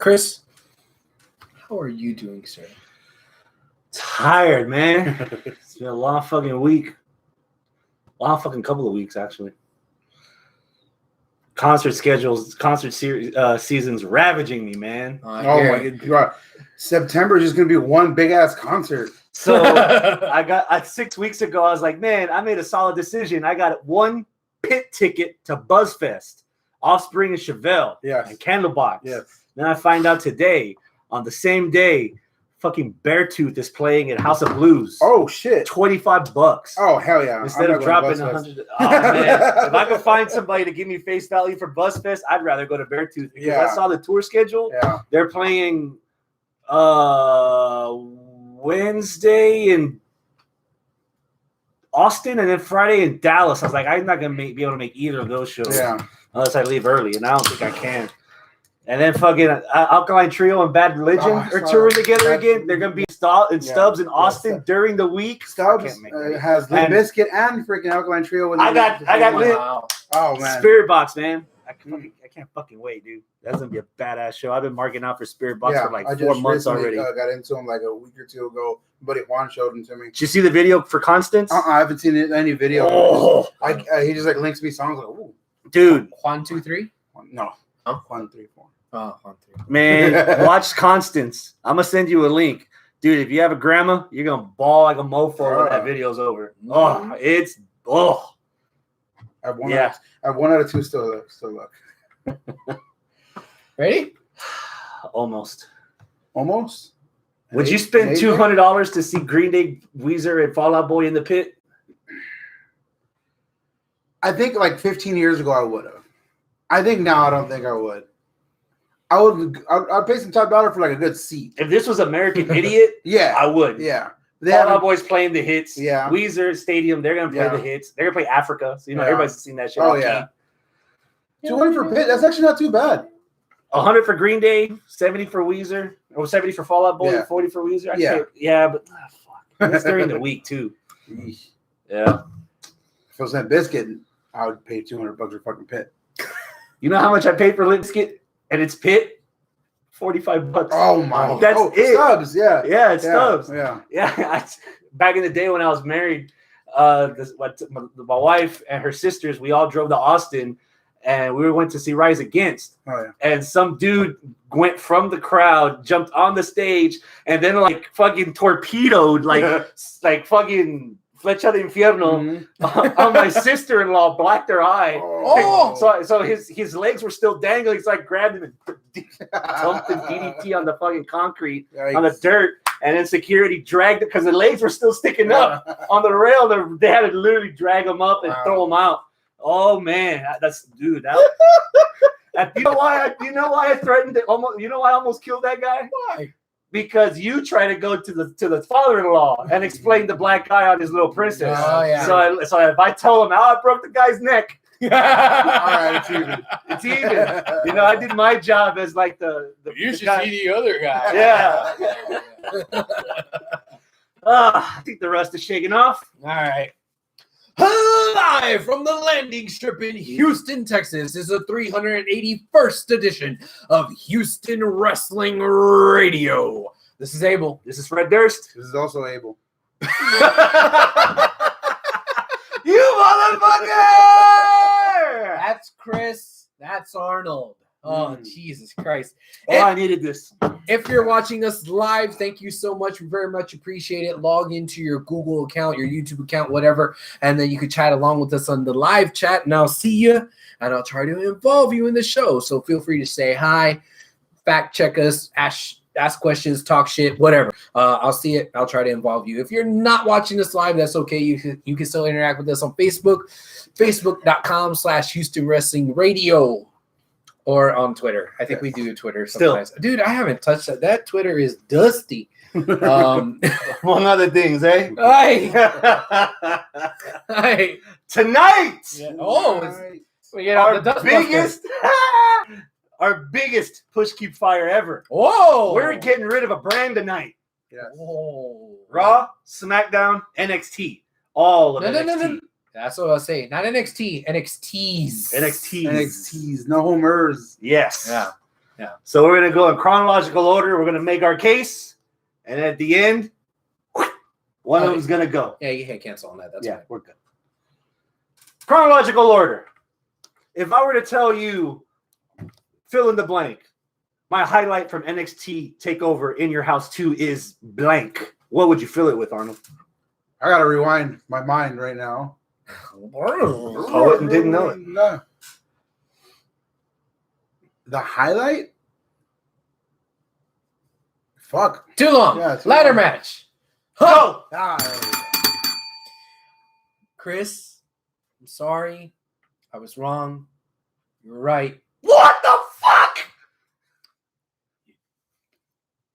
Chris, how are you doing, sir? Tired, man. It's been a long fucking week. Long fucking couple of weeks, actually. Concert season's ravaging me, man. Oh my god! September is just gonna be one big ass concert. So I got 6 weeks ago. I was like, man, I made a solid decision. I got one pit ticket to BuzzFest, Offspring and Chevelle, and Candlebox. Yes. Then I find out today, on the same day, fucking Beartooth is playing at House of Blues. Oh shit! $25. Oh hell yeah! Instead of dropping 100. Oh man! If I could find somebody to give me face value for BuzzFest, I'd rather go to Beartooth because I saw the tour schedule. Yeah. They're playing Wednesday in Austin and then Friday in Dallas. I was like, I'm not gonna be able to make either of those shows. Unless I leave early, and I don't think I can. And then fucking Alkaline Trio and Bad Religion are touring together again. They're gonna be Stubbs in Austin during the week. Stubbs has Limp Bizkit and freaking Alkaline Trio. I got Limp. Oh man, Spirit Box, man. I can't fucking wait, dude. That's gonna be a badass show. I've been marking out for Spirit Box for like 4 months already. I got into him like a week or two ago. Buddy Juan showed him to me. Did you see the video for Constance? I haven't seen any video. Oh. He just like links me songs. Like, ooh. Dude, Juan 2-3? No, Juan 3-4. Oh, Juan 3. Man, watch Constance. I'm gonna send you a link, dude. If you have a grandma, you're gonna bawl like a mofo when that video's over. Oh, it's I have one out of two still look. Ready? Almost. Would you spend $200 to see Green Day, Weezer, and Fall Out Boy in the pit? I think like 15 years ago I would have. I think now I don't think I would. I'd pay some top dollar for like a good seat. If this was American Idiot, I would. Yeah. Fall Out Boy's playing the hits. Yeah. Weezer Stadium, they're gonna play the hits. They're gonna play Africa. So everybody's seen that shit. Oh yeah. 200 for pit. That's actually not too bad. 100 for Green Day, 70 for Weezer, or 70 for Fall Out Boy, 40 for Weezer. But fuck. It's during the week too. Yeah. If it was Limp Bizkit, I would pay $200 for fucking pit. You know how much I paid for Limp Bizkit and it's pit? $45. Oh my! That's it. Stubbs, it's Stubbs. Yeah. Back in the day when I was married, my wife and her sisters, we all drove to Austin, and we went to see Rise Against. Oh yeah. And some dude went from the crowd, jumped on the stage, and then like fucking torpedoed, like fucking Flecha de Infierno on my sister-in-law, blacked her eye. So his legs were still dangling. So I grabbed him and dumped him DDT on the fucking concrete, on the dirt. And then security dragged it because the legs were still sticking up on the rail. They had to literally drag him up and throw him out. Oh man, you know why I threatened it? You know why I almost killed that guy? Why? Because you try to go to the father-in-law and explain the black guy on his little princess. Oh yeah. So if I tell him how I broke the guy's neck, all right, it's even. It's even. I did my job as like the you should see the other guy. Yeah. I think the rust is shaking off. All right. Live from the landing strip in Houston, Texas, is the 381st edition of Houston Wrestling Radio. This is Abel. This is Fred Durst. This is also Abel. You motherfucker! That's Chris. That's Arnold. Oh, Jesus Christ. I needed this. If you're watching us live, thank you so much. We very much appreciate it. Log into your Google account, your YouTube account, whatever, and then you can chat along with us on the live chat, and I'll see you, and I'll try to involve you in the show. So feel free to say hi, fact check us, ask questions, talk shit, whatever. I'll see it. I'll try to involve you. If you're not watching us live, that's okay. You can still interact with us on Facebook, facebook.com/Houston Wrestling Radio. Or on Twitter. I think we do Twitter sometimes. Dude, I haven't touched that. That Twitter is dusty. Among other things, eh? Hey. Tonight! Yeah. Our biggest push keep fire ever. Whoa! We're getting rid of a brand tonight. Yes. Whoa. Raw, SmackDown, NXT. All of NXT. No. That's what I was saying. Not NXT, NXTs. NXTs. No homers. Yes. Yeah. Yeah. So we're gonna go in chronological order. We're gonna make our case, and at the end, one of them's gonna go. Yeah, you can't cancel on that. That's fine. We're good. Chronological order. If I were to tell you, fill in the blank, my highlight from NXT Takeover in Your House 2 is blank, what would you fill it with, Arnold? I gotta rewind my mind right now. Poet and didn't know it. No. The highlight? Fuck. Too long. Yeah, too Ladder long. match. Go! Chris, I'm sorry. I was wrong. You were right. What the fuck?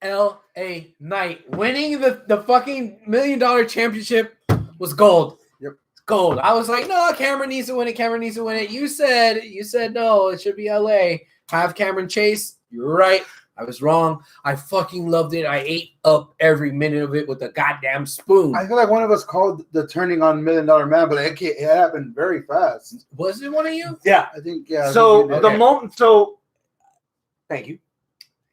L.A. Knight winning the fucking $1 million championship was gold. Yep. Gold. I was like, no, Cameron needs to win it. Cameron needs to win it. You said no, it should be L.A. Have Cameron chase. You're right. I was wrong. I fucking loved it. I ate up every minute of it with a goddamn spoon. I feel like one of us called the turning on $1 Million Man, but it happened very fast. Was it one of you? Yeah. I think, yeah. So I think the moment, thank you.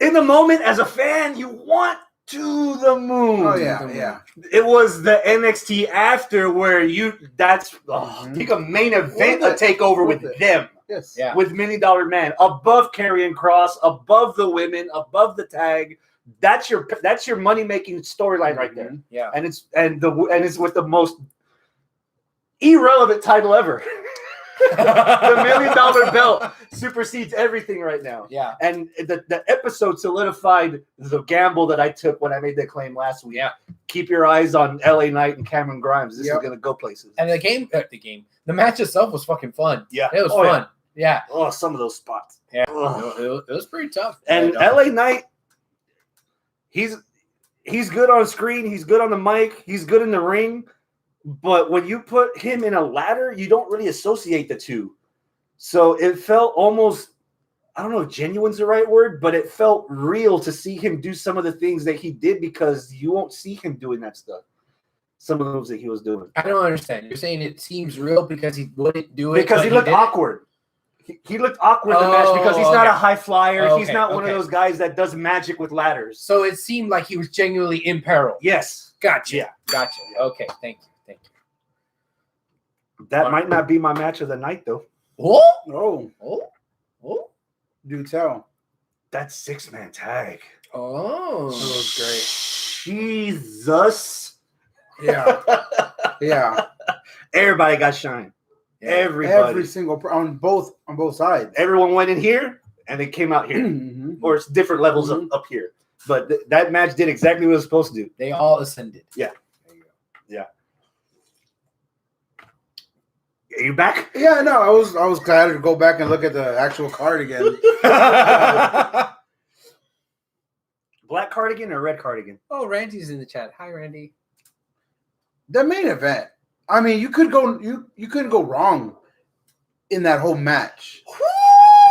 In the moment, as a fan, you want to the moon. Oh, yeah. It was the NXT after where think a main event, a takeover with them. Yes. Yeah. With $1 Million Man, above Karrion Kross, above the women, above the tag. That's your money making storyline right there. Yeah. And it's with the most irrelevant title ever. The $1 million belt supersedes everything right now. Yeah. And the episode solidified the gamble that I took when I made that claim last week. Yeah. Keep your eyes on LA Knight and Cameron Grimes. This is gonna go places. And the match itself was fucking fun. Yeah. It was fun. Yeah. Oh, some of those spots. Yeah. It was pretty tough. And LA Knight, he's good on screen. He's good on the mic. He's good in the ring. But when you put him in a ladder, you don't really associate the two. So it felt almost, I don't know if genuine's the right word, but it felt real to see him do some of the things that he did because you won't see him doing that stuff. Some of the moves that he was doing. I don't understand. You're saying it seems real because he wouldn't do it? Because he looked awkward. He looked awkward in the match because he's not a high flyer. He's not one of those guys that does magic with ladders. So it seemed like he was genuinely in peril. Yes. Gotcha. Yeah. Gotcha. Okay. Thank you. That might not be my match of the night, though. Oh. Do tell. That 6-man tag. Oh. That was Jesus. great. Yeah. Yeah. Everybody got shine. Yeah. Everybody. Every single on both sides. Everyone went in here and they came out here. Mhm. Or it's different levels up here. But that match did exactly what it was supposed to do. They all ascended. Yeah. There you go. Yeah. Are you back? Yeah, no, I was glad to go back and look at the actual card again. Black cardigan or red cardigan? Oh, Randy's in the chat. Hi, Randy. The main event. I mean, you couldn't go wrong in that whole match.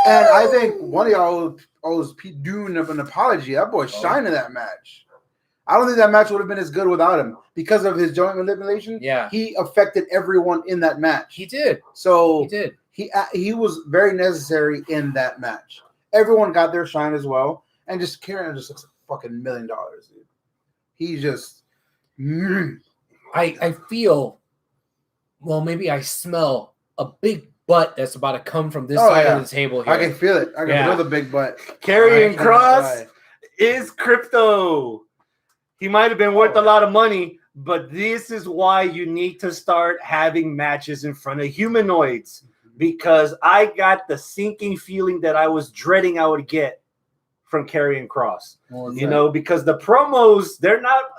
And I think one of y'all owes Pete Dune of an apology. That boy shined in that match. I don't think that match would have been as good without him because of his joint manipulation. Yeah. He affected everyone in that match. He did. So He did. he was very necessary in that match. Everyone got their shine as well, and just Karen just looks like fucking $1 million, dude. He just. I feel. Well, maybe I smell a big butt that's about to come from this side of the table here. I can feel it. I can feel the big butt. Karrion Kross is crypto. He might have been worth a lot of money, but this is why you need to start having matches in front of humanoids, because I got the sinking feeling that I was dreading I would get from Karrion Kross. Because the promos,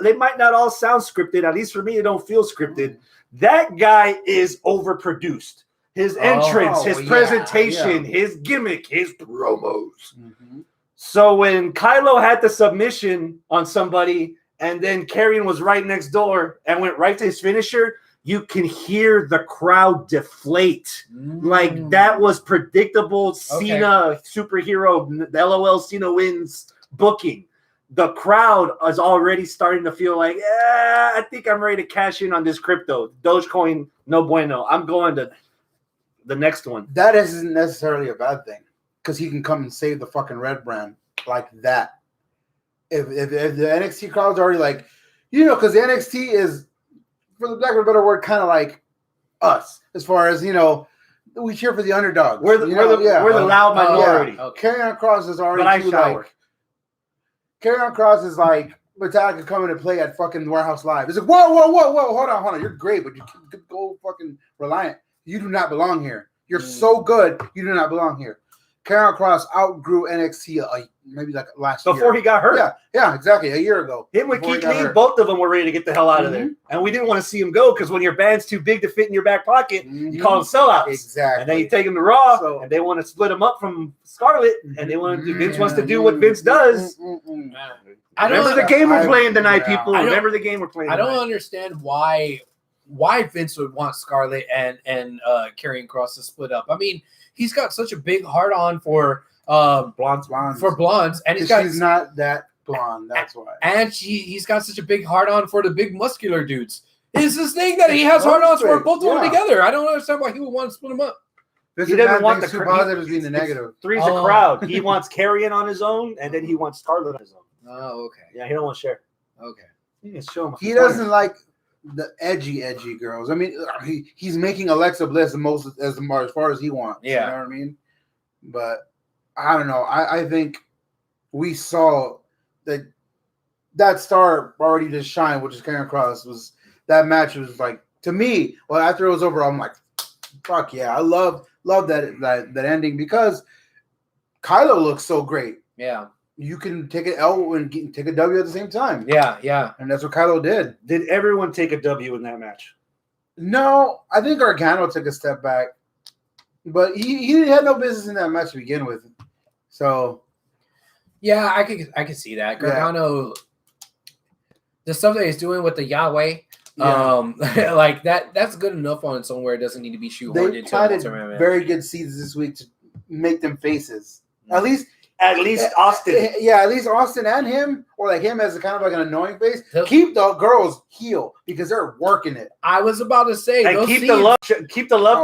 they might not all sound scripted. At least for me, it don't feel scripted. That guy is overproduced. His entrance, his presentation, his gimmick, his promos. Mm-hmm. So when Kylo had the submission on somebody and then Karrion was right next door and went right to his finisher, you can hear the crowd deflate. Like that was predictable Cena superhero, the LOL Cena wins booking. The crowd is already starting to feel like, I think I'm ready to cash in on this crypto. Dogecoin, no bueno. I'm going to the next one. That isn't necessarily a bad thing. because he can come and save the fucking red brand like that. If the NXT crowd's already like, because the NXT is, for the lack of a better word, kind of like us as far as we cheer for the underdogs. We're the loud minority. Yeah. Okay. Karrion Kross is already But I shower. Karrion Kross is like Metallica coming to play at fucking Warehouse Live. It's like, whoa, hold on. You're great, but you could go fucking Reliant. You do not belong here. You're so good. You do not belong here. Karrion Kross outgrew NXT maybe like last year. Before he got hurt. Yeah, exactly. A year ago. Him with Keith Lee, both of them were ready to get the hell out of there. And we didn't want to see him go because when your band's too big to fit in your back pocket, you call them sellouts. Exactly. And then you take them to Raw, and they want to split them up from Scarlett, and they want to. Vince wants to do what Vince does. Remember the game we're playing tonight, people. Remember the game we're playing. I don't understand why Vince would want Scarlett and Karrion Kross to split up. I mean, he's got such a big heart on for blondes, and she's not that blonde. That's why. And he's got such a big heart on for the big muscular dudes. It's this thing that he has heart ons for both of them together. I don't understand why he would want to split them up. He doesn't want the positives being the negative. Three's a crowd. He wants Karrion on his own, and then he wants Scarlett on his own. Oh, okay. Yeah, he don't want to share. Okay. He doesn't like the edgy girls. I mean, he's making Alexa Bliss as far as he wants. Yeah. You know what I mean? But I don't know. I think we saw that star already just shine, which is Karrion Kross. That match was like, to me, well, after it was over, I'm like, fuck yeah. I love that ending because Kylo looks so great. Yeah. You can take an L and take a W at the same time. Yeah. And that's what Kylo did. Did everyone take a W in that match? No, I think Gargano took a step back. But he had no business in that match to begin with. So yeah, I could see that. Gargano, the stuff that he's doing with the Yahweh, like that's good enough on its own where it doesn't need to be shoehorned into planted very good seeds this week to make them faces. At least Austin. Yeah, at least Austin and him, or like him as a kind of like an annoying face. Keep the girls heel because they're working it. I was about to say, and keep the love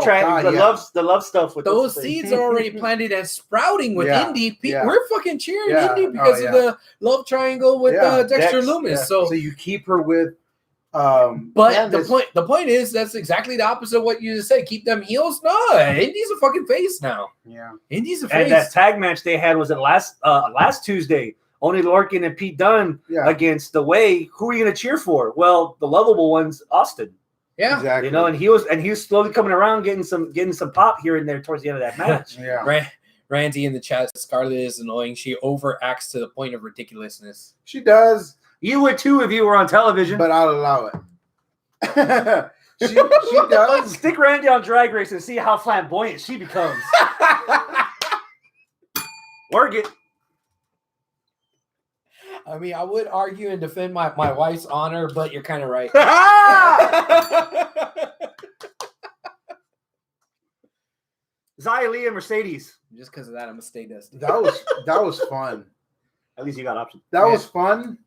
track, the love stuff with those seeds are already planted and sprouting with Indy. We're fucking cheering Indy because of the love triangle with Dexter Lumis. Yeah. So you keep her with. But the point is that's exactly the opposite of what you just said. Keep them heels. No, Indy's a fucking face now. Yeah, Indy's a face. And that tag match they had was at last Tuesday. Only Lorcan and Pete Dunne against the Way. Who are you gonna cheer for? Well, the lovable one's Austin. Yeah, exactly. And he was slowly coming around, getting some pop here and there towards the end of that match. Randy in the chat, Scarlett is annoying. She overacts to the point of ridiculousness. She does. You would too if you were on television. But I'll allow it. she does. Stick Randy on Drag Race and see how flamboyant she becomes. Work it. I mean, I would argue and defend my wife's honor, but you're kind of right. Xia Li and Mercedes. Just because of that, I'm going to stay dusty. That was fun. At least you got options. That was fun.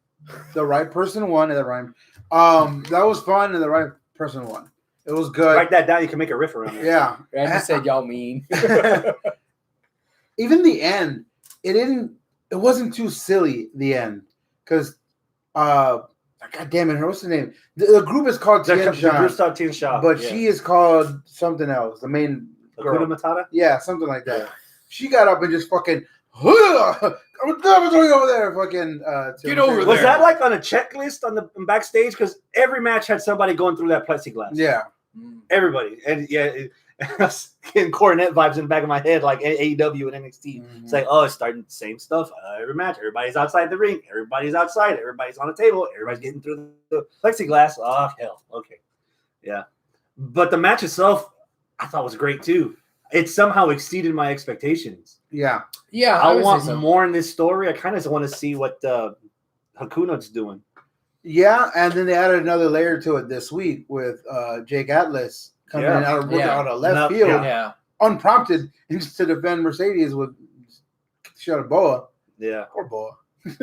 The right person won, and that rhymed. That was fun, and the right person won. It was good. Write that down. You can make a riff around it. Yeah. Randy said y'all mean. Even the end, it wasn't too silly. The end, because God damn it, what's the name? The group is called Tien Shan, but she is called something else. The main girl, Matata. Yeah, something like that. She got up and just fucking. I'm over there, fucking. Get over there. Was that like on a checklist on the backstage? Because every match had somebody going through that plexiglass. Yeah, everybody, and getting Cornette vibes in the back of my head, like AEW and NXT. Mm-hmm. It's like, it's starting the same stuff every match. Everybody's outside the ring. Everybody's outside. Everybody's on the table. Everybody's getting through the plexiglass. Oh hell, okay, yeah. But the match itself, I thought was great too. It somehow exceeded my expectations. Yeah. I want more in this story. I kind of want to see what Hakuna's doing. Yeah, and then they added another layer to it this week with Jake Atlas coming in out of left field, unprompted, to defend Mercedes with shot of Boa. Yeah, or Boa.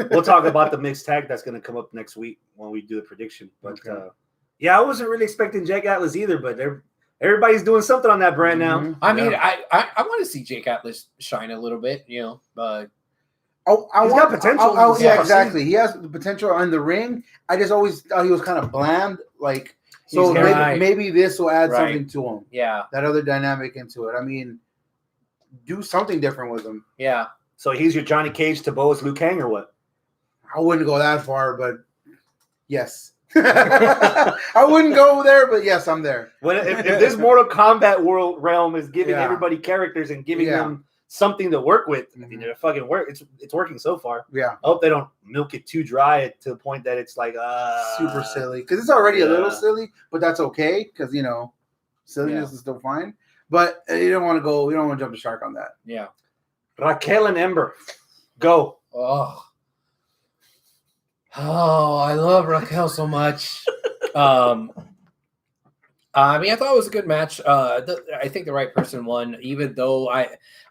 We'll talk about the mixed tag that's going to come up next week when we do the prediction. But I wasn't really expecting Jake Atlas either. But Everybody's doing something on that brand now. Mhm. I mean, I want to see Jake Atlas shine a little bit, you know, but I He's want got potential. Yeah, Yeah. exactly. He has the potential in the ring. I just always thought he was kind of bland. Like, so He's right. maybe this will add Right. something to him. yeah, That other dynamic into it. I mean, do something different with him. yeah. So he's your Johnny Cage to Bo's Liu Kang or what? I wouldn't go that far, but yes. I wouldn't go there, but yes, I'm there. If this Mortal Kombat world realm is giving Yeah. everybody characters and giving Yeah. them something to work with, I Mhm. mean, it fucking work. It's working so far. Yeah. I hope they don't milk it too dry to the point that it's like Super silly. Because it's already a little yeah. silly, but that's okay. Because, silliness is still fine. But you don't want to jump the shark on that. Yeah. Raquel and Ember, go. Oh, I love Raquel so much. I mean, I thought it was a good match. I think the right person won, even though I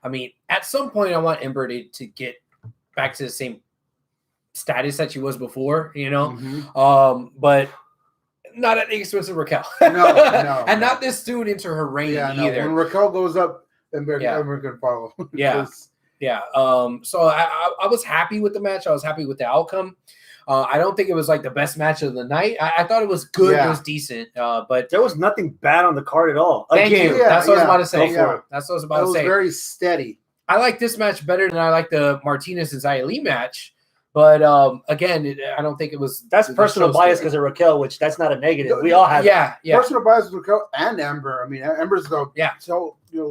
mean, at some point I want Ember to get back to the same status that she was before, you know. Mhm. But not at the expense of Raquel. No, and not this soon into her reign either. When Raquel goes up, Ember Yeah. can follow. Yeah. Yeah. So I was happy with the match. I was happy with the outcome. I don't think it was like the best match of the night. I thought it was good. Yeah. It was decent. But There was nothing bad on the card at all. thank Again, you. Yeah, That's what I was yeah. about to say. Go for it. That's what I was It about to was say. very steady. I like this match better than I like the Martinez and Xia Li match. But again, I don't think it was. That's the personal show's bias good. because of Raquel, which that's not a negative. We all have. Yeah. Personal bias with Raquel and Ember. I mean, Ember's the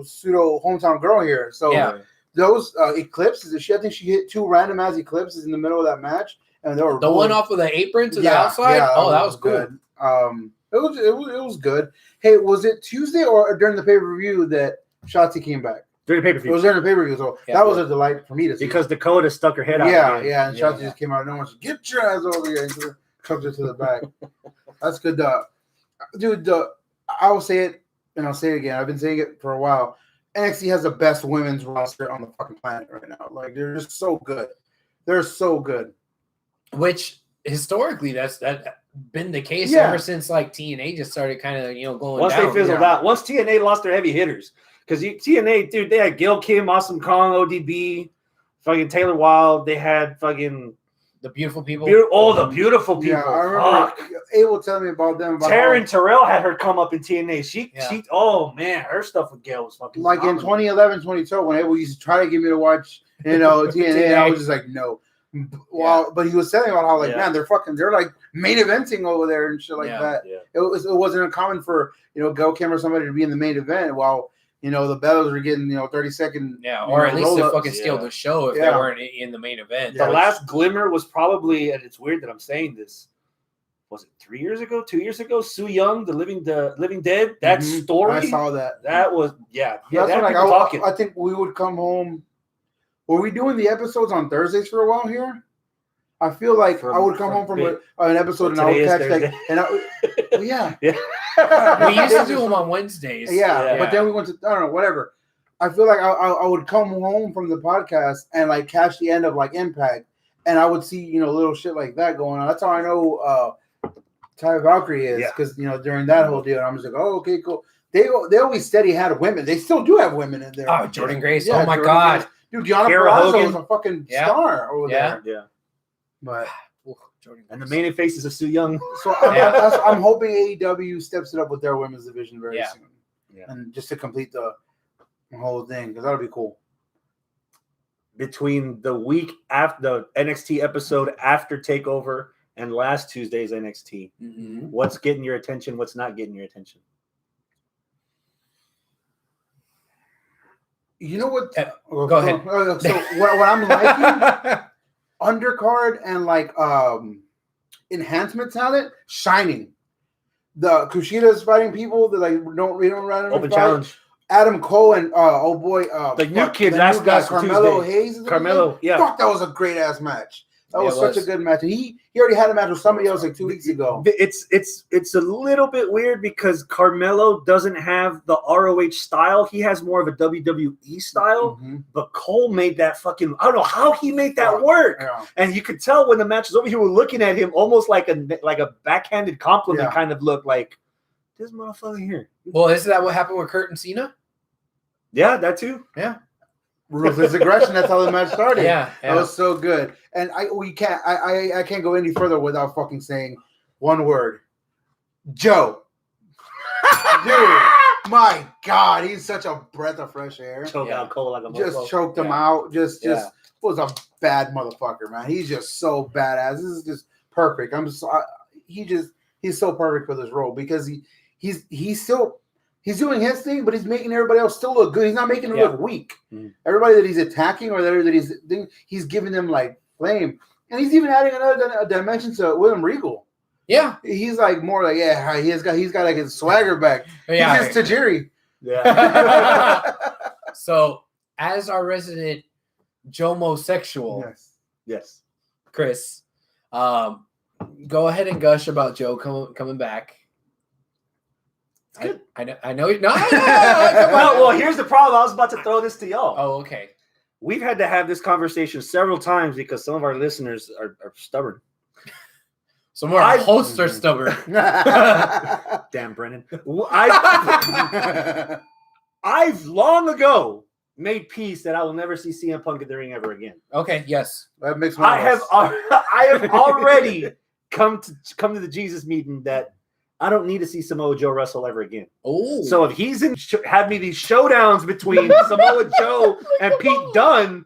pseudo hometown girl here. So Yeah. those eclipses, I think she hit 2 random ass eclipses in the middle of that match, and they were The one off of the apron to the outside. Yeah, Oh, that was cool. good. It was good. Hey, was it Tuesday or during the pay-per-view that Shotzi came back? During the It pay-per-view. was during the pay-per-view, so Yeah, that was a delight for me to see. Because Dakota stuck her head out. again. Yeah, and Shotzi just came out. No one said, "Get your ass over here!" and chucked her to the back. That's good, dude. I'll say it, and I'll say it again. I've been saying it for a while. NXT has the best women's roster on the fucking planet right now. Like, they're just so good. They're so good. Which historically, that's been the case Yeah. ever since like TNA just started kind of going Once down. they fizzled out, once TNA lost their heavy hitters, because TNA, dude, they had Gil Kim, Awesome Kong, ODB, fucking Taylor Wilde. They had fucking the beautiful people. the beautiful people. Yeah, I remember Fuck. Abel telling me about them. About Taryn Terrell had her come up in TNA. She, Yeah. oh man, her stuff with Gail was fucking like in phenomenal. 2011, 2012, when Abel used to try to get me to watch, TNA, I was just like, no. Well, but he was telling about how man, they're like main eventing over there and shit like that. Yeah. It wasn't uncommon for Go Kim or somebody to be in the main event while the Bellas were getting 30-second. Yeah, or at least to roll-ups. fucking steal the show if they weren't in the main event. The last glimmer was probably, and it's weird that I'm saying this. Was it 3 years ago? 2 years ago? Sue Young, the Living Dead. That story. I saw that. That was That's that when people talking. I think we would come home. Were we doing the episodes on Thursdays for a while here? I feel like I would come home from an episode and I would catch yeah. We used to do them on Wednesdays. Yeah, but then we went to whatever. I feel like I would come home from the podcast and like catch the end of like Impact, and I would see little shit like that going on. That's how I know Ty Valkyrie is because during that whole deal, I'm just like, oh, okay, cool. They always steady had women. They still do have women in there. Oh, Jordan Grace. Yeah, Oh my Jordan God. Grace. Dude, Gianna Kara Perazzo Hogan. is a fucking star over there. Yeah. But Jordan And the main faces of Sue Young. so I'm hoping AEW steps it up with their women's division very soon. Yeah. And just to complete the whole thing, because that'll be cool. Between the week after the NXT episode after TakeOver and last Tuesday's NXT, what's getting your attention? What's not getting your attention? You know what? Go ahead. So what I'm liking, undercard and like enhancement talent, shining. The Kushida's fighting people that like don't run in Open fight. challenge. Adam Cole and the new kids last guys for Carmelo Tuesday. Hayes. Carmelo, yeah. Fuck, that was a great ass match. That was it such was. a good match. And he already had a match with somebody else like 2 weeks ago. It's a little bit weird because Carmelo doesn't have the ROH style. He has more of a WWE style. But Cole made that fucking, I don't know how he made that work. Yeah. And you could tell when the match was over, you were looking at him almost like a backhanded compliment kind of look like, this motherfucker here. Well, isn't that what happened with Kurt and Cena? Yeah, that too. Yeah. Ruthless aggression. That's how the match started. Yeah. That was so good. And I can't go any further without fucking saying one word. Joe. Dude, my God, he's such a breath of fresh air. Choke out Cole like a Just mofo. choked him out. Just was a bad motherfucker, man. He's just so badass. This is just perfect. He's so perfect for this role because he's doing his thing, but he's making everybody else still look good. He's not making them look weak. Mm. Everybody that he's attacking or that he's giving them like flame, and he's even adding another dimension to William Regal. Yeah, he's like more like he's got like his swagger back. Yeah, he's just Tajiri. Yeah. So, as our resident Joe-mosexual, Yes, Chris, go ahead and gush about Joe coming back. I know. No, well, here's the problem. I was about to throw this to y'all. Oh, okay. We've had to have this conversation several times because some of our listeners are stubborn. Some more hosts are stubborn. Damn, Brennan. I've long ago made peace that I will never see CM Punk in the ring ever again. Okay, yes. That makes I have already come to the Jesus meeting that I don't need to see Samoa Joe wrestle ever again. Oh, so if he's had me these showdowns between Samoa Joe and Pete Dunne,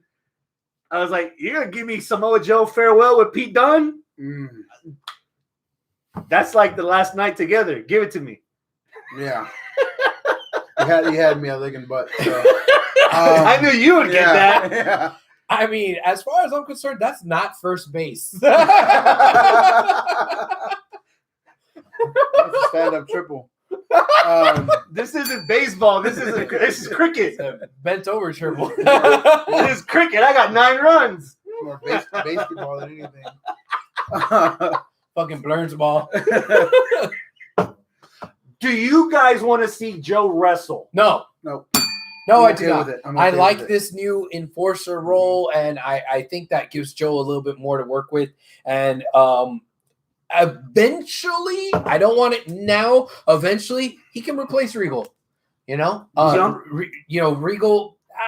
I was like, you're gonna give me Samoa Joe farewell with Pete Dunne? Mm. That's like the last night together. Give it to me. Yeah. You had me a licking butt. So. I knew you would get that. Yeah. I mean, as far as I'm concerned, that's not first base. That's a stand-up triple. This isn't baseball. This is cricket. It's a bent over triple. This is cricket. I got 9 runs. More basketball than anything. Fucking Blurns ball. Do you guys want to see Joe wrestle? No, I'm I okay do not. with it. I'm I okay like with it. this new enforcer role, and I think that gives Joe a little bit more to work with. And eventually, I don't want it now. Eventually, he can replace Regal. Regal.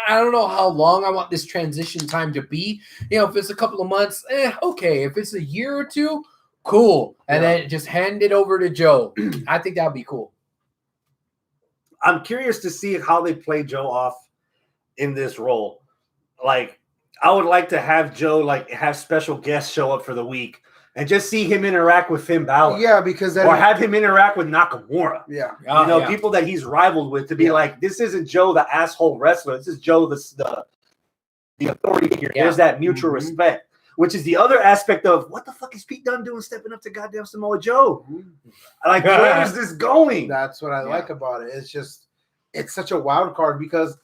I don't know how long I want this transition time to be. If it's a couple of months, okay. If it's a year or two, cool. And then just hand it over to Joe. I think that would be cool. I'm curious to see how they play Joe off in this role. Like, I would like to have Joe have special guests show up for the week and just see him interact with Finn Balor. Yeah, because or have him interact with Nakamura. Yeah, people that he's rivaled with to be like, this isn't Joe the asshole wrestler. This is Joe the authority figure. Yeah. There's that mutual respect, which is the other aspect of what the fuck is Pete Dunne doing stepping up to goddamn Samoa Joe? Like, where is this going? That's what I like about it. It's such a wild card because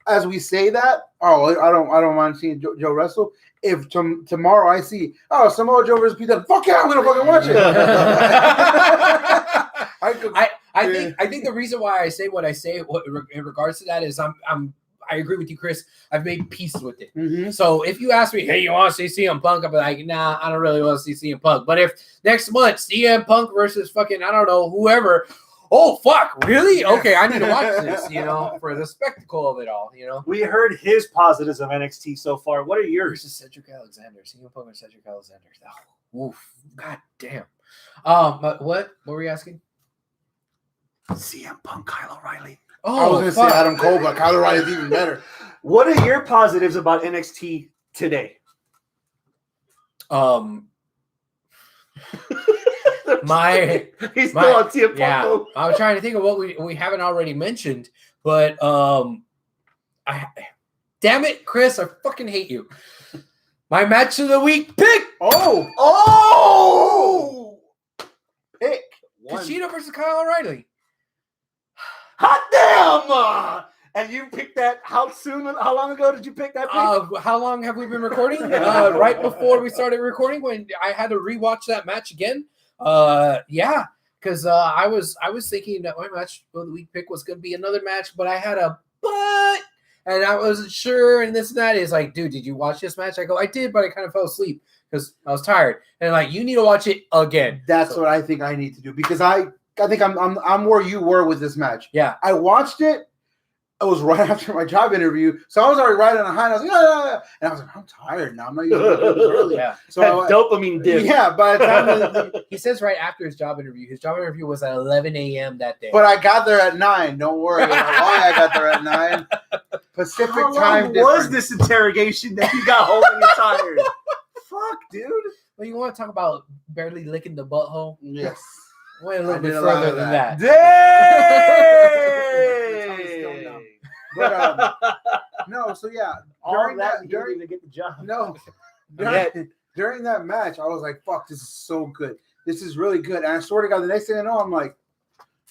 as we say that, I don't mind seeing Joe wrestle. If tomorrow I see Samoa Joe versus Pete Dunne, fuck yeah, I'm gonna fucking watch it. I think the reason why I say what I say in regards to that is I agree with you, Chris. I've made peace with it. Mm-hmm. So if you ask me, hey, you want to see CM Punk? I'll be like, nah, I don't really want to see CM Punk. But if next month CM Punk versus fucking, I don't know, whoever, oh, fuck, really? Okay, I need to watch this, for the spectacle of it all, We heard his positives of NXT so far. What are yours? Versus Cedric Alexander. CM Punk versus Cedric Alexander. Oh, oof. God damn. But what were we asking? CM Punk, Kyle O'Reilly. Oh, I was going to say Adam Cole, but Kyle O'Reilly is even better. What are your positives about NXT today? He's still on CM Punk. Yeah, I was trying to think of what we haven't already mentioned, but damn it, Chris, I fucking hate you. My match of the week pick. Pick Kushida versus Kyle O'Reilly. Hot damn! And you picked that how soon? How long ago did you pick that pick? How long have we been recording? Right before we started recording, when I had to rewatch that match again. Because I was thinking that my match of the week pick was going to be another match, but I had a but, and I wasn't sure, and this and that. Is like, dude, did you watch this match? I go, I did, but I kind of fell asleep because I was tired. And like, you need to watch it again. That's what I think I need to do because I I think I'm where you were with this match. Yeah. I watched it. It was right after my job interview, so I was already right on a high. And I was like, yeah. And I was like, I'm tired now. I'm not using it early. Yeah. So That dopamine dip. Yeah, by the time He says right after his job interview. His job interview was at 11 a.m. that day. but I got there at 9. Don't worry about why I got there at 9. Pacific How time long difference. was this interrogation that you got home and you're tired? Fuck, dude. Well, you want to talk about barely licking the butthole? Yes. Went a I little bit did a lot further of than that. that. Dang! But no, so yeah, All that you didn't even get the job. no, Yeah. during that match, I was like, "Fuck, this is so good. This is really good." And I swear to God, the next thing I know, I'm like,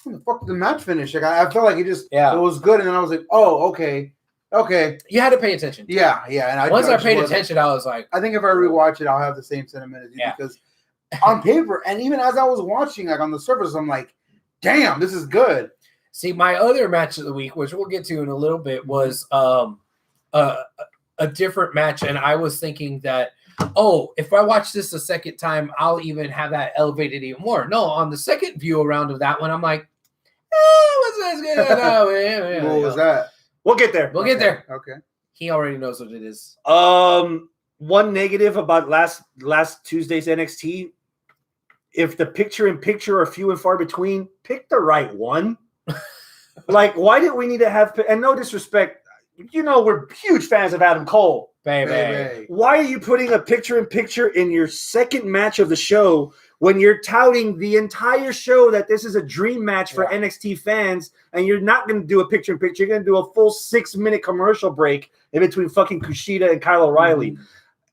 "When the fuck did the match finish?" Like I felt like it was good, and then I was like, "Oh, okay." You had to pay attention. Yeah. And Once I just paid wasn't- attention, I was like, I think if I rewatch it, I'll have the same sentiment as you Yeah. because on paper, and even as I was watching, like on the surface, I'm like, "Damn, this is good." see, my other match of the week, which we'll get to in a little bit, was a different match, and I was thinking that, if I watch this a second time, I'll even have that elevated even more. No, on the second view around of that one, I'm like, what's this? What was that? We'll get there. We'll get there. Okay. He already knows what it is. One negative about last Tuesday's NXT. If the picture-in-picture are few and far between, pick the right one. Like, why did we need to have? And no disrespect, we're huge fans of Adam Cole. Baby. Why are you putting a picture-in-picture in your second match of the show when you're touting the entire show that this is a dream match for NXT fans, and you're not going to do a picture-in-picture? You're going to do a full 6-minute commercial break in between fucking Kushida and Kyle O'Reilly. Mm-hmm.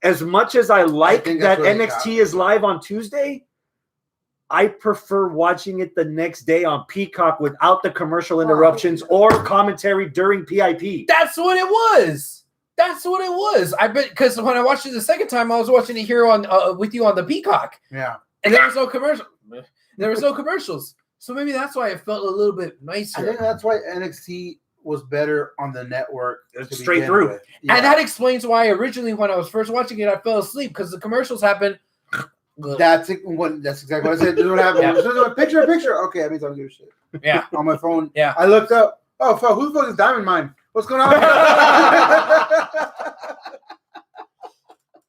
As much as I like think that that's really NXT is live on Tuesday, I prefer watching it the next day on Peacock without the commercial interruptions or commentary during PIP. That's what it was. I bet because when I watched it the second time, I was watching it here on with you on the Peacock. Yeah. And there was no commercial. There was no commercials. So maybe that's why it felt a little bit nicer. I think that's why NXT was better on the network. to Straight begin through. with. Yeah. And that explains why originally when I was first watching it, I fell asleep because the commercials happened. That's exactly what I said. This is what happened. Yeah. This is a picture. Okay, that means I don't give a shit. Yeah. On my phone. Yeah. I looked up. Oh, fuck. Who the fuck is Diamond Mine? What's going on?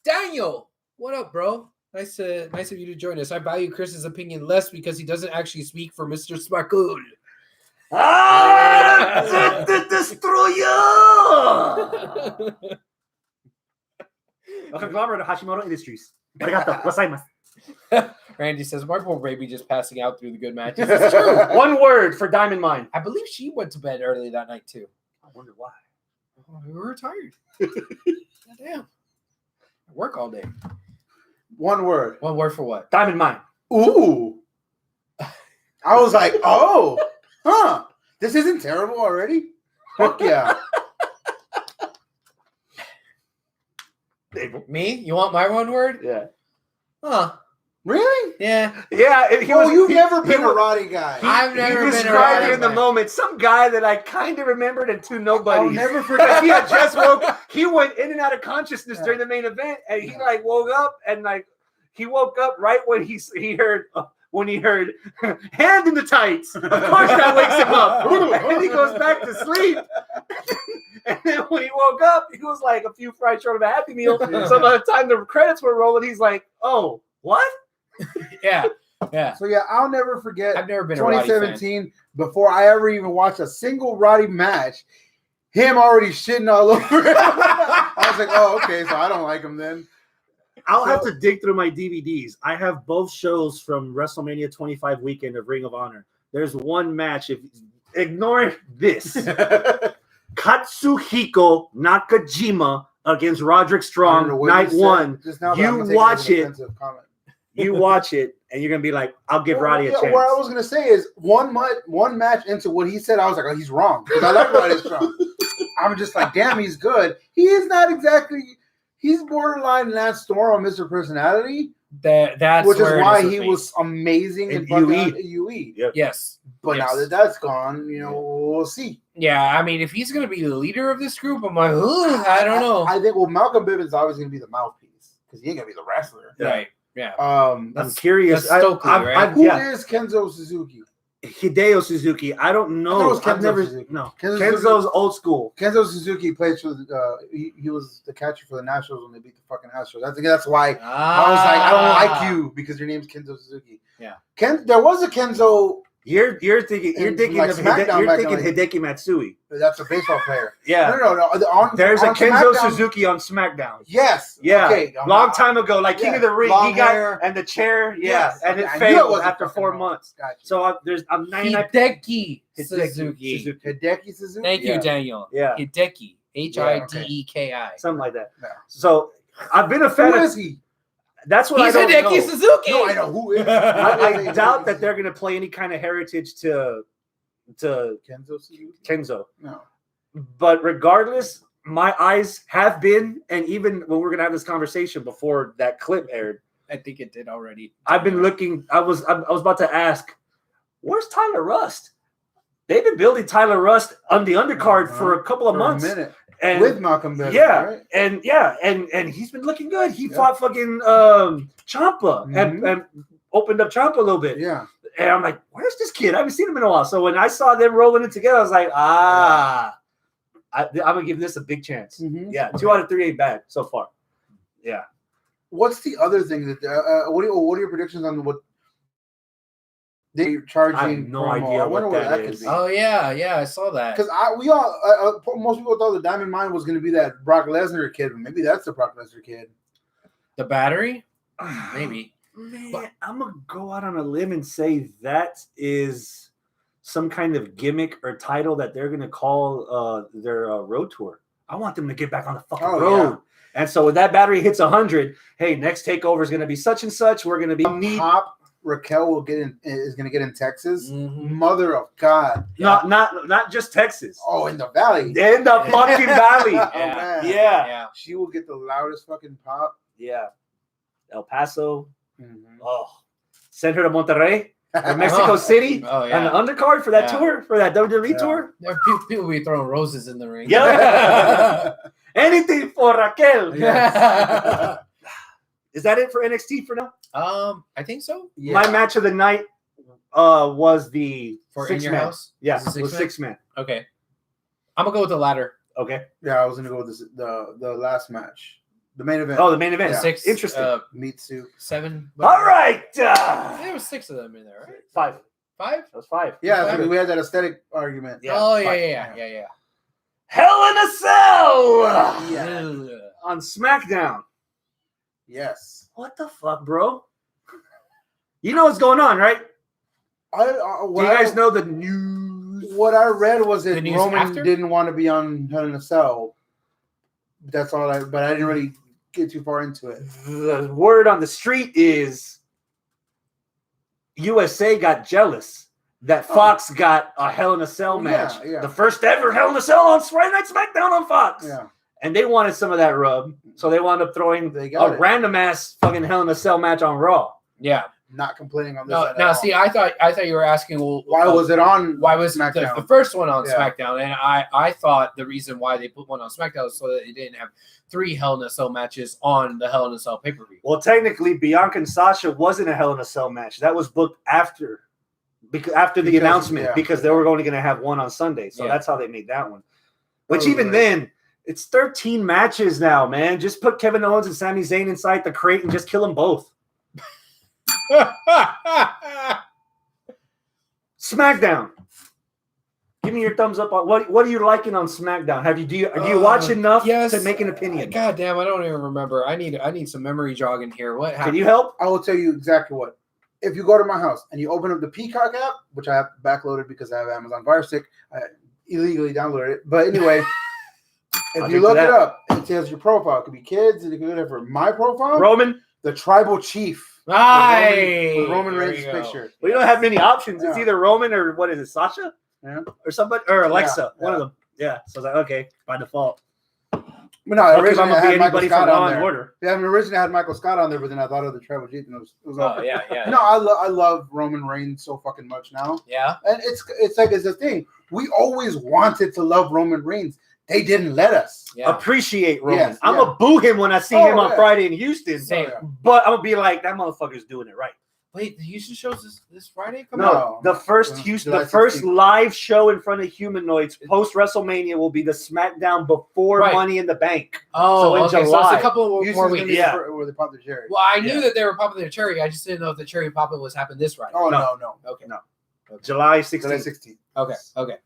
Daniel, what up, bro? Nice of you to join us. I value Chris's opinion less because he doesn't actually speak for Mr. Sparkle. The Destroyer! A conglomerate of Hashimoto Industries. Arigato gozaimasu. Randy says, why poor baby just passing out through the good matches? It's true. One word for Diamond Mine. I believe she went to bed early that night, too. I wonder why. Oh, we were tired. Damn. I work all day. One word. One word for what? Diamond Mine. Ooh. I was like, oh, huh. This isn't terrible already? Fuck yeah. Me? You want my one word? Yeah. Huh. Really? Yeah. Yeah. You've never been a Roddy guy. I've never He been described a it in the guy. moment. Some guy that I kind of remembered and to nobody. I'll never forget. He had just woke. He went in and out of consciousness during the main event, and he woke up and he woke up right when he heard hand in the tights. Of course, that wakes him up, and he goes back to sleep. And then when he woke up, he was like a few fries short of a Happy Meal. So by the time the credits were rolling, he's like, "Oh, what?" Yeah. Yeah. So yeah, I'll never forget. I've never been a Roddy fan. 2017, before I ever even watched a single Roddy match, him already shitting all over it. I was like, oh, okay, so I don't like him then. I'll have to dig through my DVDs. I have both shows from WrestleMania 25 weekend of Ring of Honor. There's one match. If ignore this, Katsuhiko Nakajima against Roderick Strong, night one. You watch it. You watch it, and you're gonna be like, "I'll give Roddy a chance." What I was gonna say is one match into what he said, I was like, "Oh, he's wrong." Because I like Roddy Strong. I'm just like, "Damn, he's good." He is not exactly. He's borderline Lance Storm on Mr. Personality. That's which is where why it is he with me. was amazing in UE. Yep. Yes. But now that that's gone, we'll see. Yeah, I mean, if he's going to be the leader of this group, I'm like, I don't know. I think Malcolm Bivens is always going to be the mouthpiece because he ain't going to be the wrestler. Right. Yeah. I'm curious. That's Stokely, right? Who is Kenzo Suzuki? Hideo Suzuki. I don't know. it was I've Kenzo never. Suzuki. No, Kenzo Kenzo's old school. Kenzo Suzuki played for he was the catcher for the Nationals when they beat the fucking Astros. I think that's why I was like, I don't like you because your name's Kenzo Suzuki. Yeah. There was a Kenzo. You're thinking like of SmackDown you're back thinking then, like- Hideki Matsui. That's a baseball player. Yeah. No. There's a on Kenzo SmackDown- Suzuki on SmackDown. Yes. Yeah. Okay. Long time ago, like King Yeah, of the Ring, long he got hair. and the chair, yeah, Yes, and okay, it I knew it failed wasn't after fucking 4 wrong. months. Gotcha. So I'm 99. Hideki Suzuki. Hideki Suzuki. Thank you, Yeah. Daniel. Yeah. Hideki. Hideki. Something like that. Yeah. So I've been a fan Who of. is he? That's what He's I don't Hideki know. Suzuki. No, I know who is. I doubt that they're going to play any kind of heritage to Kenzo Suzuki. Kenzo. No. But regardless, my eyes have been, and even when we're going to have this conversation before that clip aired, I think it did already. I've been looking. I was about to ask, where's Tyler Rust? They've been building Tyler Rust on the undercard for a couple of months. A minute. And With Malcolm Bennett. yeah, Right? and he's been looking good. He Yeah. fought fucking Ciampa and opened up Ciampa a little bit. Yeah. And I'm like, where's this kid? I haven't seen him in a while. So when I saw them rolling it together, I was like, I'm gonna give this a big chance. Mhm. Yeah, 2 out of 3 ain't bad so far. Yeah. What's the other thing that? What are your predictions on what they're charging? I have no promo? idea I wonder what what that could is. be. Oh yeah, I saw that. Because most people thought the Diamond Mine was going to be that Brock Lesnar kid, but maybe that's the Brock Lesnar kid. The battery, maybe. Man, I'm gonna go out on a limb and say that is some kind of gimmick or title that they're gonna call their road tour. I want them to get back on the fucking road. Yeah. And so when that battery hits 100, hey, next takeover is gonna be such and such. We're gonna be Pop Raquel is going to get in Texas. Mhm. Mother of God! not just Texas. Oh, in the Valley. In the fucking valley. Oh, man. Yeah. She will get the loudest fucking pop. Yeah. El Paso. Mhm. Oh, send her to Monterrey or Mexico City Oh on yeah. the undercard for that Yeah. tour, for that WWE Yeah. tour. There are people be throwing roses in the ring. Yeah. Anything for Raquel. Yeah. Is that it for NXT for now? I think so. Yeah. My match of the night was the For In Your 6-man. House? Yeah, Is it it was 6-man? 6-man. Okay. I'm gonna go with the ladder. Okay. Yeah, I was going to go with the last match, the main event. Oh, the main event. Yeah. 6. Interesting. Meat Soup. 7. All right. There was 6 of them in there, right? 5. 5? That was 5. Yeah, Five. we had that aesthetic argument. Yeah, Oh five. yeah. Hell in a Cell Yeah. Ugh. on SmackDown. Yes. What the fuck, bro? You know what's going on, right? Do you guys know the news? What I read was The that news Roman after? didn't want to be on Hell in a Cell. That's all but I didn't really get too far into it. The word on the street is USA got jealous that Fox got a Hell in a Cell match. Yeah. The first ever Hell in a Cell on Friday Night SmackDown on Fox. Yeah. And they wanted some of that rub. So they wound up throwing They got a it. random ass fucking Hell in a Cell match on Raw. Yeah. Not complaining on this. No, at now all. see, I thought you were asking, well, Why was it on? why was SmackDown? the first one on Yeah. SmackDown? And I thought the reason why they put one on SmackDown was so that they didn't have 3 Hell in a Cell matches on the Hell in a Cell pay-per-view. Well, technically, Bianca and Sasha wasn't a Hell in a Cell match. That was booked after the announcement yeah. because they were only going to have one on Sunday. So Yeah. that's how they made that one. Which Oh, even right. then, it's 13 matches now, man. Just put Kevin Owens and Sami Zayn inside the crate and just kill them both. SmackDown. Give me your thumbs up on what are you liking on SmackDown? Do you watch enough yes. to make an opinion? God damn, I don't even remember. I need some memory jogging here. What happened? Can you help? I will tell you exactly what. If you go to my house and you open up the Peacock app, which I have backloaded because I have Amazon Fire Stick, I illegally downloaded it. But anyway, I'll if get you to look that. it up, it tells your profile. It could be kids, it could be whatever. My profile, Roman? the tribal chief. Aye. With Roman There Reigns' you go. picture. We don't have many options. It's Yeah. either Roman or what is it, Sasha? Yeah. Or somebody or Alexa. Yeah, One of yeah. them. Yeah. So I was like, okay, by default. But no, Lucky if originally I'm I gonna be had Michael anybody from Scott Law on and there. Order. Yeah, I mean, originally I had Michael Scott on there, but then I thought of the tribal chief, and it was Oh yeah. No, I love Roman Reigns so fucking much now, Yeah. and it's like it's a thing. We always wanted to love Roman Reigns. They didn't let us. Yeah. Appreciate Roman. Yes, I'm yeah. gonna boo him when I see Oh, him on yeah. Friday in Houston. Same. Yeah. But I'm gonna be like, that motherfucker's doing it right. Wait, the Houston show's this Friday? No, the first July first 16th. live show in front of humanoids post WrestleMania will be the SmackDown before Right. Money in the Bank. Oh, So in okay, so it's July. a couple more Houston's gonna weeks. be Yeah. where they pop the cherry. Well, I knew Yeah. that they were popping their cherry. I just didn't know if the cherry popping was happening this Friday. Oh No. no. Okay. No. July July 16th. 16th. Okay.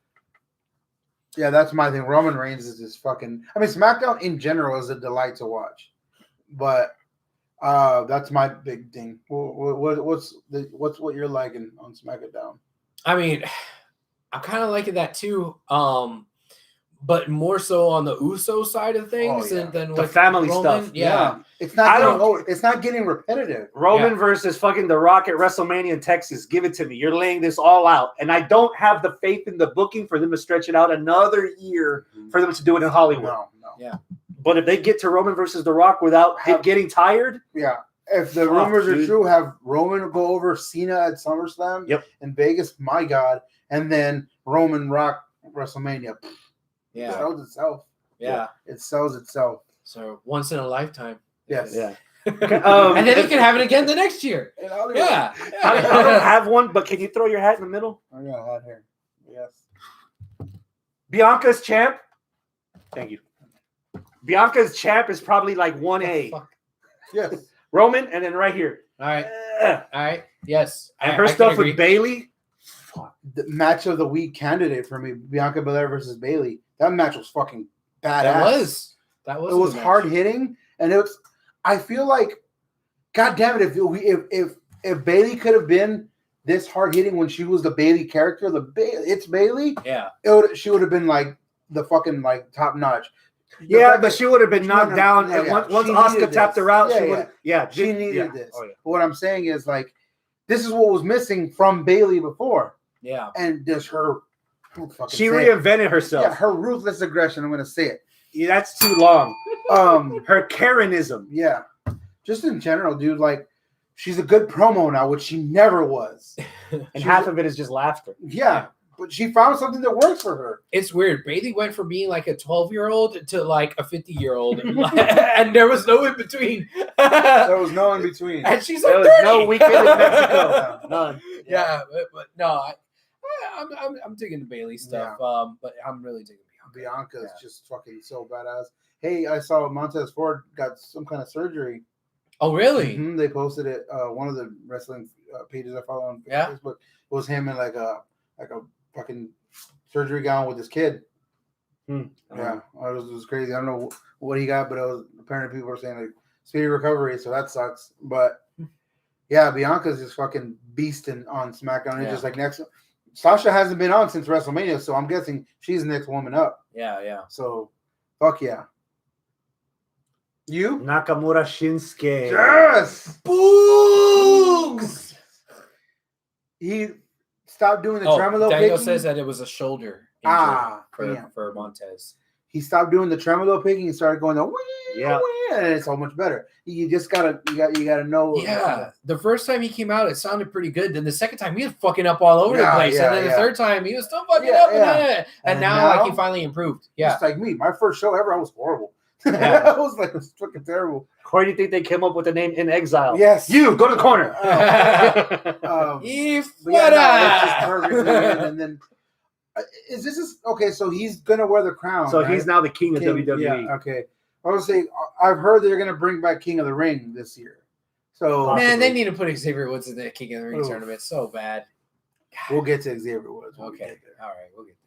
Yeah, that's my thing. Roman Reigns is just fucking. I mean, SmackDown in general is a delight to watch, but that's my big thing. What's what you're liking on SmackDown? I mean, I'm kind of liking that too. But more so on the Uso side of things yeah. than The with family Roman. stuff. Yeah. It's not. I Getting, don't- it's not getting repetitive. Roman versus fucking The Rock at WrestleMania in Texas. Give it to me. You're laying this all out. And I don't have the faith in the booking for them to stretch it out another year for them to do it in Hollywood. No. Yeah. But if they get to Roman versus The Rock without it getting tired, Yeah. If the Fuck, rumors are dude. true, have Roman go over Cena at SummerSlam in Vegas. My God. And then Roman Rock WrestleMania. It Yeah. sells itself. Yeah. It sells itself. So once in a lifetime. Yes. yeah. And then he can have it again the next year. In Hollywood. Yeah. I don't have one, but can you throw your hat in the middle? I got a hat here. Yes. Bianca's champ. Thank you. Bianca's champ is probably like 1A. Fuck. Yes. Roman, and then right here. All right. Ugh. All right. Yes. And I her can stuff agree. with Bailey. The match of the week candidate for me, Bianca Belair versus Bailey. That match was fucking badass. That was. It was hard hitting, and it was. I feel like, God damn it, if Bailey could have been this hard hitting when she was the Bailey character, it's Bailey. Yeah. She would have been like the fucking like top notch. Yeah, but she would have been knocked down. Yeah, And yeah. once She Asuka needed tapped this. her out, Yeah, she would. Yeah, She needed this. Oh, yeah. But what I'm saying is like, this is what was missing from Bailey before, Yeah. and just her. She reinvented herself. Yeah, her ruthless aggression. I'm gonna say it. Yeah, that's too long. Her Karenism. Yeah, just in general, dude. Like, she's a good promo now, which she never was. And half of it is just laughter. Yeah, but she found something that works for her. It's weird. Bailey went from being like a 12-year-old to like a 50-year-old, and there was no in between. There was no in between. And she's There like was 30. no weekend in Mexico. None. Yeah, but no, I'm digging the Bailey stuff. But I'm really digging Bianca. Bianca's just fucking so badass. Hey, I saw Montez Ford got some kind of surgery. Oh, really? Mhm, they posted it. One of the wrestling pages I follow on Yeah. Facebook. It was him in like a fucking surgery gown with his kid. Yeah, it was crazy. I don't know what he got, but it was apparently people were saying like speedy recovery, so that sucks. But yeah, Bianca's just fucking beasting on SmackDown. It's just like next. Sasha hasn't been on since WrestleMania, so I'm guessing she's the next woman up. Yeah. So, fuck yeah. You? Nakamura Shinsuke. Yes. Boogs! He stopped doing the tremolo Daniel picking. says that it was a shoulder injury damn. for Montez. He stopped doing the tremolo picking and started going the wee, Yeah. wee, and it's so much better. You just gotta know. Yeah, the first time he came out, it sounded pretty good. Then the second time, he was fucking up all over the place, and then the third time, he was still fucking up. And now, like, he finally improved. Yeah, just like me. My first show ever, I was horrible. Yeah. I was like, it was fucking terrible. Where do you think they came up with the name In Exile? Yes. You go to the corner. Y But yeah, no, it's just fuera! perfect, man. And then is this okay? So he's gonna wear the crown. So right? he's now the king of King, WWE. Yeah, okay. I was saying I've heard they're gonna bring back King of the Ring this year. So Man, they need to put Xavier Woods in the King of the Ring Oof. tournament so bad. we'll get to Xavier Woods. when we Okay, get there. all right, we'll get there.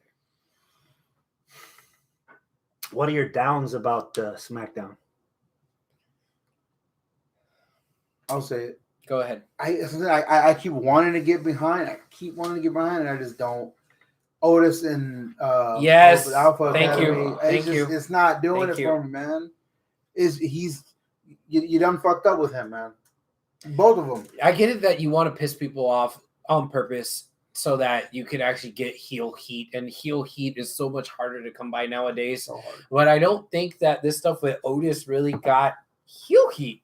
What are your downs about SmackDown? I'll say it. Go ahead. I keep wanting to get behind. And I just don't. Otis and Yes. Alpha Thank you. Academy, Thank you. It's not doing Thank it you. for me, man. You done fucked up with him, man. Both of them. I get it that you want to piss people off on purpose so that you can actually get heel heat, and heel heat is so much harder to come by nowadays. So hard. But I don't think that this stuff with Otis really got heel heat.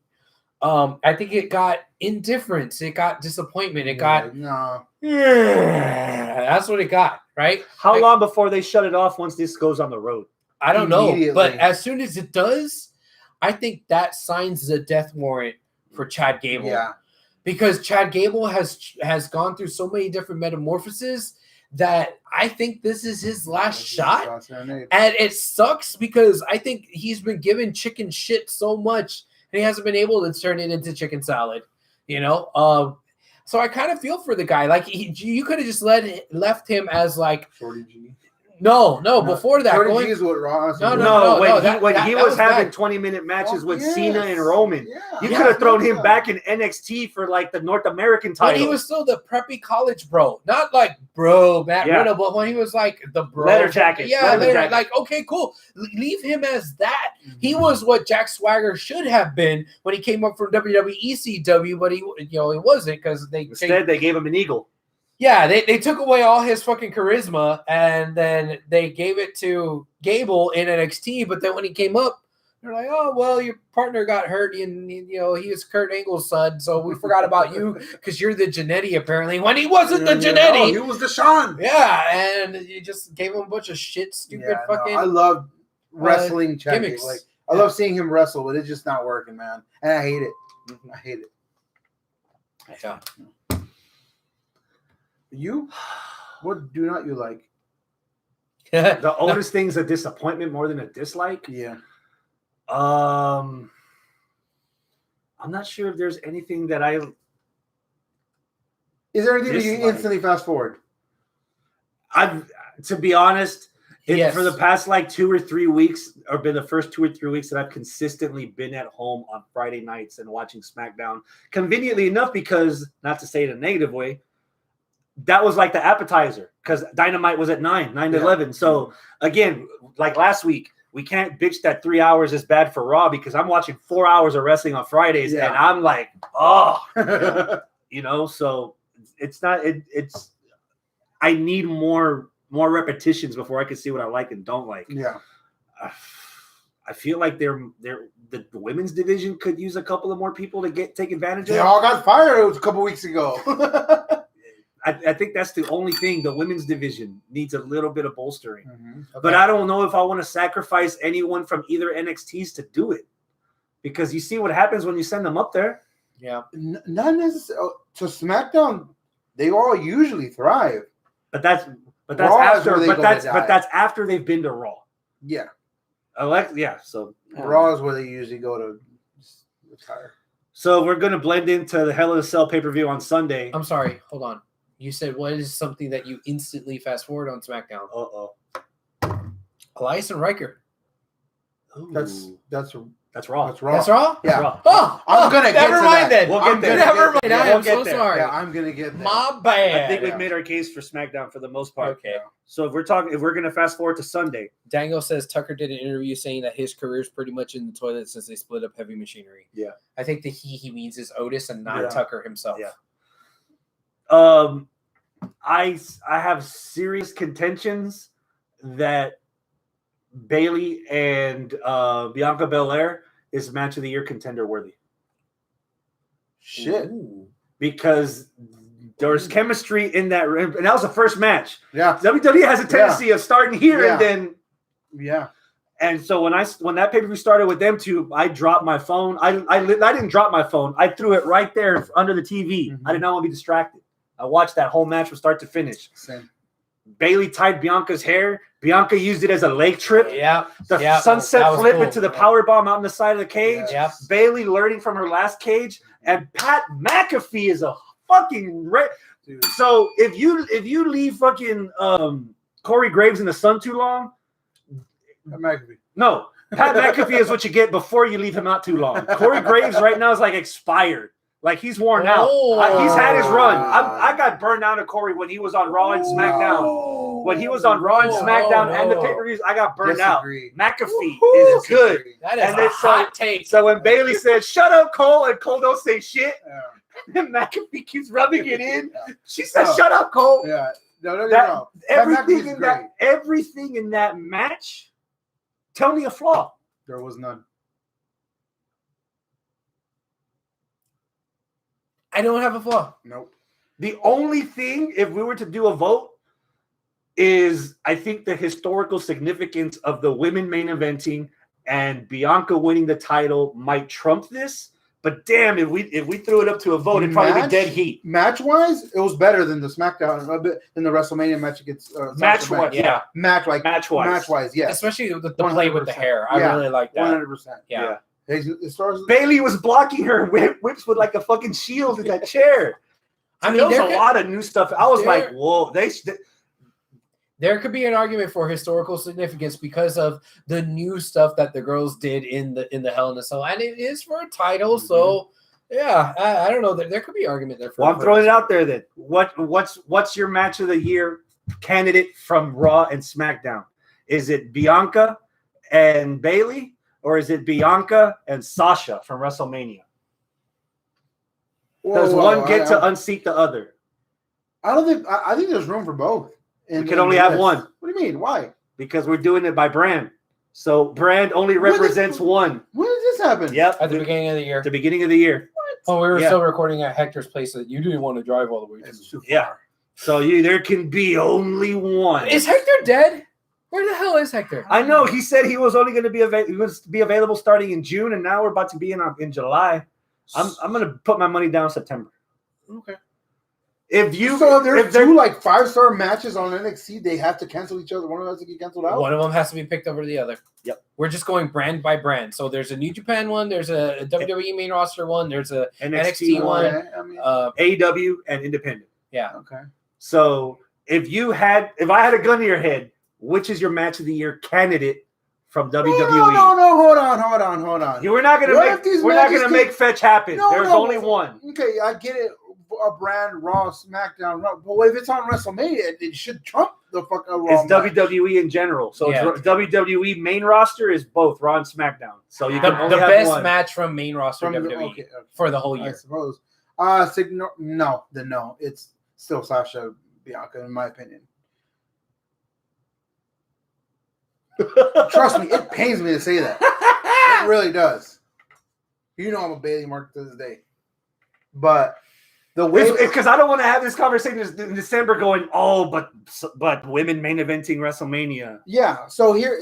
I think it got indifference. It got disappointment. It got no. that's what it got, right? How long before they shut it off once this goes on the road? I don't know, Immediately. but as soon as it does, I think that signs the death warrant for Chad Gable. Yeah. because Chad Gable has gone through so many different metamorphoses that I think this is his last shot. And it sucks because I think he's been given chicken shit so much and he hasn't been able to turn it into chicken salad, you know? So I kind of feel for the guy. Like you could have just left him as like Shorty G. No, before that. Shorty G is what Raw. When he was having 20-minute matches with Cena and Roman, you could have thrown him back in NXT for like the North American title. But he was still the preppy college bro, not like bro Matt Riddle, but when he was like the bro leather jacket, like okay, cool, leave him as that. He was what Jack Swagger should have been when he came up from WWE ECW, but he wasn't because they gave him an eagle. Yeah, they took away all his fucking charisma, and then they gave it to Gable in NXT. But then when he came up, they're like, "Oh, well, your partner got hurt, and he was Kurt Angle's son, so we forgot about you because you're the Jannetty apparently." When he wasn't the Jannetty, he was the Shawn. Yeah, and you just gave him a bunch of shit, stupid fucking. I love wrestling gimmicks. Like I love seeing him wrestle, but it's just not working, man, and I hate it. I hate it. Yeah. You? What do not you like? The Otis thing's a disappointment more than a dislike. Yeah. I'm not sure if there's anything that I. Is there anything that you instantly fast forward? To be honest, Yes. For the past like 2 or 3 weeks, or been the first 2 or 3 weeks that I've consistently been at home on Friday nights and watching SmackDown. Conveniently enough, because not to say it in a negative way, that was like the appetizer because Dynamite was at 9 to 11. So again, like last week, we can't bitch that 3 hours is bad for Raw because I'm watching 4 hours of wrestling on Fridays and I'm like, oh, so it's not, it's, I need more repetitions before I can see what I like and don't like. Yeah. I feel like the women's division could use a couple of more people to take advantage of. They all got fired a couple weeks ago. I think that's the only thing. The women's division needs a little bit of bolstering. Mm-hmm. Okay. But I don't know if I want to sacrifice anyone from either NXTs to do it. Because you see what happens when you send them up there. Yeah. Not necessarily. To SmackDown, they all usually thrive. But that's after they've been to Raw. Yeah. So Raw is where they usually go to retire. So we're going to blend into the Hell in a Cell pay-per-view on Sunday. I'm sorry. Hold on. You said what is something that you instantly fast forward on SmackDown? Elias and Riker. Ooh. That's Raw. That's Raw. That's Raw? Yeah. Raw. I'm gonna get never to mind that. then. We'll get there. Never mind. Yeah, I am so sorry. Yeah, I'm gonna get there. My bad. I think we've made our case for SmackDown for the most part. Okay. So if we're going to fast forward to Sunday. Daniel says Tucker did an interview saying that his career is pretty much in the toilet since they split up Heavy Machinery. Yeah. I think the he means is Otis and not Tucker himself. Yeah. I have serious contentions that Bayley and Bianca Belair is match of the year contender worthy. Shit. Ooh. Because there's chemistry in that ring, and that was the first match. Yeah. WWE has a tendency of starting here and then. Yeah. And so when that pay-per-view started with them two, I dropped my phone. I didn't drop my phone. I threw it right there under the TV. Mm-hmm. I did not want to be distracted. I watched that whole match from start to finish. Same. Bayley tied Bianca's hair. Bianca used it as a leg trip. Yeah. The sunset flip into the power bomb out on the side of the cage. Yeah. Bayley learning from her last cage. And Pat McAfee is a fucking dude. So if you leave fucking Corey Graves in the sun too long, McAfee. no, Pat McAfee is what you get before you leave him out too long. Corey Graves right now is like expired. Like he's worn out. He's had his run. I got burned out of Corey when he was on Raw and SmackDown. When he was on Raw and SmackDown and the pay-per-views, I got burned out. McAfee is good. That is a hot take. So when Bayley said, "Shut up, Cole," and Cole don't say shit, and McAfee keeps rubbing it in. She said, "Shut up, Cole." Yeah. No. Everything in that match. Tell me a flaw. There was none. I don't have a flaw. Nope. The only thing, if we were to do a vote, is I think the historical significance of the women main eventing and Bianca winning the title might trump this. But damn, if we threw it up to a vote, it'd probably be dead heat. Match wise, it was better than the SmackDown than the WrestleMania match against Match wise, yeah. Match wise, yeah. Especially the play with the hair. I really like that. 100%. Yeah. Bailey was blocking her whips with like a fucking shield in that chair. I mean, there was a lot of new stuff. I was like, whoa, there could be an argument for historical significance because of the new stuff that the girls did in the Hell in a Cell, and it is for a title. So, yeah, I don't know. There could be argument there. I'm throwing it out there. Then what's your match of the year candidate from Raw and SmackDown? Is it Bianca and Bailey, or is it Bianca and Sasha from WrestleMania? Does one get to unseat the other? I don't think. I think there's room for both. We can only have one. What do you mean? Why? Because we're doing it by brand. So brand only represents one. When did this happen? Yep. At the beginning of the year. The beginning of the year. What? Oh, we were still recording at Hector's place that you didn't want to drive all the way to. Yeah. So there can be only one. Is Hector dead? Where the hell is Hector? I know. He said he was only going to be available starting in June, and now we're about to be in July. I'm going to put my money down September. Okay. If there's two like 5-star matches on NXT, they have to cancel each other. One of them has to get canceled out. One of them has to be picked over the other. Yep. We're just going brand by brand. So there's a New Japan one, there's a WWE main roster one, there's a NXT one, AEW, and independent. Yeah. Okay. So if I had a gun to your head, which is your match of the year candidate from WWE? No, hold on. We're not gonna make fetch happen. There's only one. Okay, I get it. A brand Raw, SmackDown, Raw. But if it's on WrestleMania, it should trump the fucking Raw. It's WWE in general. So WWE main roster is both Raw and SmackDown. So you can only have best one. Match from main roster WWE for the whole year. I suppose. No. It's still Sasha Bianca, in my opinion. Trust me, it pains me to say that. It really does. You know I'm a Bailey mark to this day. But the way because I don't want to have this conversation in December going, but women main eventing WrestleMania. Yeah. So here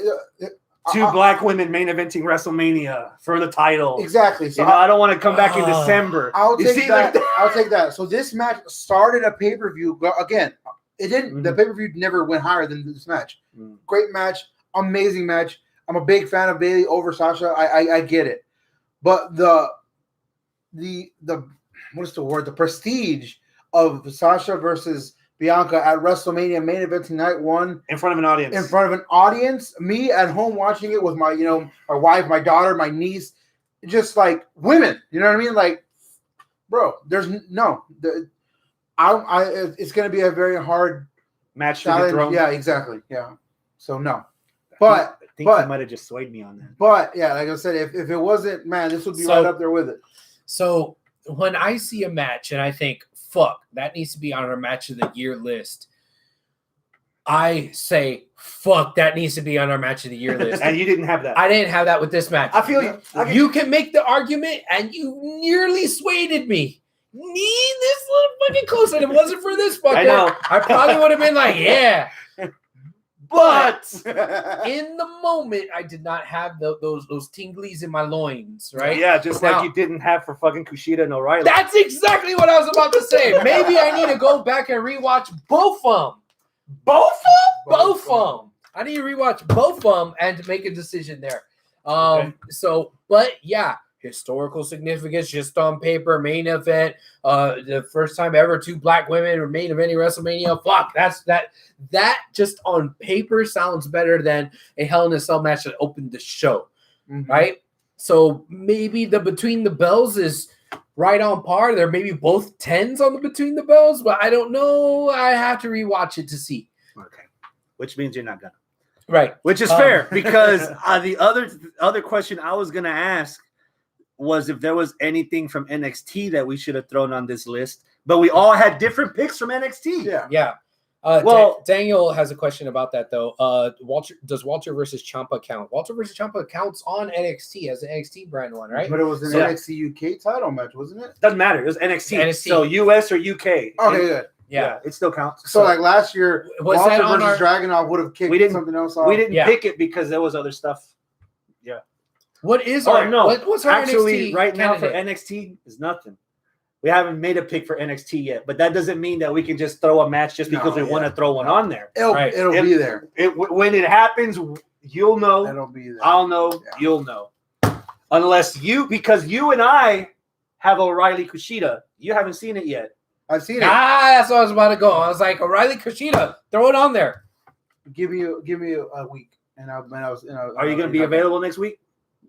two black women main eventing WrestleMania for the title. Exactly. So I don't want to come back in December. I'll take that. I'll take that. So this match started a pay-per-view. Again, it didn't. Mm-hmm. The pay-per-view never went higher than this match. Mm. Great match. Amazing match. I'm a big fan of Bailey over Sasha. I get it. But the what is the word? The prestige of Sasha versus Bianca at WrestleMania main event night one in front of an audience. In front of an audience, me at home watching it with my my wife, my daughter, my niece, just like women. You know what I mean? Like, bro, there's it's going to be a very hard match to the throne. Yeah, exactly. Yeah. So no. But I think you might have just swayed me on that. But yeah, like I said, if it wasn't, man, this would be right up there with it. So when I see a match and I think, fuck, that needs to be on our match of the year list, I say, fuck, that needs to be on our match of the year list. And you didn't have that. I didn't have that with this match. I feel you. You can make the argument, and you nearly swayed me. Need this little fucking close, and it wasn't for this fucker. I know. I probably would have been like, yeah. But in the moment, I did not have those tinglies in my loins, right? Yeah, just like you didn't have for fucking Kushida and O'Reilly. That's exactly what I was about to say. Maybe I need to go back and rewatch both of them. Both of them. I need to rewatch both of them and make a decision there. Okay. So, but yeah. Historical significance, just on paper, main event. The first time ever 2 black women were main eventing WrestleMania. Fuck, that just on paper sounds better than a Hell in a Cell match that opened the show, right? So maybe the Between the Bells is right on par. They're maybe both 10s on the Between the Bells, but I don't know. I have to rewatch it to see. Okay, which means you're not gonna. Right, which is fair because the other question I was gonna ask was if there was anything from NXT that we should have thrown on this list, but we all had different picks from NXT. Yeah. Daniel has a question about that though. Does Walter versus Ciampa count? Walter versus Ciampa counts on NXT as an NXT brand one, right? But it was an NXT UK title match, wasn't it? Doesn't matter. It was NXT. So US or UK. Okay, good. Yeah, it still counts. So like last year, Walter versus Dragunov would have kicked something else off. We didn't pick it because there was other stuff. Yeah. What is Oh our no! what's our Actually, NXT right now for candidate? NXT is nothing. We haven't made a pick for NXT yet, but that doesn't mean that we can just throw a match just because we want to throw one on there. It'll be there. When it happens, you'll know. It'll be there. I'll know. Yeah. You'll know. Because you and I have O'Reilly Kushida. You haven't seen it yet. I've seen it. That's what I was about to go. I was like, O'Reilly Kushida, throw it on there. Give me a week, and Are you going to be available next week?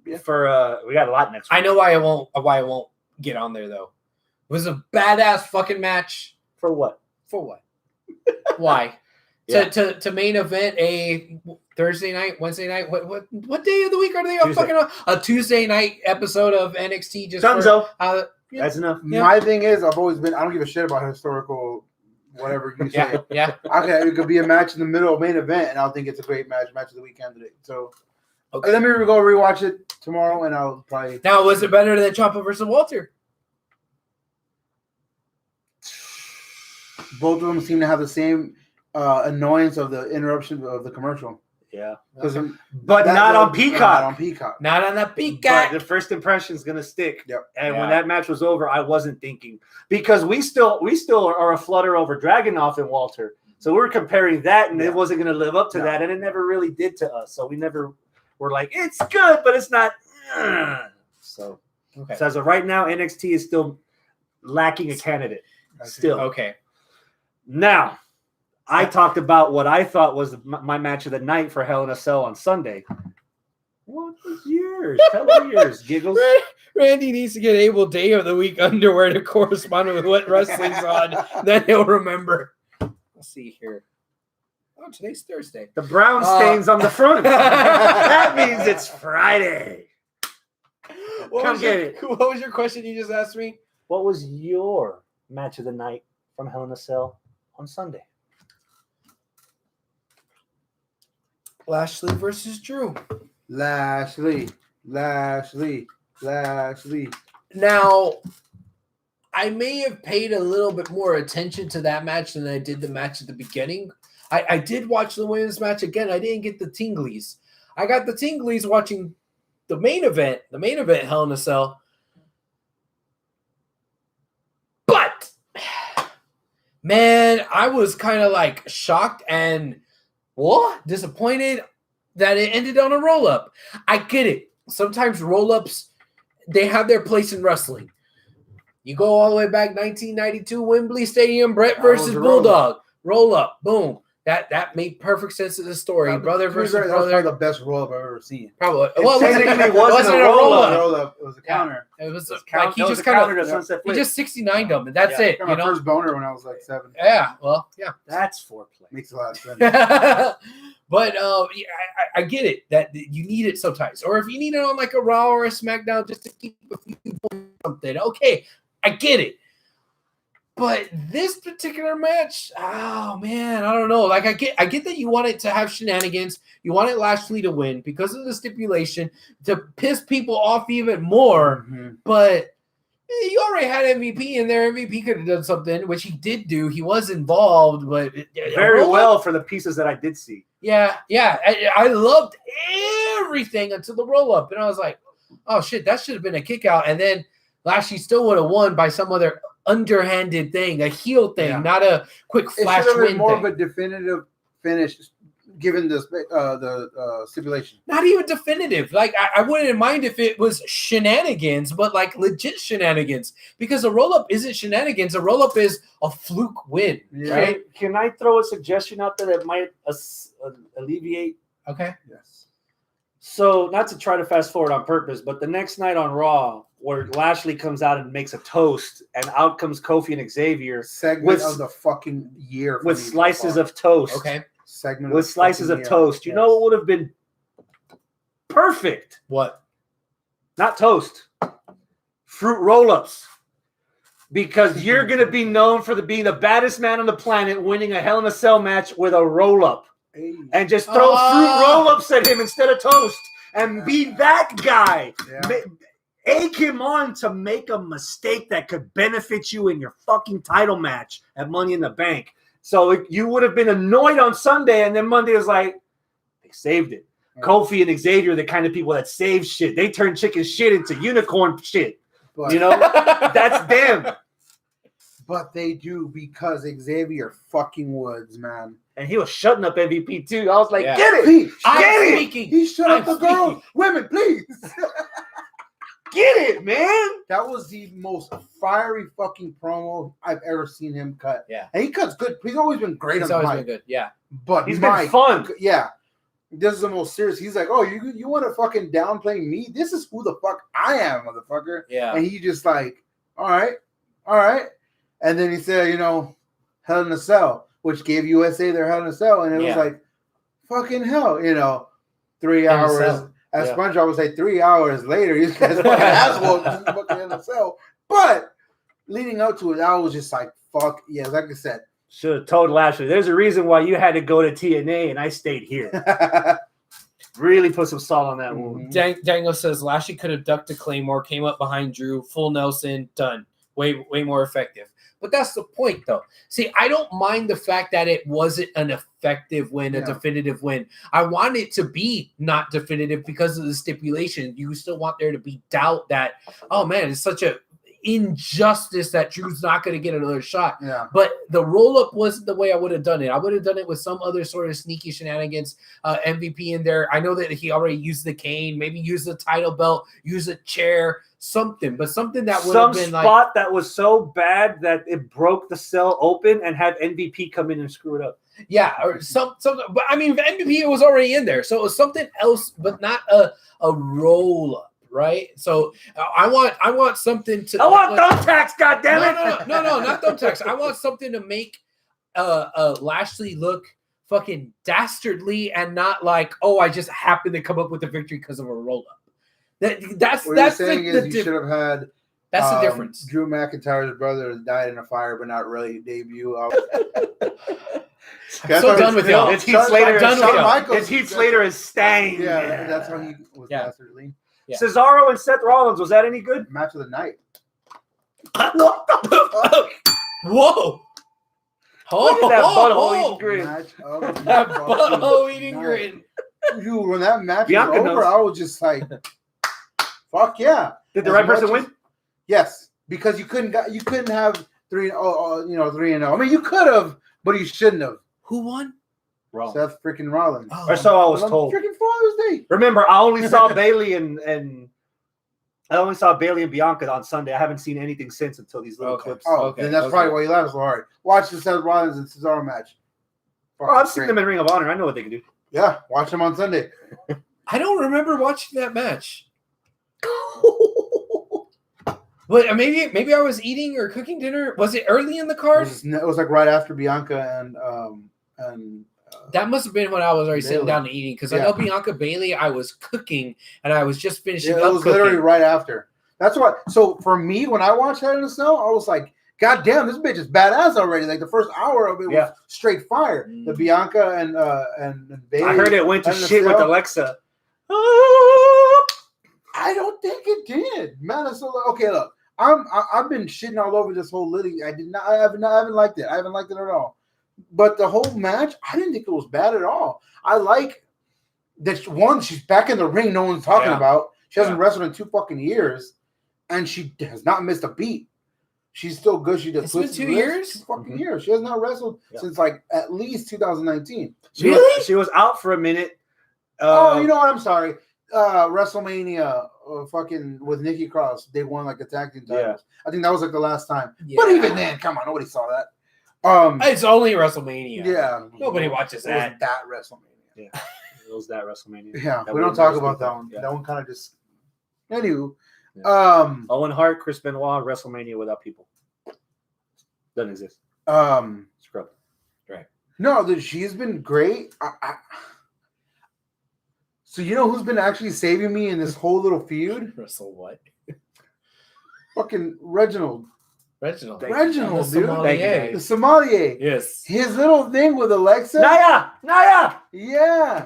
Yeah. For we got a lot next week. I know why I won't get on there though. It was a badass fucking match. For what? For what? Why? Yeah. To main event a Thursday night, Wednesday night. What day of the week are they fucking on? A Tuesday night episode of NXT. Just Dunzo. Yeah. That's enough. Yeah. My thing is, I don't give a shit about historical, whatever you say. Yeah. Okay, it could be a match in the middle of main event, and I'll think it's a great match of the week candidate. So, okay, let me go rewatch it tomorrow, and I'll probably. Now, was it better than Ciampa versus Walter? Both of them seem to have the same annoyance of the interruption of the commercial. Yeah, but not on Peacock. Not on Peacock. Not on the Peacock. But the first impression is gonna stick. Yep. And when that match was over, I wasn't thinking because we still are a flutter over Dragunov and Walter. So we were comparing that, and it wasn't gonna live up to that, and it never really did to us. So we never were like, it's good, but it's not. So as of right now, NXT is still lacking a candidate. Still okay. Now. I talked about what I thought was my match of the night for Hell in a Cell on Sunday. What was yours? Tell me yours, Giggles. Randy needs to get Abel Day of the Week underwear to correspond with what wrestling's on. Then he'll remember. Let's see here. Oh, today's Thursday. The brown stains on the front. That means it's Friday. Come get it. What was your question you just asked me? What was your match of the night from Hell in a Cell on Sunday? Lashley versus Drew. Lashley. Now, I may have paid a little bit more attention to that match than I did the match at the beginning. I did watch the women's match again. I didn't get the tinglies. I got the tinglies watching the main event Hell in a Cell. But, man, I was kind of like shocked and disappointed that it ended on a roll-up. I get it. Sometimes roll-ups, they have their place in wrestling. You go all the way back 1992, Wembley Stadium, Brett versus Bulldog. Roll-up. Boom. That made perfect sense of the story. Brother versus brother. That was probably the best roll-up I've ever seen. Probably. It wasn't a roll-up. It was a counter. It was like he just kind of he just 69'd them, and that's it. My first boner when I was like 7. Yeah. Well, yeah. That's foreplay. Makes a lot of sense. But I get it that you need it sometimes, or if you need it on like a Raw or a SmackDown just to keep a few people something. Okay, I get it. But this particular match, oh man, I don't know. Like I get that you want it to have shenanigans. You want it Lashley to win because of the stipulation to piss people off even more. Mm-hmm. But you already had MVP in there. MVP could have done something, which he did do. He was involved, but very well for the pieces that I did see. Yeah. I loved everything until the roll up, and I was like, oh shit, that should have been a kick out. And then Lashley still would have won by some other underhanded thing, a heel thing, not a quick flash win thing. More of a definitive finish, given the stipulation. Not even definitive. Like I wouldn't mind if it was shenanigans, but like legit shenanigans, because a roll up isn't shenanigans. A roll up is a fluke win. Yeah. Right? Can I throw a suggestion out there that might alleviate? Okay. Yes. So not to try to fast forward on purpose, but the next night on Raw, where Lashley comes out and makes a toast, and out comes Kofi and Xavier segment of the fucking year with slices of toast. Okay, segment with slices of toast. You know what would have been perfect? What? Not toast. Fruit roll-ups. Because you're gonna be known for being the baddest man on the planet, winning a Hell in a Cell match with a roll-up. And just throw fruit roll-ups at him instead of toast, and be that guy. Yeah. Egg him on to make a mistake that could benefit you in your fucking title match at Money in the Bank. So you would have been annoyed on Sunday, and then Monday was like, they saved it. Kofi and Xavier, the kind of people that save shit. They turn chicken shit into unicorn shit. But, You know, that's them. But they do because Xavier fucking Woods, man. And he was shutting up MVP too. I was like, Yeah. get it, He, I'm it! speaking. he shut up I'm the girls. speaking. Women, please. get it, man. That was the most fiery fucking promo I've ever seen him cut. Yeah. And he cuts good. He's always been great He's on the always been mic. good. Yeah. But He's Mike, been fun. Yeah. This is the most serious. He's like, oh, you want to fucking downplay me? This is who the fuck I am, motherfucker. Yeah. And he just like, all right. And then he said, Hell in a Cell, which gave USA their Hell in a Cell. And it was like, fucking hell, 3 hours. cell. As Yeah. SpongeBob would say, 3 hours later, you guys fucking asshole, just fucking in a cell. But leading up to it, I was just like, fuck, yeah, like I said. Should have told Lashley. There's a reason why you had to go to TNA and I stayed here. Really put some salt on that wound. Dango says Lashley could have ducked a Claymore, came up behind Drew, full Nelson, done. Way more effective. But that's the point, though. See, I don't mind the fact that it wasn't an effective win, a definitive win. I want it to be not definitive because of the stipulation. You still want there to be doubt that, oh man, it's such a injustice that Drew's not going to get another shot. Yeah. But the roll-up wasn't the way I would have done it. I would have done it with some other sort of sneaky shenanigans, MVP in there. I know that he already used the cane, maybe use the title belt, use a chair, something. But something that would have been spot like... that was so bad that it broke the cell open and have MVP come in and screw it up. Yeah, or some. But I mean, MVP was already in there. So it was something else, but not a roll-up. Right, so I want something to. I want thumbtacks, goddammit! No, not thumbtacks. I want something to make Lashley look fucking dastardly and not like, oh, I just happened to come up with the victory because of a roll up. That's what that's you're saying the is you should have had. That's the difference. Drew McIntyre's brother died in a fire, but not really debut. I'm so done with y'all. It's Heath Slater. Michaels. It's Heath Slater as Stang. Yeah, that's how he was dastardly. Yeah. Cesaro and Seth Rollins, was that any good? Match of the night. What the fuck? Whoa! Look at that butthole eating grin. Match of That the butthole eating night. grin. Dude, when that match Bianca was over, knows. I was just like, "Fuck yeah!" Did the As right much person as- win? Yes, because you couldn't have 3-0. I mean, you could have, but you shouldn't have. Who won? Wrong. Seth freaking Rollins. Oh. Or so I was On told. Freaking Father's Day. Remember, I only saw Bailey and Bianca on Sunday. I haven't seen anything since until these little Okay. clips. Oh, Okay, then that's okay. probably why you laughed so hard. Watch the Seth Rollins and Cesaro match. Oh, I've seen Great. them in Ring of Honor. I know what they can do. Yeah, watch them on Sunday. I don't remember watching that match. But maybe I was eating or cooking dinner. Was it early in the It card? was like right after Bianca and That must have been when I was already sitting Bailey. down and eating because I Yeah. know Bianca Bailey. I was cooking and I was just finishing it up was cooking. literally right after. That's what. So for me, when I watched Hell in a Cell, I was like, "God damn, this bitch is badass already!" Like the first hour of it was straight fire. The Bianca and Bailey. I heard it went to Hell in a shit with Cell. Alexa. I don't think it did, man. So okay, look, I've been shitting all over this whole Liddy. I haven't liked it. I haven't liked it at all. But the whole match, I didn't think it was bad at all. I like that she's back in the ring. No one's talking about. She hasn't wrestled in 2 fucking years, and she has not missed a beat. She's still good. She does. It's been 2 years? 2 fucking years. She has not wrestled since like at least 2019. She was out for a minute. Oh, you know what? I'm sorry. WrestleMania, fucking with Nikki Cross, they won like the tag team titles. I think that was like the last time. But even then, come on, nobody saw that. It's only WrestleMania. Yeah, Nobody watches It was that. that WrestleMania. Yeah, it was that WrestleMania. Yeah, That we don't was talk that about that WrestleMania. one. Yeah. That one kind of just. Anywho, Owen Hart, Chris Benoit, WrestleMania without people doesn't exist. Scrub. No, she's been great. So you know who's been actually saving me in this whole little feud? Wrestle what? Fucking Reginald. Reginald, The dude. sommelier. The sommelier. Yes. His little thing with Alexa. Naya. Yeah.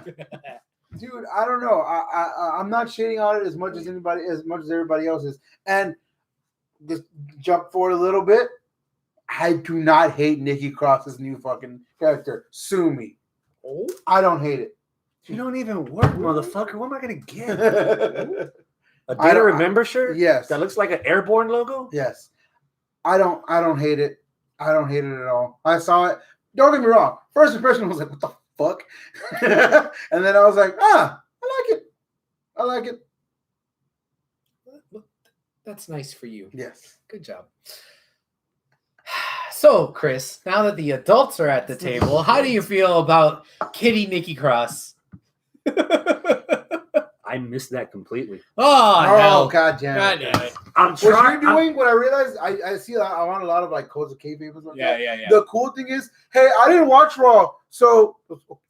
Dude, I don't know. I'm not shitting on it as much as everybody else is. And just jump forward a little bit. I do not hate Nikki Cross's new fucking character. Sue me. Oh. I don't hate it. You don't even work, motherfucker. What am I gonna get? A I Day to don't- Remember shirt? Yes. That looks like an airborne logo? Yes. I don't hate it. I don't hate it at all. I saw it. Don't get me wrong. First impression was like, what the fuck? And then I was like, I like it. I like it. That's nice for you. Yes. Good job. So, Chris, now that the adults are at the table, how do you feel about Kitty Nikki Cross? I missed that completely. Oh, hell. God damn God it. damn it. I'm What trying. you're doing, what I realized, I see I want a lot of like codes of kayfabe and stuff. Yeah, yeah, yeah. The cool thing is, hey, I didn't watch Raw, so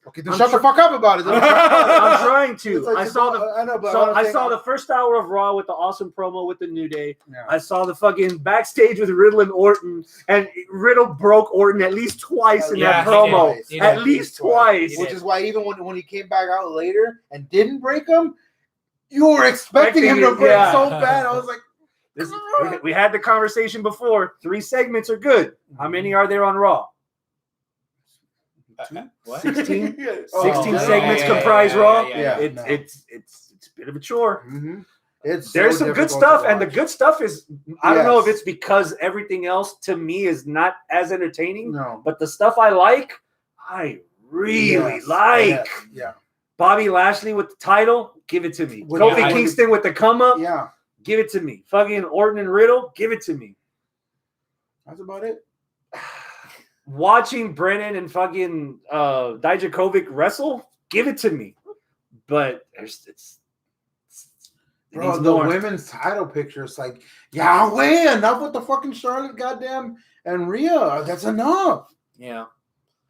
okay, then shut the fuck up about it. I'm trying to. It's like, I saw the. I know, but So I'm I saying- saw the first hour of Raw with the awesome promo with the New Day. Yeah. I saw the fucking backstage with Riddle and Orton, and Riddle broke Orton at least twice in Yeah, that he promo. did. He At did. least He twice. did. Which is why even when he came back out later and didn't break him, you were expecting him to Expecting it, break yeah. so bad. I was like, We had the conversation before. 3 segments are good. How many are there on Raw? What? 16? Oh, 16 yeah, segments yeah, comprise Raw. yeah. It's a bit of a chore. Mhm. It's There's so some good difficult stuff, to and the watch. good stuff is I don't know if Yes. it's because everything else to me is not as entertaining, No. but the stuff I like, I really Yes, like. yes, yeah. Bobby Lashley with the title, give it to me. With- Kofi yeah, Kingston with the come up, Yeah. give it to me. Fucking Orton and Riddle, give it to me. That's about it. Watching Brennan and fucking Dijakovic wrestle, give it to me. But it Bro, needs the more. women's title picture is like, Yahweh, enough with the fucking Charlotte, goddamn, and Rhea. That's enough. Yeah.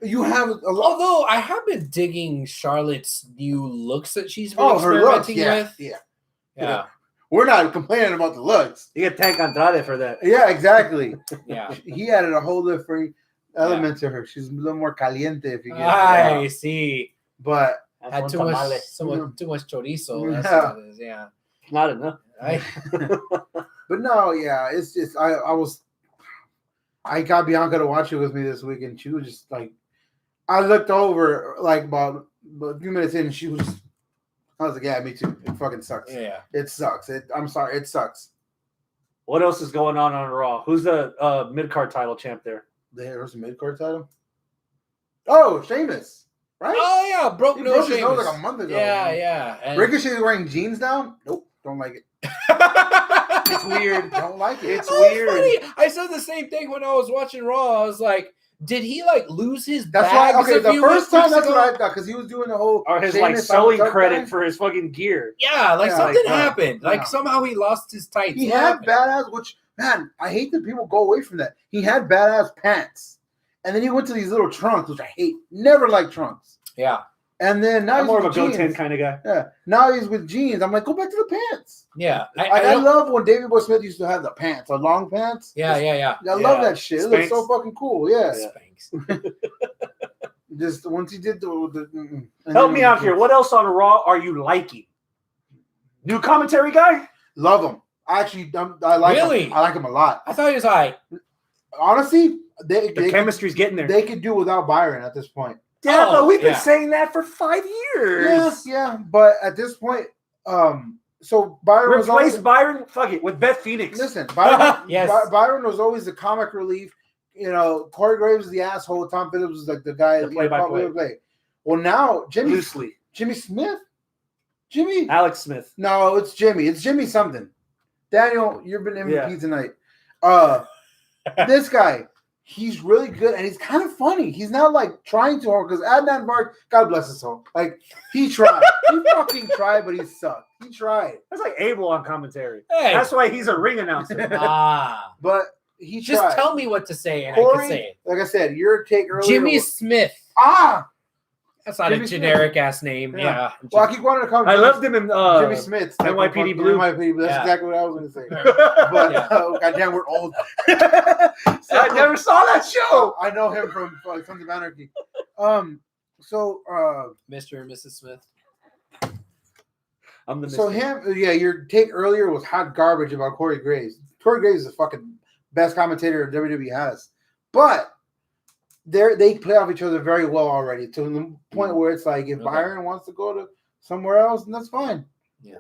You have a lot. Although I have been digging Charlotte's new looks that she's been Her looks. experimenting Yeah, with. yeah. Yeah. We're not complaining about the looks. You get Tank Andrade for that. Yeah, exactly. Yeah. He added a whole different element to her. She's a little more caliente, if you get I it. see. But That's Had one too tamale. much, too much chorizo. That's Yeah. what it is. Yeah. Not enough. but no, yeah, it's just I got Bianca to watch it with me this week, and she was just like, I looked over like about a few minutes in, and she was. I was like, yeah, me too. It fucking sucks. Yeah. It sucks. I'm sorry, it sucks. What else is going on Raw? Who's the mid-card title champ there? There's a mid-card title. Oh, Sheamus, right? Oh yeah, broke He no broke his nose Sheamus. like a month ago. Yeah, yeah. And Ricochet is wearing jeans now. Nope, don't like it. It's weird. Don't like it. It's Oh, weird. funny. I said the same thing when I was watching Raw. I was like, did he like lose his That's why. bags Okay, a the few first time weeks that's ago? what I thought because he was doing the whole Or his Sheamus like sewing Tuck credit thing. for his fucking gear. Yeah, like Yeah, something like, happened. Like yeah. somehow he lost his tights. He What had happened? badass, which man, I hate that people go away from that. He had badass pants, and then he went to these little trunks, which I hate. Never liked trunks. Yeah, And then now I'm he's more of a with Goten jeans. kind of guy. Yeah, now he's with jeans. I'm like, go back to the pants. yeah. I don't- love when Davey Boy Smith used to have the pants, the long pants. yeah. I Yeah. love that shit. It looks so Spanx. fucking cool. Yeah. Spanx. Just once he did and Help then me out here. What else on Raw are you liking? New commentary guy? Love him. Actually, I like Really? him. I like him a lot. I thought he was like, Honestly, they The chemistry's getting there. they could do without Byron at this point. Yeah, Oh, but we've been yeah. saying that for 5 years. Yeah. But at this point, so Byron was Replace always Byron, fuck it, with Beth Phoenix. listen. Byron, Yes. Byron was always the comic relief. You know, Corey Graves is the asshole. Tom Phillips was like the guy The that play-by-play. Well, now Loosely. Jimmy Smith, Jimmy. Alex Smith. No, it's Jimmy. It's Jimmy something. Daniel, you've been MVP Yeah. tonight. This guy, he's really good and he's kind of funny. He's not like trying too hard because Adnan Bark, God bless his soul. Like he tried. He fucking tried, but he sucked. He tried. That's like Abel on commentary. hey, That's why he's a ring announcer. But he just tried. tell me what to say and I Corey, can say it. like I said, your take earlier. Jimmy was- Smith. That's not Jimmy a Smith. generic ass name. Yeah. Yeah. Well, I keep wanting to call him I Jimmy- loved him in Jimmy Smith. NYPD Blue. NYPD Blue. That's Yeah. exactly what I was going to say. Yeah. But Yeah. goddamn, we're old. I never saw that show. I know him from Sons of Anarchy. So Mr. and Mrs. Smith. I'm the So mystery. your take earlier was hot garbage about Corey Graves. Corey Graves is the fucking best commentator WWE has. But they play off each other very well already to the point where it's like if Byron wants to go to somewhere else, then that's fine. Yeah,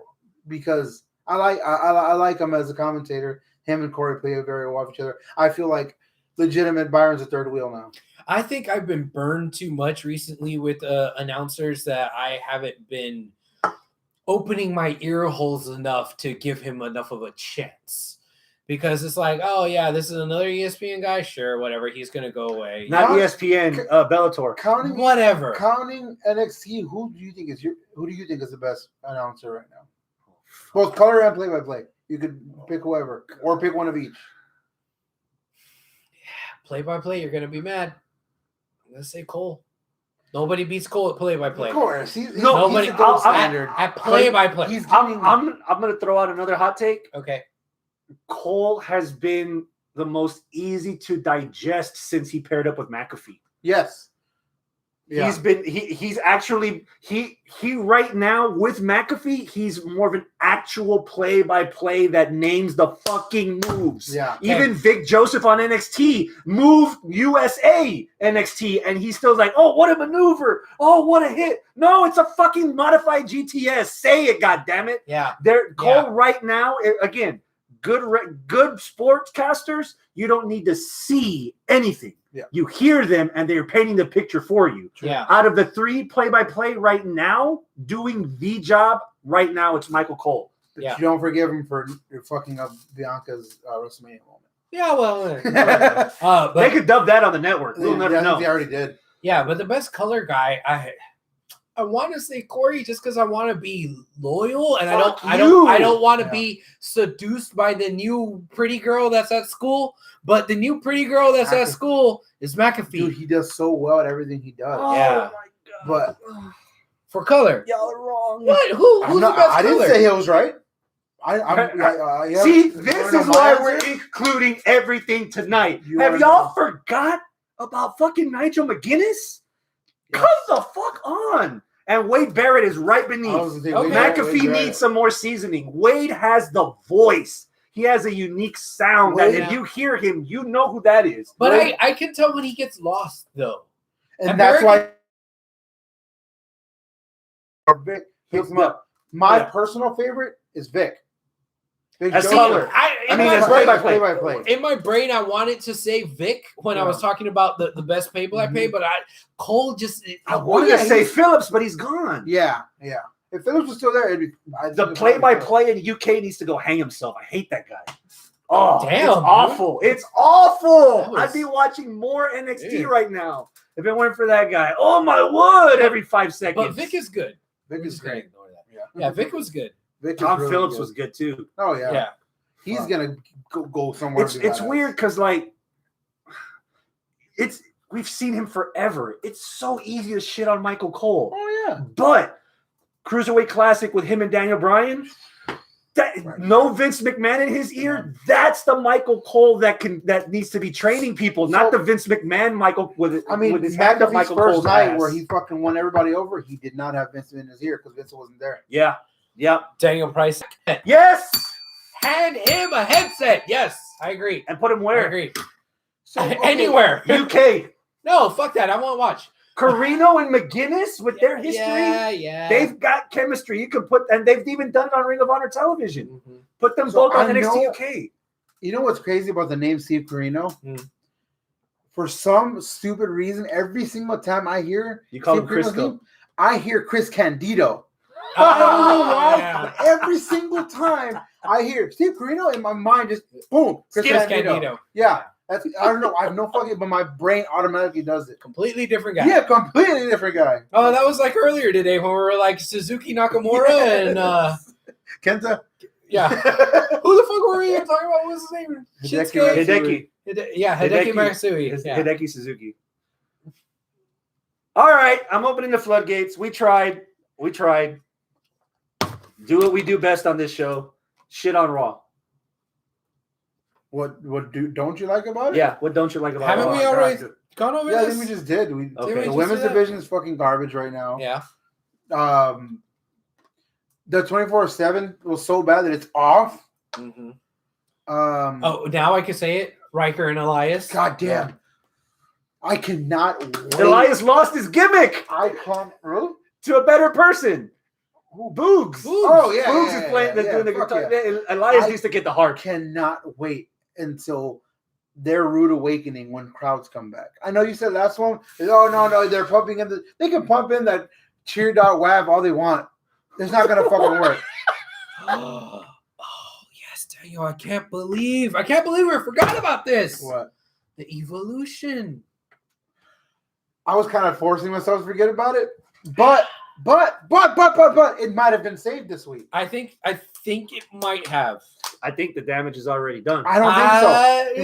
because I like him as a commentator. Him and Corey play very well with each other. I feel like legitimate Byron's a third wheel now. I think I've been burned too much recently with announcers that I haven't been opening my ear holes enough to give him enough of a chance. Because it's like, oh yeah, this is another ESPN guy. Sure, whatever. He's gonna go away. Not ESPN, Bellator. Counting NXT, who do you think is the best announcer right now? Both color and play-by-play. You could pick whoever, or pick one of each. Yeah, play-by-play. You're gonna be mad. I'm gonna say Cole. Nobody beats Cole at play-by-play. Of course, nobody he's the gold standard at play-by-play. I'm gonna throw out another hot take. Okay. Cole has been the most easy to digest since he paired up with McAfee. Yes. Yeah. He's actually right now with McAfee, he's more of an actual play-by-play that names the fucking moves. Yeah. Even Vic Joseph on NXT, Move USA NXT, and he's still like, oh, what a maneuver. Oh, what a hit. No, it's a fucking modified GTS. Say it, goddammit. Yeah. Cole right now, again, good sportscasters, you don't need to see anything. Yeah. You hear them, and they're painting the picture for you. Yeah. Out of the 3 play-by-play right now, doing the job right now, it's Michael Cole. But you don't forgive him for fucking up Bianca's WrestleMania moment. Yeah, well, but they could dub that on the network. We'll never know. They already did. Yeah, but the best color guy, I want to say Corey just because I want to be loyal and I don't want to be seduced by the new pretty girl that's at school. But the new pretty girl that's at school is McAfee. Dude, he does so well at everything he does. Oh, yeah, my God. But for color, y'all are wrong. What? Who's the best I didn't say he was right. See, this is why we're including everything tonight. Have y'all forgot about fucking Nigel McGuinness? Come the fuck on. And Wade Barrett is right beneath. McAfee needs some more seasoning. Wade has the voice. He has a unique sound that if you hear him, you know who that is. But I can tell when he gets lost, though. And that's why Vic picks him up. My personal favorite is Vic. As color. As play-by-play. In my brain, I wanted to say Vic when I was talking about the best play-by-play, but Cole just... I wanted to say Phillips, but he's gone. Yeah. If Phillips was still there, it'd be... The play-by-play in UK needs to go hang himself. I hate that guy. Oh, damn, it's awful. It's awful. Was... I'd be watching more NXT right now if it weren't for that guy. Oh, my word, every 5 seconds. But Vic is good. Vic is great. Yeah, Vic was good. Tom Phillips was good, too. Oh, yeah. He's going to go somewhere. It's weird because, like, we've seen him forever. It's so easy to shit on Michael Cole. Oh, yeah. But Cruiserweight Classic with him and Daniel Bryan, no Vince McMahon in his ear. That's the Michael Cole that needs to be training people, not the Vince McMahon Michael with his McAfee's Michael first Cole's night ass. where he fucking won everybody over, he did not have Vince in his ear because Vince wasn't there. Yeah. Daniel Price. Yes. Hand him a headset. Yes, I agree. And put him where? I agree. So, anywhere. UK. No, fuck that. I won't watch. Carino and McGuinness with their history. Yeah. They've got chemistry. You could put, and they've even done it on Ring of Honor television. Mm-hmm. Put them both on NXT UK. You know what's crazy about the name Steve Carino? For some stupid reason, every single time I hear you call him Crisco, I hear Chris Candido. I don't know why. Every single time I hear Steve Carino, in my mind just boom, Chris Candido. Yeah. I don't know. I have no fucking, but my brain automatically does it. Completely different guy. Yeah, completely different guy. Oh, that was like earlier today when we were like Suzuki Nakamura and Kenta. Yeah. Who the fuck were we even talking about? What was his name? Hideki. Hideki Matsui. Hideki Suzuki. All right, I'm opening the floodgates. We tried. Do what we do best on this show. Shit on Raw. What don't you like about it? Yeah, what don't you like about Haven't Raw? we already gone over this? I think we just did. The women's division is fucking garbage right now. Yeah. The 24/7 was so bad that it's off. Mm-hmm. Now I can say it. Riker and Elias. God damn. I cannot wait. Elias lost his gimmick I can't really. to a better person. Boogs. Oh yeah, Boogs yeah, is playing. yeah, Doing the fuck guitar. yeah. Elias I needs to get the heart. Cannot wait until their rude awakening when crowds come back. I know you said last one. Oh no, they're pumping in they can pump in that cheer.wav all they want. It's not gonna fucking work. Oh yes, Daniel. I can't believe we forgot about this. What? The evolution. I was kind of forcing myself to forget about it, but it might have been saved this week. I think it might have. I think the damage is already done. I don't think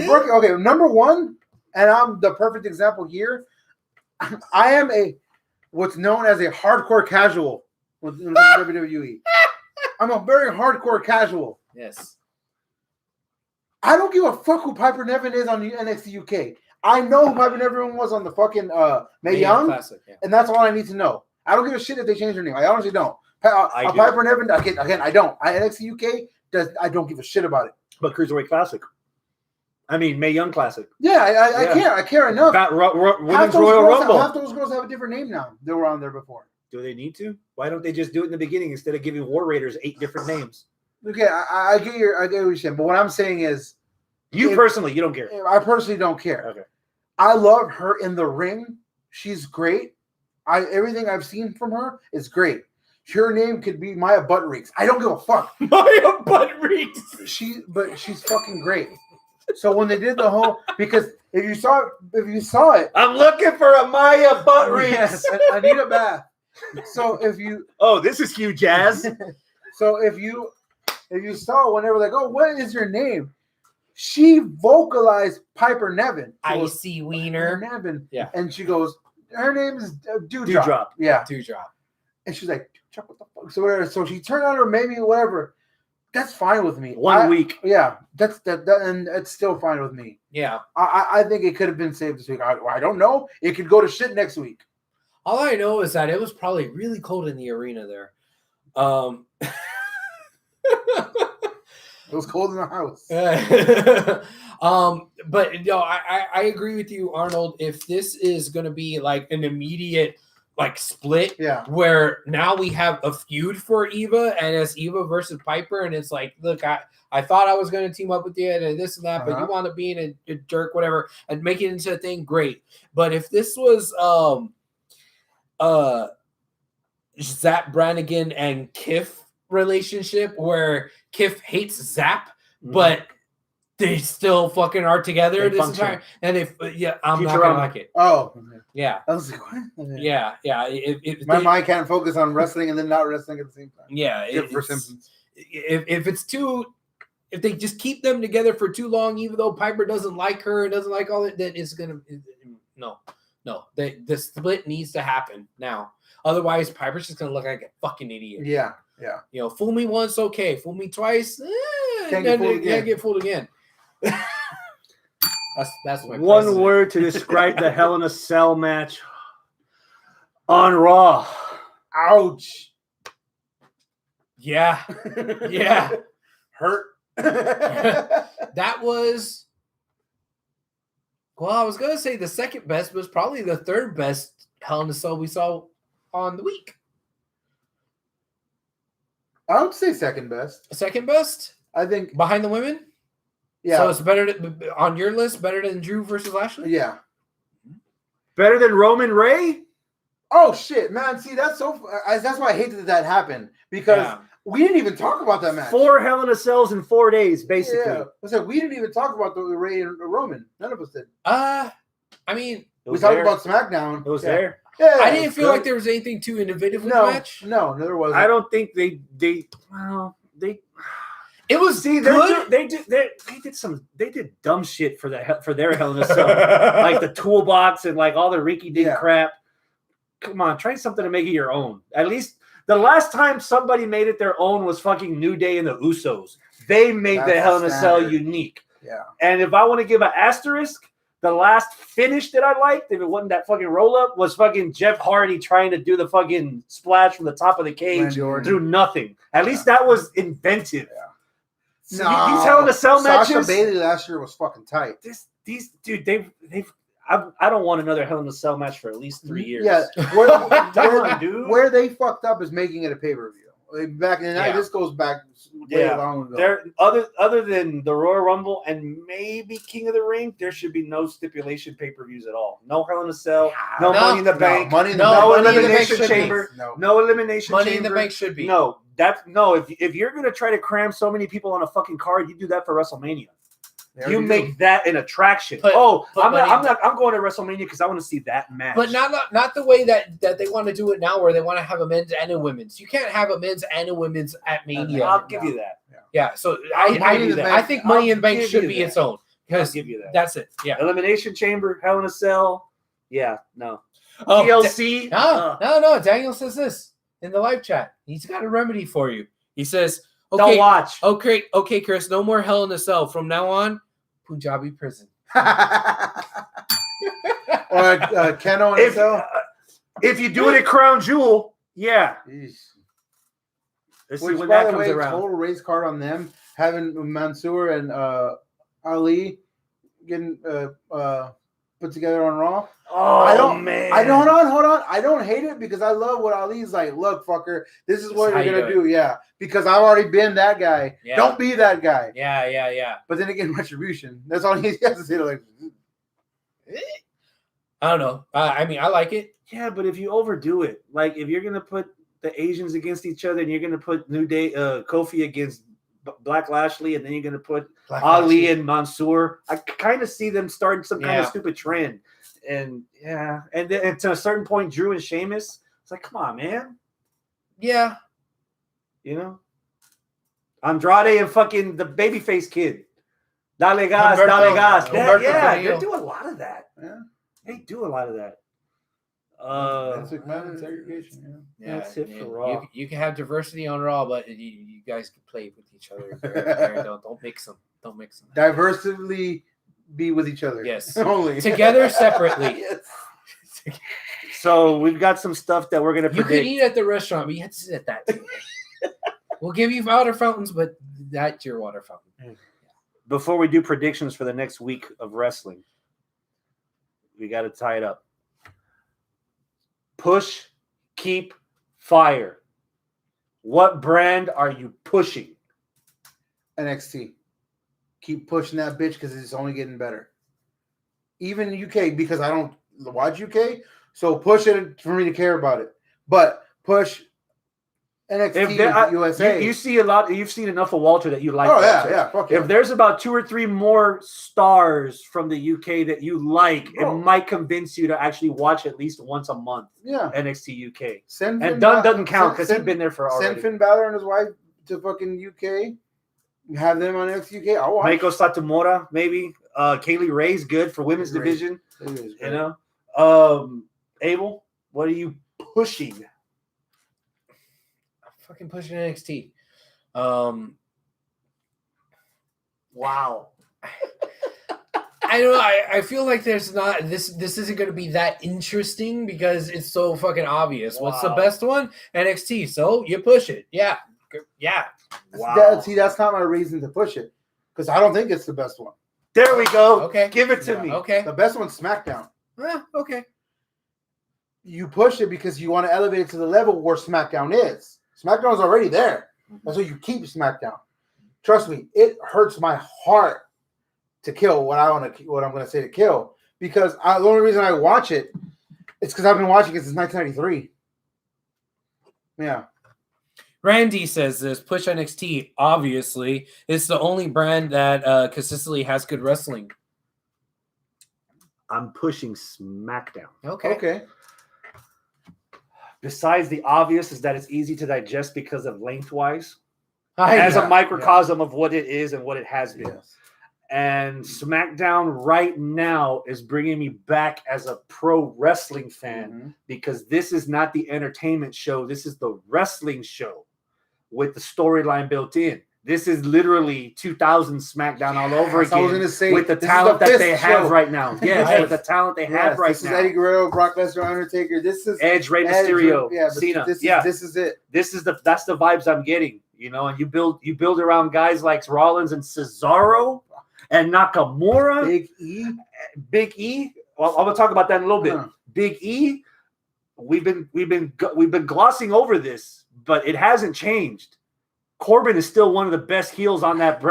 so. Okay, number one, and I'm the perfect example here. I am what's known as a hardcore casual with WWE. I'm a very hardcore casual. Yes. I don't give a fuck who Piper Niven is on the NXT UK. I know who Piper Niven was on the fucking Mae Young, Classic, yeah. and that's all I need to know. I don't give a shit if they change their name. I honestly don't. Piper Niven, again, I don't. NXT UK I don't give a shit about it. But Cruiserweight Classic. I mean, Mae Young Classic. Yeah, I care. I care enough. Women's Royal Rumble. Half those girls have a different name now. They were on there before. Do they need to? Why don't they just do it in the beginning instead of giving War Raiders 8 different names? Okay, I get what you're saying, but what I'm saying is, personally, you don't care. I personally don't care. Okay. I love her in the ring. She's great. Everything I've seen from her is great. Her name could be Maya Butt Reeks. I don't give a fuck. Maya Butt Reeks. But she's fucking great. So when they did the whole, because if you saw it, I'm looking for a Maya Butt Reeks. Yes, I need a bath. So if you, this is Hugh Jazz. So if you saw whenever like, oh, what is your name? She vocalized Piper Niven. Icy Wiener. Niven. Yeah. And she goes, her name is Dewdrop. Yeah. Dewdrop. And she's like, what the fuck? So whatever. So she turned on her, maybe whatever. That's fine with me. 1 week. Yeah. That's that, and it's still fine with me. Yeah. I think it could have been saved this week. I don't know. It could go to shit next week. All I know is that it was probably really cold in the arena there. It was cold in the house. But I agree with you, Arnold. If this is going to be like an immediate split, where now we have a feud for Eva, and it's Eva versus Piper, and it's like, look, I thought I was going to team up with you and this and that, but you wound up being a jerk, whatever, and make it into a thing, great. But if this was Zap Brannigan and Kiff relationship where Kiff hates Zap, but they still fucking are together this entire, and I'm not gonna like it. Oh, yeah. I was like, what? Yeah. My mind can't focus on wrestling and then not wrestling at the same time. Yeah, for Simpsons. If they just keep them together for too long, even though Piper doesn't like her and doesn't like all that, then it's gonna no. The split needs to happen now. Otherwise, Piper's just gonna look like a fucking idiot. Yeah. Fool me once, okay. Fool me twice, can't get fooled again. That's my one word to describe the Hell in a Cell match on Raw. Ouch. Yeah. Hurt. That was, well, I was gonna say the second best, but it was probably the third best Hell in a Cell we saw on the week. I would say second best. Second best? I think behind the women? Yeah. So it's better on your list, better than Drew versus Lashley? Yeah. Better than Roman Reigns? Oh shit, man. See, that's that's why I hate that happened. Because we didn't even talk about that match. 4 Hell in a Cells in 4 days, basically. Yeah. I said we didn't even talk about the Ray and Roman. None of us did. I mean, we talked about SmackDown. It was there. Yeah, I didn't feel like there was anything too innovative with the match. No, there wasn't. I don't think they. It was good. They did dumb shit for their Hell in a Cell, like the toolbox and like all the rinky dink crap. Come on, try something to make it your own. At least the last time somebody made it their own was fucking New Day and the Usos. They made the Hell in a Cell unique. Yeah. And if I want to give an asterisk, the last finish that I liked, if it wasn't that fucking roll up, was fucking Jeff Hardy trying to do the fucking splash from the top of the cage through nothing. At least that was inventive. Yeah. So these Hell in a Cell matches. Sasha Bailey last year was fucking tight. These dude, they've I don't want another Hell in a Cell match for at least 3 years. Yeah, Dude. where they fucked up is making it a pay-per-view. Like back in the night, this goes back way long ago. There, other than the Royal Rumble and maybe King of the Ring, there should be no stipulation pay-per-views at all. No Hell in a Cell, no Money in the Bank, no Elimination Chamber, no Elimination Chamber. Money in the Bank should be. No, if you're gonna try to cram so many people on a fucking card, you do that for WrestleMania. You make that an attraction. I'm going to WrestleMania because I want to see that match. But not the way that they want to do it now, where they want to have a men's and a women's. You can't have a men's and a women's at Mania. I'll give you that. Yeah. So I think Money in the Bank should be its own. I'll give you that. That's it. Yeah. Elimination Chamber, Hell in a Cell. Yeah. No. TLC. No. Daniel says this in the live chat. He's got a remedy for you. He says, "Okay, don't watch. Okay, Chris. No more Hell in a Cell from now on. Punjabi prison." Or Keno in a cell. If you do it at Crown Jewel, yeah. Let's see when that comes around. Total race card on them, having Mansoor and Ali getting put together on Raw. Oh, man. Hold on. I don't hate it because I love what Ali's like. Look, fucker, this is what you're gonna do. Yeah, because I've already been that guy. Yeah. Don't be that guy. Yeah. But then again, retribution. That's all he has to say. Like, I don't know. I mean, I like it. Yeah, but if you overdo it, like if you're gonna put the Asians against each other, and you're gonna put New Day, Kofi against Black Lashley, and then you're gonna put Ali and Mansoor, I kind of see them starting some kind of stupid trend. And and then to a certain point, Drew and Sheamus, it's like, come on, man. Yeah. You know? Andrade and fucking the babyface kid. Dale gas, dale gas. They do a lot of that. Yeah. They do a lot of that. That's segregation. Yeah, that's it for Raw. You can have diversity on Raw, but you guys can play with each other. Don't mix them. Don't mix them. Diversity. Be with each other. Yes. Only. Together, separately. Yes. So we've got some stuff that we're going to predict. You can eat at the restaurant, but you have to sit at that table. We'll give you water fountains, but that's your water fountain. Before we do predictions for the next week of wrestling, we got to tie it up. Push, keep, fire. What brand are you pushing? NXT. Keep pushing that bitch because it's only getting better. Even UK, because I don't watch UK, so push it for me to care about it. But push NXT USA. You see a lot. You've seen enough of Walter that you like. Oh Walter. yeah. Fuck if there's about 2 or 3 more stars from the UK that you like, it might convince you to actually watch at least once a month. Yeah, NXT UK. And Dunn doesn't count because he's been there for already. Send Finn Balor and his wife to fucking UK. Have them on NXT UK. I'll watch. Meiko Satomura, maybe. Kaylee Ray's good for women's division. You know. Abel, what are you pushing? I'm fucking pushing NXT. Wow. I don't know. I feel like there's not this isn't going to be that interesting because it's so fucking obvious. Wow. What's the best one? NXT. So you push it. Yeah. Wow. That's not my reason to push it because I don't think it's the best one. There we go. Okay. Give it to me. Okay. The best one's SmackDown. Okay. You push it because you want to elevate it to the level where SmackDown is. SmackDown is already there. That's why you keep SmackDown. Trust me, it hurts my heart to kill what I'm going to say to kill because the only reason I watch it is because I've been watching it since 1993. Yeah. Randy says this, push NXT, obviously. It's the only brand that consistently has good wrestling. I'm pushing SmackDown. Okay. Besides the obvious is that it's easy to digest because of lengthwise. As a microcosm of what it is and what it has been. Yes. And SmackDown right now is bringing me back as a pro wrestling fan because this is not the entertainment show. This is the wrestling show with the storyline built in. This is literally 2000 SmackDown all over again. I was going to say, with the talent that they have right now. Yes, with the talent they have right now. This is Eddie Guerrero, Brock Lesnar, Undertaker. This is Edge, Rey Mysterio, Cena. This is it. That's the vibes I'm getting. You know, and you build around guys like Rollins and Cesaro and Nakamura, Big E. Well, I'm gonna talk about that in a little bit. Huh. Big E, we've been glossing over this, but it hasn't changed. Corbin is still one of the best heels on that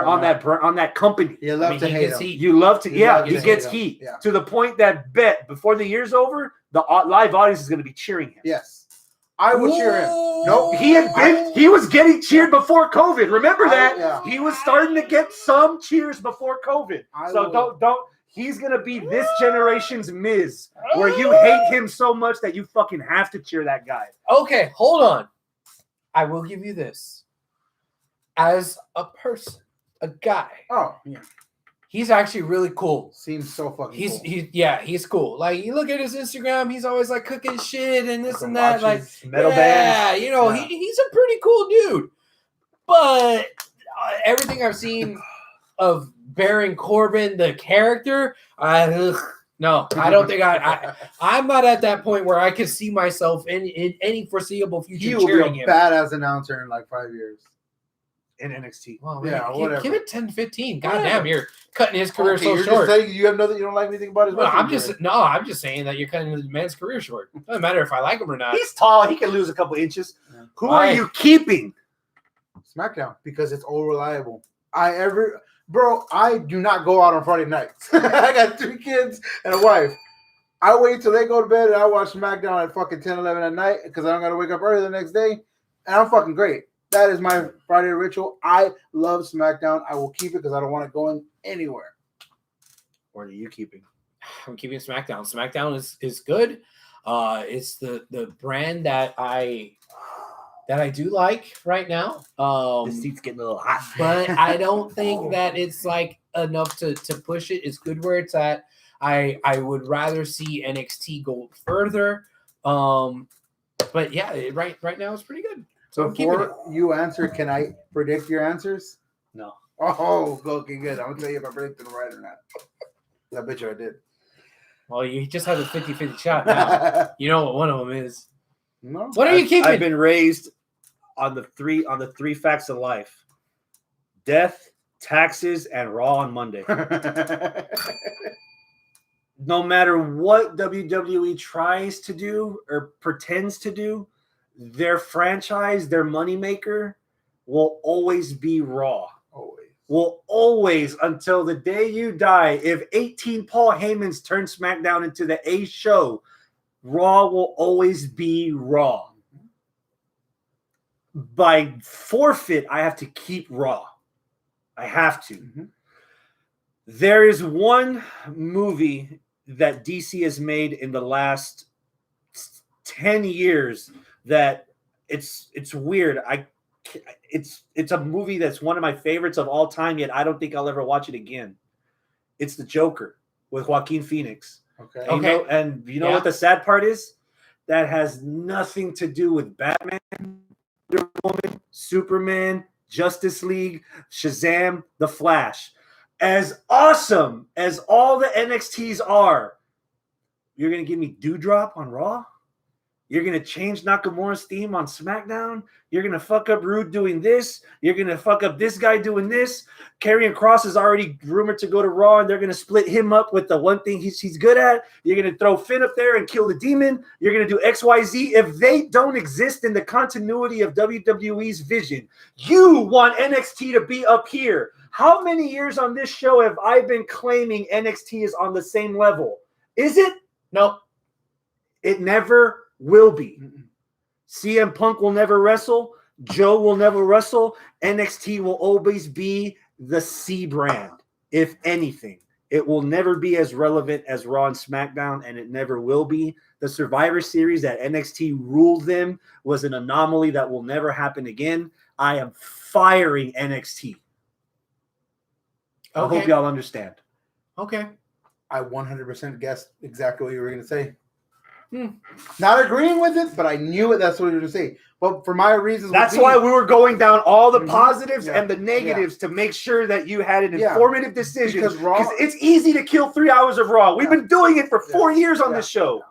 company. You love to hate him. You love to, You love he to gets hate him. heat Yeah. to the point that before the year's over, the live audience is going to be cheering him. Yes. I will cheer him. Nope. He was getting cheered before COVID. Remember that? Yeah. He was starting to get some cheers before COVID. So will. don't. He's gonna be this generation's Miz, where you hate him so much that you fucking have to cheer that guy. Okay, hold on. I will give you this. As a person, a guy, Oh, yeah. he's actually really cool. Seems so fucking cool. He's cool. Like you look at his Instagram, he's always like cooking shit and this and that. Like metal bands. bands. Yeah. He's a pretty cool dude. But everything I've seen of Baron Corbin, the character, no, I don't think I'm not at that point where I could see myself in any foreseeable future He will cheering be a him. badass announcer in like 5 years. In NXT. Well, Yeah, man, whatever. give it 10, 15. God Whatever. damn, you're cutting his career Okay, so you're short. Just saying you have nothing. You don't like anything about his. Well, I'm wrestling just saying that you're cutting the man's career short. Doesn't matter if I like him or not. He's tall. He can lose a couple inches. Yeah. Who are you keeping? SmackDown because it's all reliable. I do not go out on Friday nights. I got 3 kids and a wife. I wait till they go to bed and I watch SmackDown at fucking 10, 11 at night because I don't got to wake up early the next day. And I'm fucking great. That is my Friday ritual. I love SmackDown. I will keep it because I don't want it going anywhere. What are you keeping? I'm keeping SmackDown. SmackDown is good. It's the brand that I do like right now. The seat's getting a little hot. But I don't think that it's like enough to push it. It's good where it's at. I would rather see NXT go further. But yeah, right now it's pretty good. So I'm keeping it. before you answer, can I predict your answers? No. Oh, okay, good. I'm going to tell you if I predicted them right or not. I bet you I did. Well, you just had a 50-50 shot now. You know what one of them is. No. What are you keeping? I've been raised on the three facts of life: death, taxes, and Raw on Monday. No matter what WWE tries to do or pretends to do, their franchise, their moneymaker, will always be Raw. Always. Will always, until the day you die. If 18 Paul Heyman's turn SmackDown into the A show, Raw will always be Raw. By forfeit, I have to keep Raw. I have to. Mm-hmm. There is one movie that DC has made in the last 10 years that it's weird. It's a movie that's one of my favorites of all time, yet I don't think I'll ever watch it again. It's The Joker with Joaquin Phoenix. Okay. And you know what the sad part is? That has nothing to do with Batman, Wonder Woman, Superman, Justice League, Shazam, The Flash. As awesome as all the NXTs are, you're going to give me Dewdrop on Raw? You're going to change Nakamura's theme on SmackDown? You're going to fuck up Rude doing this? You're going to fuck up this guy doing this? Karrion Kross is already rumored to go to Raw, and they're going to split him up with the one thing he's good at. You're going to throw Finn up there and kill the demon. You're going to do XYZ. If they don't exist in the continuity of WWE's vision, you want NXT to be up here. How many years on this show have I been claiming NXT is on the same level? Is it? No. It never will be. CM Punk will never wrestle. Joe will never wrestle. NXT will always be the C brand, if anything. It will never be as relevant as Raw and SmackDown, and it never will be. The Survivor Series that NXT ruled them was an anomaly that will never happen again. I am firing NXT. I hope y'all understand. Okay. I 100% guessed exactly what you were going to say. Not agreeing with it, but I knew it. That's what you were going to say. But for my reasons, that's why we were going down all the positives Yeah. and the negatives to make sure that you had an Yeah. informative decision. Because Raw, it's easy to kill 3 hours of Raw. We've been doing it for 4 years on this show.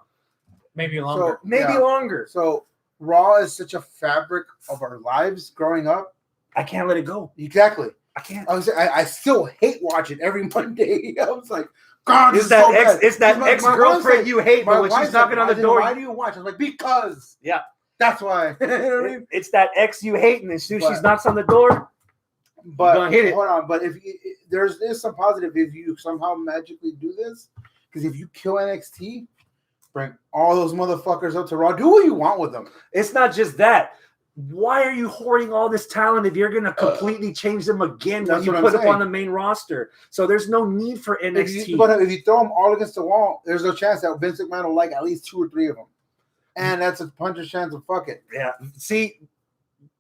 Maybe longer. Maybe longer. So Raw is such a fabric of our lives growing up. I can't let it go. Exactly. I can't. I still hate watching every Monday. I was like, God, It's this is so that bad. it's that My ex-girlfriend wife said- you hate, my but when wife she's knocking said, on the "Why door, why do you watch?" I was like, because. yeah, That's why. You know what I mean? it's that ex you hate, and as soon as she But- knocks on the door, But gonna hit it. hold on. But if you, there's some positive if you somehow magically do this, because if you kill NXT, bring all those motherfuckers up to Raw. Do what you want with them. it's not just that. Why are you hoarding all this talent if you're going to completely change them again when That's you what I'm put them saying. on the main roster? So there's no need for NXT. But if you throw them all against the wall, there's no chance that Vince McMahon will like at least 2 or 3 of them, and that's a puncher's chance of fuck it. Yeah. See,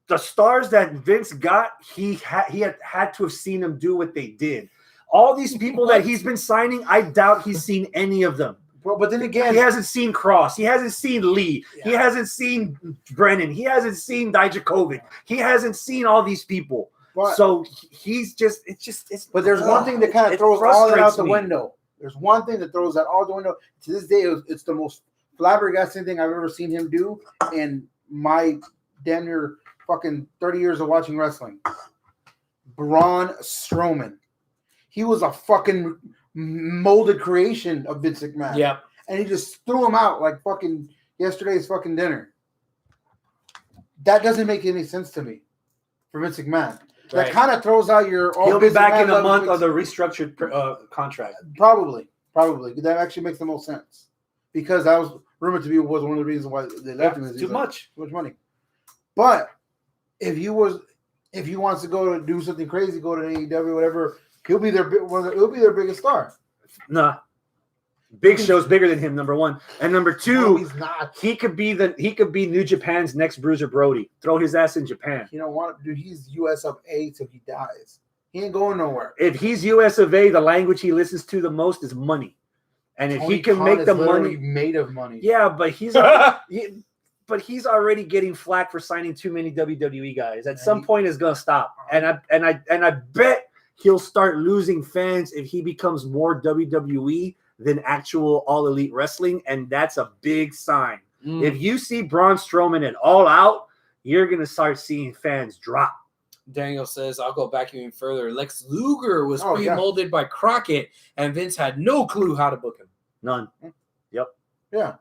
the stars that Vince got, he had to have seen them do what they did. All these people that he's been signing, I doubt he's seen any of them. But then again, He hasn't seen Cross. He hasn't seen Lee. He Yeah. hasn't seen Brennan. He hasn't seen Dijakovic. He hasn't seen all these people. but, So he's just, it's. but there's one thing that kind of it throws all that out frustrates the me. window. There's one thing that throws that all the window. To this day, it's the most flabbergasting thing I've ever seen him do in my damn near fucking 30 years of watching wrestling. Braun Strowman. He was a fucking molded creation of Vince McMahon. Yep. And he just threw him out like fucking yesterday's fucking dinner. That doesn't make any sense to me for Vince McMahon. That Right. kind of throws out your. He'll be Vince back McMahon in a loves month Vince- of the restructured contract. Probably. That actually makes the most sense because that was rumored to be was one of the reasons why they left him. is Too he's like, much. too much money. But if he wants to go to do something crazy, go to AEW, whatever, he'll be their biggest star. Nah. Big Show's bigger than him, number one. And number No, two, he's not. he could be New Japan's next Bruiser Brody. Throw his ass in Japan. You know what, dude? He's US of A till he dies. He ain't going nowhere. If he's US of A, the language he listens to the most is money. And if Tony he can Khan make is the literally money, made of money. yeah, but he's already getting flack for signing too many WWE guys. At some point, it's gonna stop, and I bet he'll start losing fans if he becomes more WWE than actual All Elite Wrestling, and that's a big sign. If you see Braun Strowman at All Out, you're gonna start seeing fans drop. Daniel says, I'll go back even further. Lex Luger was Oh, yeah. pre-molded by Crockett, and Vince had no clue how to book him. None. Yeah.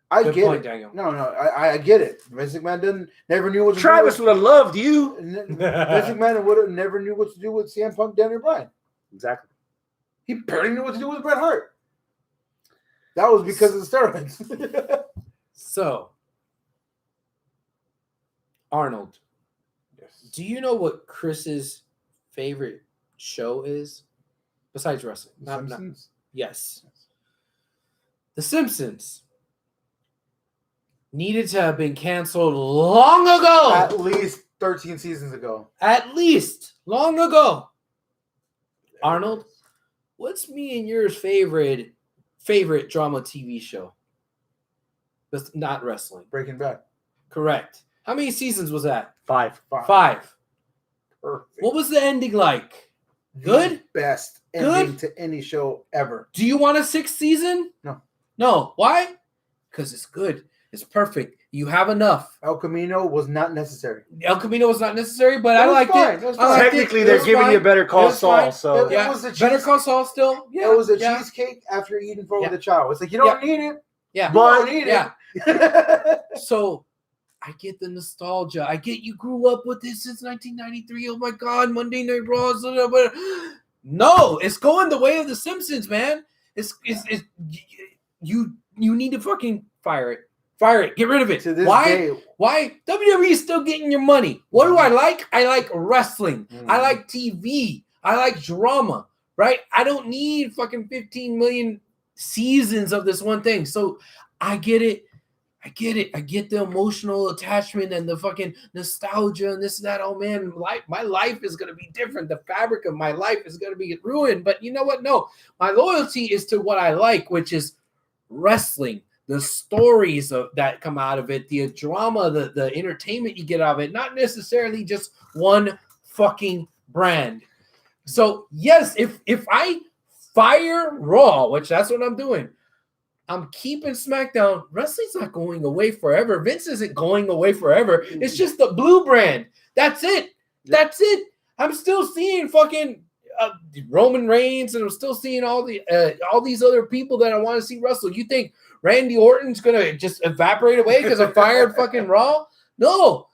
I Good get point, it. Daniel. No, I get it. Vince McMahon never knew what to Travis do. would have loved you. Vince McMahon would have never knew what to do with CM Punk, Daniel Bryan. Exactly. He barely knew what to do with Bret Hart. That was because of the steroids. So, Arnold, do you know what Chris's favorite show is? Besides wrestling. Yes. The Simpsons needed to have been canceled long ago. At least 13 seasons ago. At least long ago. Arnold, what's me and yours favorite drama TV show? That's not wrestling. Breaking Bad. Correct. How many seasons was that? 5. 5. Perfect. What was the ending like? Good? The best Good? ending to any show ever. Do you want a 6th season? No. No. Why? Because it's good. It's perfect. You have enough. El Camino was not necessary. El Camino was not necessary, but It I was liked fine. it. It was I fine. liked it. Technically, It they're was giving fine. you Better It Call was Saul. fine. So It Yeah. was a Better cheese- Call Saul still. Yeah. It was a yeah. cheesecake after eating for Yeah. the child. It's like, you don't need it. Yeah. You But- don't need Yeah. it. So I get the nostalgia. I get you grew up with this since 1993. Oh my God, Monday Night Raw. No, it's going the way of the Simpsons, man. It's you need to fucking fire it. Fire it. Get rid of it. To this Why? day, Why? WWE is still getting your money. What do I like? I like wrestling. I like TV. I like drama, right? I don't need fucking 15 million seasons of this one thing. So I get it. I get the emotional attachment and the fucking nostalgia and this and that. Oh man, my life is going to be different. The fabric of my life is going to be ruined. But you know what? No, my loyalty is to what I like, which is wrestling. The stories that come out of it, the drama, the entertainment you get out of it, not necessarily just one fucking brand. So yes, if I fire Raw, which that's what I'm doing, I'm keeping SmackDown. Wrestling's not going away forever. Vince isn't going away forever. It's just the blue brand. That's it. That's it. I'm still seeing fucking Roman Reigns, and I'm still seeing all these other people that I want to see wrestle. You think Randy Orton's gonna just evaporate away because I fired fucking Raw? No,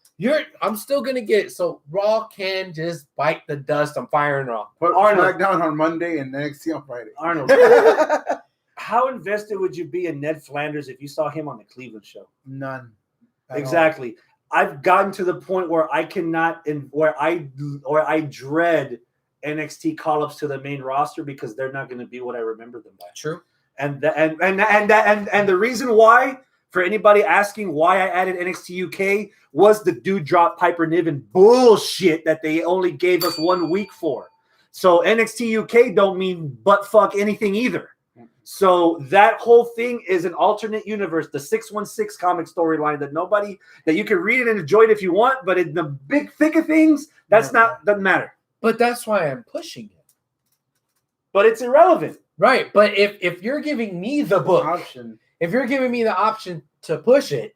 I'm still gonna get it. So Raw can just bite the dust. I'm firing Raw. Put Arnold. SmackDown on Monday and NXT on Friday. Arnold, how invested would you be in Ned Flanders if you saw him on the Cleveland show? None. at Exactly. I've gotten to the point where I cannot, where I dread NXT call-ups to the main roster because they're not going to be what I remember them by. True. And the reason why, for anybody asking why I added NXT UK, was the dude drop Piper Niven bullshit that they only gave us 1 week for. So NXT UK don't mean butt fuck anything either. So that whole thing is an alternate universe, the 616 comic storyline that you can read it and enjoy it if you want, but in the big thick of things, doesn't matter. But that's why I'm pushing it. But it's irrelevant. Right. But if you're giving me the book, option. if you're giving me the option to push it,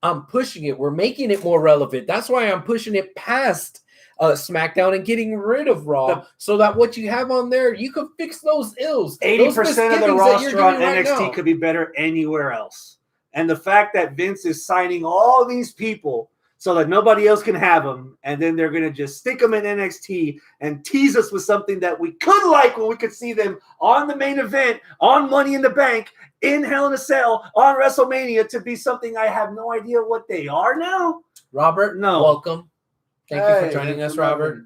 I'm pushing it. We're making it more relevant. That's why I'm pushing it past SmackDown and getting rid of Raw, so that what you have on there, you can fix those ills. 80% of the roster on right NXT now could be better anywhere else. And the fact that Vince is signing all these people so that nobody else can have them, and then they're going to just stick them in NXT and tease us with something that we could like when we could see them on the main event, on Money in the Bank, in Hell in a Cell, on WrestleMania, to be something I have no idea what they are now. Robert, No. welcome. Thank you for joining us, Robert.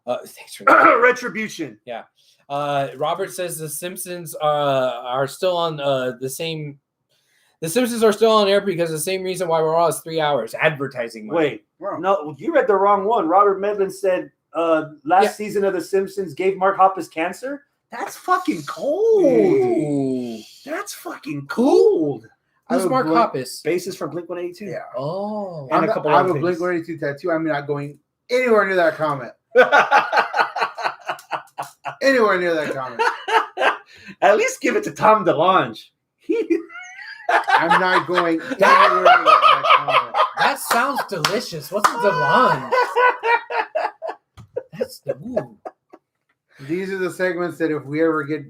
Thanks for Retribution. Yeah. Robert says the Simpsons are still on the same. The Simpsons are still on air because the same reason why we're all is 3 hours advertising money. Wait, Wow. no, you read the wrong one. Robert Medlin said last season of The Simpsons gave Mark Hoppus cancer. That's fucking cold. Ooh. That's fucking cold. Who's Mark Hoppus? Bassist from Blink-182. Yeah. Oh. And I a couple have other a things. Blink-182 tattoo. I'm not going anywhere near that comment. Anywhere near that comment. At least give it to Tom DeLonge. I'm not going anywhere near that comment. That sounds delicious. What's the lunch? That's the ooh. These are the segments that if we ever get,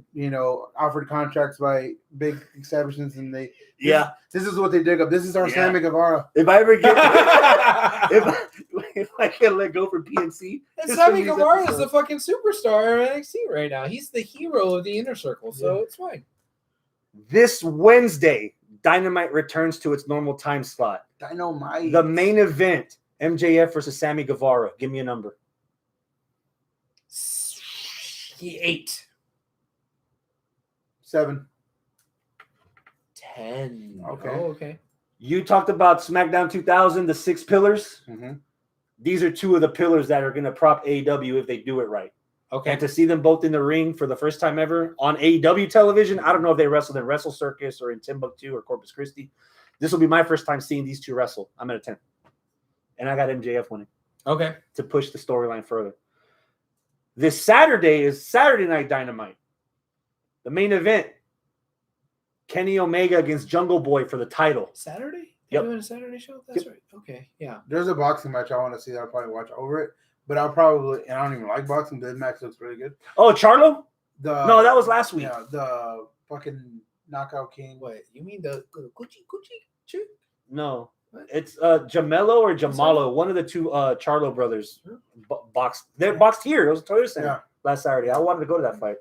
offered contracts by big establishments and this is what they dig up. This is our Sammy Guevara. If I ever get, if I can let go for PNC, And Sammy Guevara is the fucking superstar of NXT right now. He's the hero of the inner circle, so it's fine. This Wednesday, Dynamite returns to its normal time slot. Dynamite. The main event, MJF versus Sammy Guevara. Give me a number. 8. 7. 10. Okay. Oh, okay. You talked about SmackDown 2000, the 6 pillars. Mm-hmm. These are 2 of the pillars that are going to prop AEW if they do it right. Okay. And to see them both in the ring for the first time ever on AEW television, I don't know if they wrestled in Wrestle Circus or in Timbuktu or Corpus Christi. This will be my first time seeing these 2 wrestle. I'm at a 10. And I got MJF winning. Okay. To push the storyline further. This Saturday is Saturday Night Dynamite. The main event, Kenny Omega against Jungle Boy for the title. Saturday? Yep. They're doing a Saturday show? That's right. Okay. Yeah. There's a boxing match I want to see that I'll probably watch over it. But I'll probably, and I don't even like boxing, but the match looks really good. Oh, Charlo? No, that was last week. Yeah, the fucking Knockout King. What? You mean the Gucci chick? No. It's Jamelo or Jamalo, one of the 2 Charlo brothers boxed. They boxed here. It was a Toyota Center last Saturday. I wanted to go to that fight.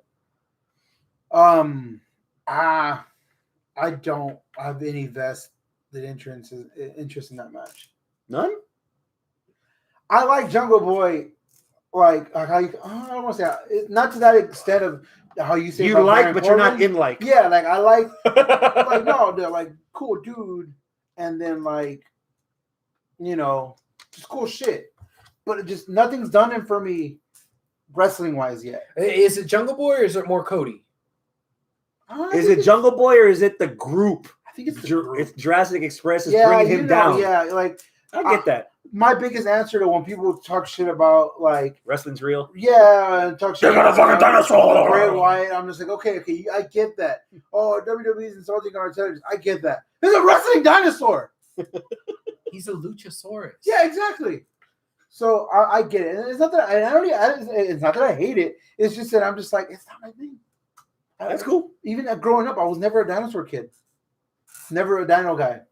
I don't have any vested interest in that match. None? I like Jungle Boy, like how you. I don't want to say not to that extent of how you say you like, Brian but Corbin. You're not in like. Yeah, like I like, like no, they're like cool dude, and then like, just cool shit. But it just nothing's done it for me, wrestling wise yet. Is it Jungle Boy or is it more Cody? Is it Jungle Boy or is it the group? I think it's the group. It's Jurassic Express is bringing him down. Yeah, like I get that. My biggest answer to when people talk shit about like wrestling's real. Yeah, and talk shit about fucking dinosaur. Bray Wyatt. I'm just like, okay, I get that. Oh, WWE's insulting our television. I get that. He's a wrestling dinosaur. He's a Luchasaurus. Yeah, exactly. So I get it, and it's not that it's not that I hate it. It's just that I'm just like, it's not my thing. That's cool. Even growing up, I was never a dinosaur kid. Never a dino guy.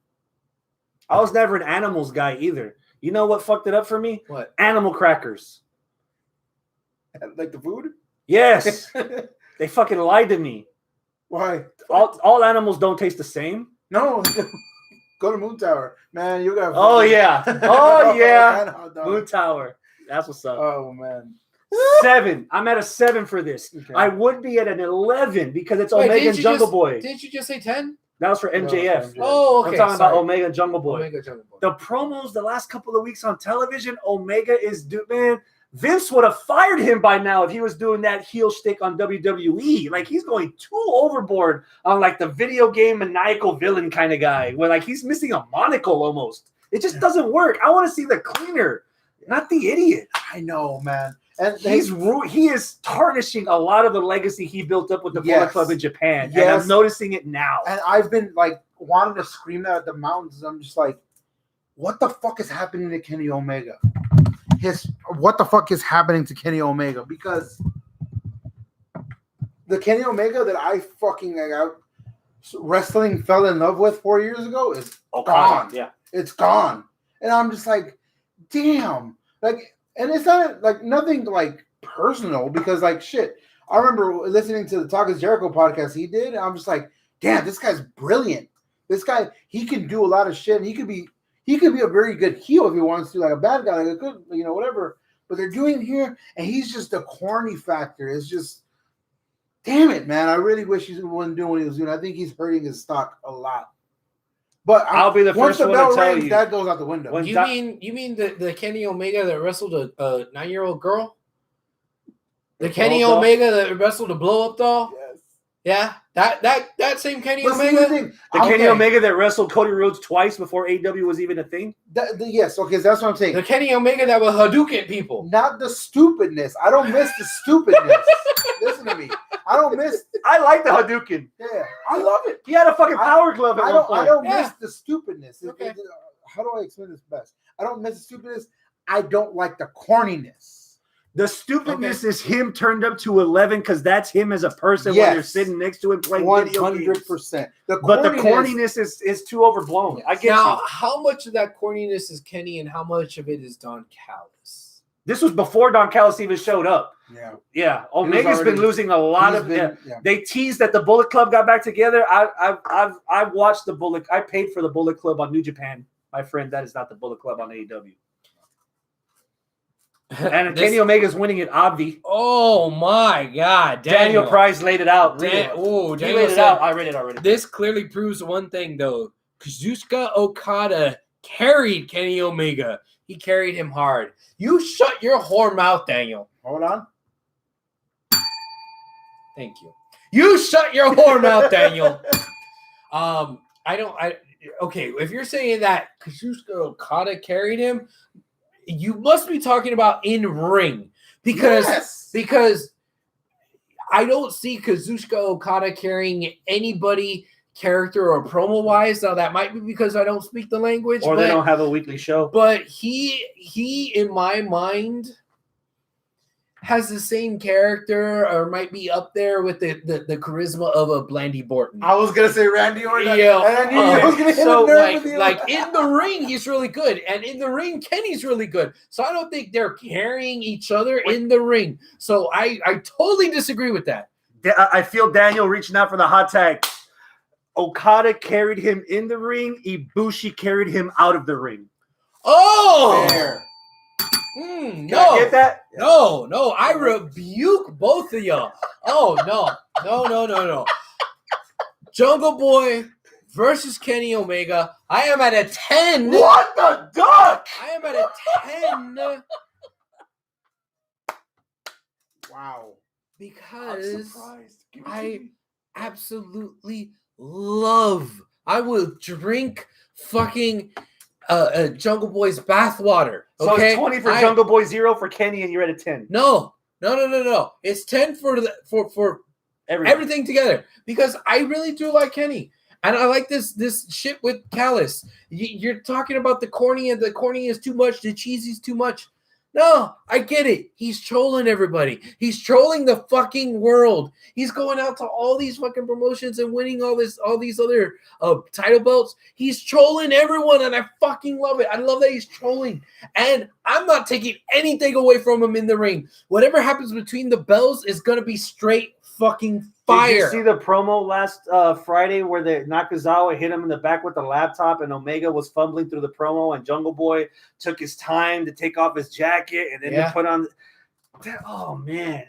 I was never an animals guy either. You know what fucked it up for me? What? Animal crackers. Like the food? Yes. They fucking lied to me. Why? All animals don't taste the same. No. Go to Moon Tower. Man, you got Oh yeah. Oh yeah. hot dog. Moon Tower. That's what's up. Oh man. 7. I'm at a 7 for this. Okay. I would be at an 11 because it's Wait, Omega and Jungle Boy. Didn't you just say 10? That was for MJF. Oh, okay. I'm talking sorry. about Omega and Jungle Boy. Omega Jungle Boy. The promos the last couple of weeks on television, Omega is man. Vince would have fired him by now if he was doing that heel shtick on WWE. Like he's going too overboard on like the video game maniacal villain kind of guy, where like he's missing a monocle almost. It just doesn't work. I want to see the cleaner, not the idiot. I know, man. And He is tarnishing a lot of the legacy he built up with the Bullet Club in Japan. And I'm noticing it now. And I've been like wanting to scream that at the mountains. I'm just like, what the fuck is happening to Kenny Omega? What the fuck is happening to Kenny Omega? Because the Kenny Omega that I fucking wrestling fell in love with 4 years ago is gone. Yeah. It's gone. And I'm just like, damn. Like, and it's not like nothing like personal because like shit. I remember listening to the Talk is Jericho podcast he did. And I'm just like, damn, this guy's brilliant. This guy, he can do a lot of shit. And he could be a very good heel if he wants to, like a bad guy, like a good, whatever. But they're doing it here, and he's just the corny factor. It's just, damn it, man. I really wish he wasn't doing what he was doing. I think he's hurting his stock a lot. But I'll be the first one to tell you. That goes out the window. You mean the Kenny Omega that wrestled a 9-year-old girl? The Kenny Omega that wrestled a blow-up doll? Yes. Yeah, that same Kenny But Omega. The Kenny Omega that wrestled Cody Rhodes twice before AEW was even a thing. Yes, okay, that's what I'm saying. The Kenny Omega that was Hadouken people. Not the stupidness. I don't miss the stupidness. Listen to me. I don't miss. I like the Hadouken. Yeah, I love it. He had a fucking power glove at one point. I don't miss the stupidness. Okay. How do I explain this best? I don't miss the stupidness. I don't like the corniness. The stupidness is him turned up to 11 because that's him as a person when you're sitting next to him playing video games. 100%. But the corniness is too overblown. Yes. I get now, you. how much of that corniness is Kenny and how much of it is Don Callis? This was before Don Callis even showed up. Yeah. Omega's been losing a lot of. They teased that the Bullet Club got back together. I've watched the Bullet. I paid for the Bullet Club on New Japan. My friend, that is not the Bullet Club on AEW. And Kenny Omega's winning it, obvi. Oh my God, Daniel Price laid it out. He laid it out. I read it already. This clearly proves one thing, though. Kazuchika Okada carried Kenny Omega. He carried him hard. You shut your whore mouth, Daniel. Hold on. Thank you. You shut your whore mouth, Daniel. Okay, if you're saying that Kazuchika Okada carried him, you must be talking about in ring because I don't see Kazuchika Okada carrying anybody character or promo wise. Now that might be because I don't speak the language, or they don't have a weekly show. But he in my mind has the same character or might be up there with the charisma of a Blandy Borton. I was gonna say Randy Orton. Yeah. And I was gonna hit so a nerve with you. like in the ring, he's really good, and in the ring, Kenny's really good. So I don't think they're carrying each other in the ring. So I totally disagree with that. I feel Daniel reaching out for the hot tag. Okada carried him in the ring. Ibushi carried him out of the ring. Oh. Fair. Can I get that? No, I rebuke both of y'all. Oh, no. Jungle Boy versus Kenny Omega. I am at a 10. What the duck? I am at a 10. Wow. Because I absolutely love. I will drink fucking Jungle Boy's bathwater. Okay? So it's 20 for Jungle Boy, 0 for Kenny, and you're at a 10. No. It's 10 for everything together because I really do like Kenny, and I like this shit with Callis. You're talking about the corny, and the corny is too much, the cheesy is too much. No, I get it. He's trolling everybody. He's trolling the fucking world. He's going out to all these fucking promotions and winning all these other title belts. He's trolling everyone, and I fucking love it. I love that he's trolling. And I'm not taking anything away from him in the ring. Whatever happens between the bells is gonna be straight fucking fire. Did you see the promo last Friday where the Nakazawa hit him in the back with the laptop and Omega was fumbling through the promo and Jungle Boy took his time to take off his jacket and then to put on. Oh man,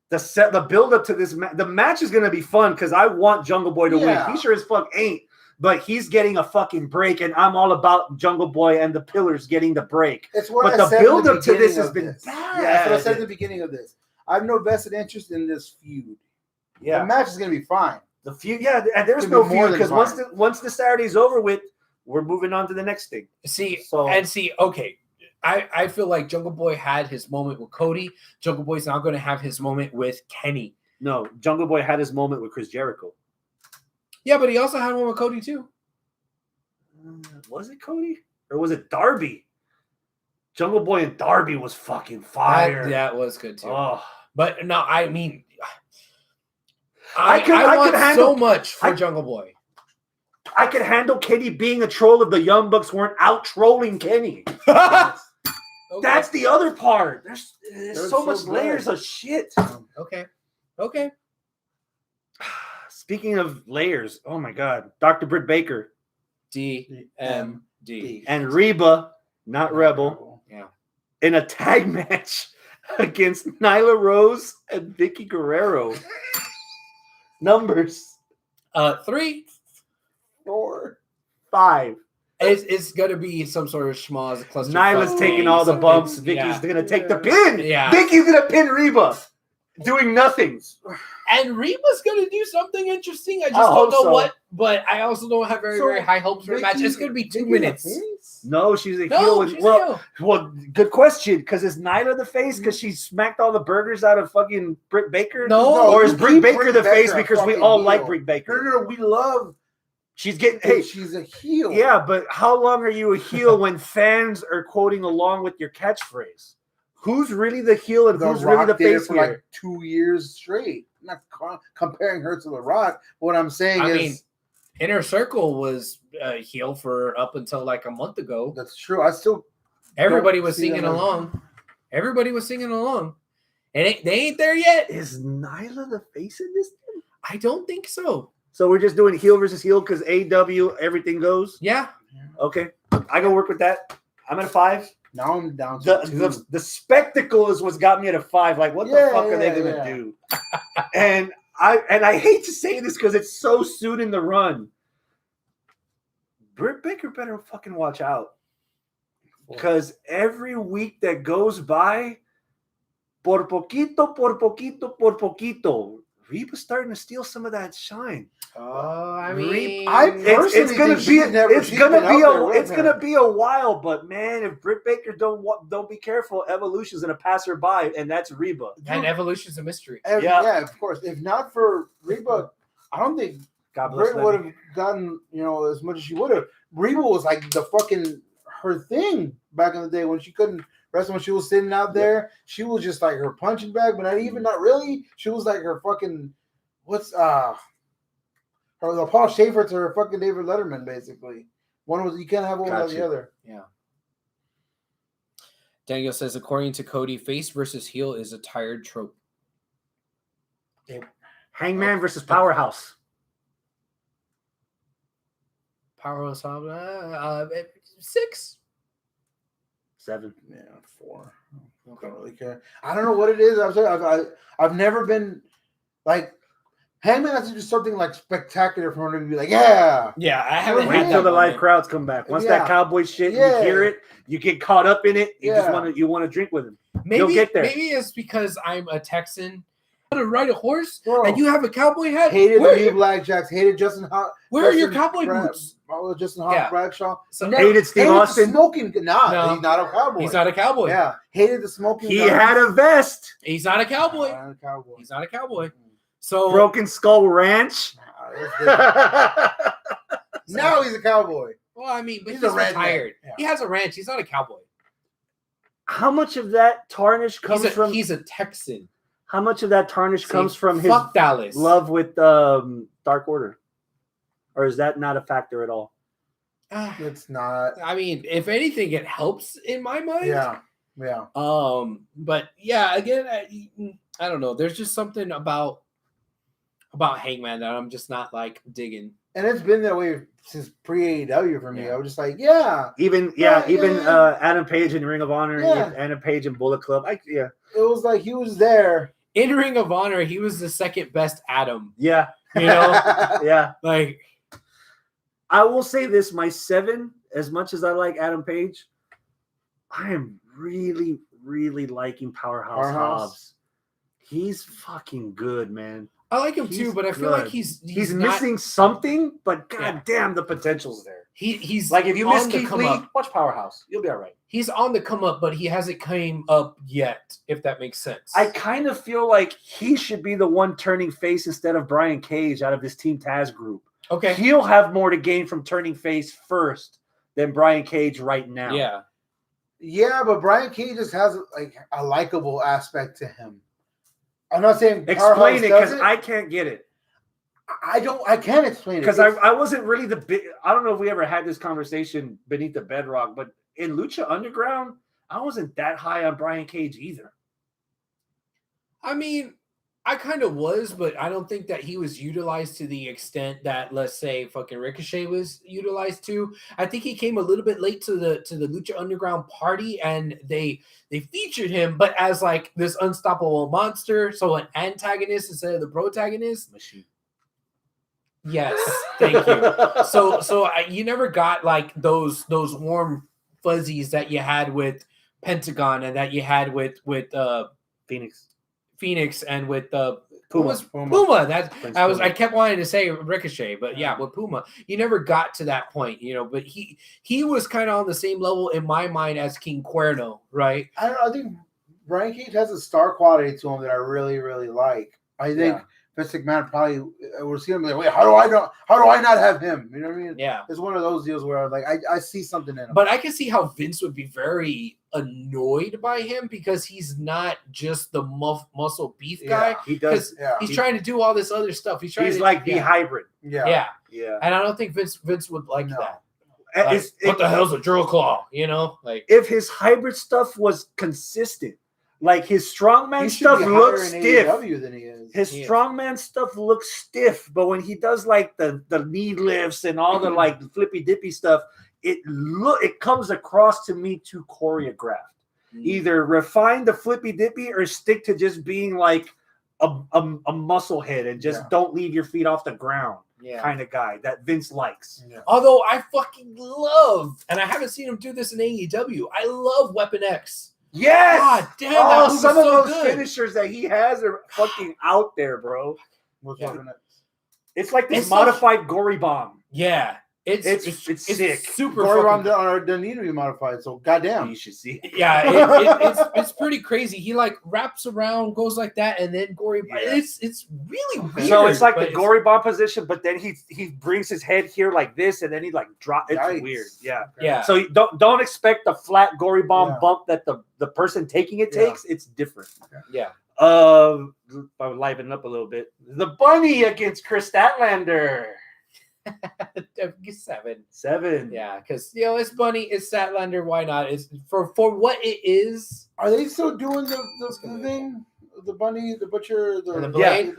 the build up to this the match is gonna be fun because I want Jungle Boy to win. He sure as fuck ain't, but he's getting a fucking break, and I'm all about Jungle Boy and the Pillars getting the break. It's what but I the said build at the up to this has beginning been of bad. Yeah, that's what I said at the beginning of this. I have no vested interest in this feud. Yeah, the match is gonna be fine. The feud, yeah, and there's no feud because once the Saturday's over with, we're moving on to the next thing. Okay. I feel like Jungle Boy had his moment with Cody. Jungle Boy's now going to have his moment with Kenny. No, Jungle Boy had his moment with Chris Jericho. Yeah, but he also had one with Cody too. Was it Cody or was it Darby? Jungle Boy and Darby was fucking fire. That was good too. Oh. But no, I mean, I want could handle so much for Jungle Boy. I could handle Kenny being a troll if the Young Bucks weren't out trolling Kenny. Okay. That's the other part. There's so much layers of shit. Okay. Speaking of layers, oh my God, Dr. Britt Baker, DMD, and Reba, not Rebel, yeah, in a tag match against Nyla Rose and Vicky Guerrero. Numbers 3, 4, 5. It's gonna be some sort of schmoz cluster. Nyla's taking all the bumps. Vicky's gonna take the pin. Yeah. Vicky's gonna pin Reba, doing nothing. And Reba's gonna do something interesting. I just don't know what. But I also don't have very high hopes for the match. It's gonna be 2 minutes. No, she's a heel. Well, good question. Because is Nyla the face because she smacked all the burgers out of fucking Britt Baker? No, or is Britt Baker the face because we all like Britt Baker? No, we love. She's getting. Hey, she's a heel. Yeah, but how long are you a heel when fans are quoting along with your catchphrase? Who's really the heel and who's really the face for here? Like 2 years straight. I'm not comparing her to The Rock. What I'm saying is, Inner Circle was a heel for up until like a month ago. That's true. Everybody was singing along. Everybody was singing along, and they ain't there yet. Is Nyla the face in this thing? I don't think so. So we're just doing heel versus heel because AW everything goes. Yeah. Okay, I can work with that. I'm at a 5. Now I'm down to 2. The spectacle is what's got me at a 5. Like, what the fuck are they gonna do? and I hate to say this because it's so soon in the run. Britt Baker better fucking watch out. Because every week that goes by, por poquito, Reba's starting to steal some of that shine. I mean, it's gonna be a while, but man, if Britt Baker don't be careful, Evolution's gonna pass her by, and that's Reba. And Evolution's a mystery. Yeah, of course. If not for Reba, I don't think Britt would have gotten as much as she would have. Reba was like the fucking her thing back in the day when she couldn't wrestle. When she was sitting out there, she was just like her punching bag, but not really. She was like her fucking the Paul Schaefer to her fucking David Letterman, basically. One was you can't have one without the other. Yeah. Daniel says, according to Cody, face versus heel is a tired trope. Hangman versus Powerhouse. Powerhouse 6, 7, 4. I don't really care. I don't know what it is. I've never been like Hangman has to do something like spectacular for him to be like, I haven't wait until the live crowds come back. Once that cowboy shit, you hear it, you get caught up in it. You just want to drink with him. You'll get there. Maybe it's because I'm a Texan. To ride a horse and you have a cowboy hat. Hated the new Blackjacks. Hated Justin Hot. Where are your cowboy boots? Justin Hot Bradshaw. Hated Steve Austin. Smoking. No, he's not a cowboy. He's not a cowboy. Yeah. Hated the smoking. He had a vest. He's not a cowboy. He's not a cowboy. So Broken Skull Ranch. Now he's a cowboy. Well, I mean, but he's retired. Yeah. He has a ranch. He's not a cowboy. how much of that tarnish comes from? He's a Texan. How much of that tarnish comes from his Dallas. love with Dark Order, or is that not a factor at all? It's not. I mean, if anything, it helps in my mind. Yeah. But yeah, again, I don't know. There's just something about Hangman that I'm just not like digging. And it's been that way since pre-AEW for me. Yeah. I was just like, even Adam Page in Ring of Honor, Adam Page in Bullet Club. It was like he was there. In Ring of Honor, he was the second best Adam. Yeah. You know? Yeah. Like, I will say this, my 7, as much as I like Adam Page, I am really, really liking Powerhouse Hobbs. He's fucking good, man. I like him too, but I feel like he's missing something, but goddamn, the potential's there. He's like, if you miss Keith Lee, up. watch Powerhouse. You'll be all right. He's on the come up, but he hasn't came up yet, if that makes sense. I kind of feel like he should be the one turning face instead of Brian Cage out of this Team Taz group. Okay. He'll have more to gain from turning face first than Brian Cage right now. Yeah. Yeah, but Brian Cage just has like a likable aspect to him. I'm not saying explain it because I can't get it. I can't explain it because I wasn't really the big. I don't know if we ever had this conversation beneath the bedrock, but in Lucha Underground, I wasn't that high on Brian Cage either. I mean, I kind of was, but I don't think that he was utilized to the extent that, let's say, fucking Ricochet was utilized to. I think he came a little bit late to the Lucha Underground party, and they featured him, but as like this unstoppable monster, so an antagonist instead of the protagonist. Machine. Yes, thank you. So you never got like those warm fuzzies that you had with Pentagon and that you had with Phoenix and with Puma. I kept wanting to say Ricochet, but yeah, with Puma, you never got to that point, you know. But he was kind of on the same level in my mind as King Cuerno, right? I think Brian Cage has a star quality to him that I really, really like. I think Vince McMahon probably would see him like, wait, how do I not have him? You know what I mean? Yeah, it's one of those deals where like I see something in him. But I can see how Vince would be very annoyed by him because he's not just the muscle beef guy. He does. He's trying to do all this other stuff. He's like the hybrid. Yeah. And I don't think Vince would like that. Like, what the hell's a drill claw? You know, like if his hybrid stuff was consistent. Like his strongman stuff looks stiff. Than he is. His strongman stuff looks stiff, but when he does like the knee lifts and all the like flippy dippy stuff, it comes across to me too choreographed. Either refine the flippy dippy or stick to just being like a muscle head and just don't leave your feet off the ground. Kind of guy that Vince likes. Although I fucking love, and I haven't seen him do this in AEW. I love Weapon X. Yes! God damn, some of those finishers that he has are fucking out there, bro. It's like this modified Gory Bomb. Yeah. It's sick. Super Gory Bomb doesn't need to be modified, so goddamn. You should see it. Yeah, it's pretty crazy. He like wraps around, goes like that, and then Gory Bomb. It's really weird. So it's like the Gory Bomb position, but then he brings his head here like this, and then he like drops. It's weird. Yeah. So don't expect the flat Gory Bomb bump that the person taking it takes. It's different. Yeah. I would liven up a little bit. The Bunny against Chris Statlander. 7. Yeah, because it's Bunny, it's Statlander. Why not? It's for what it is. Are they still doing the thing? The Bunny, the Butcher, the Blade?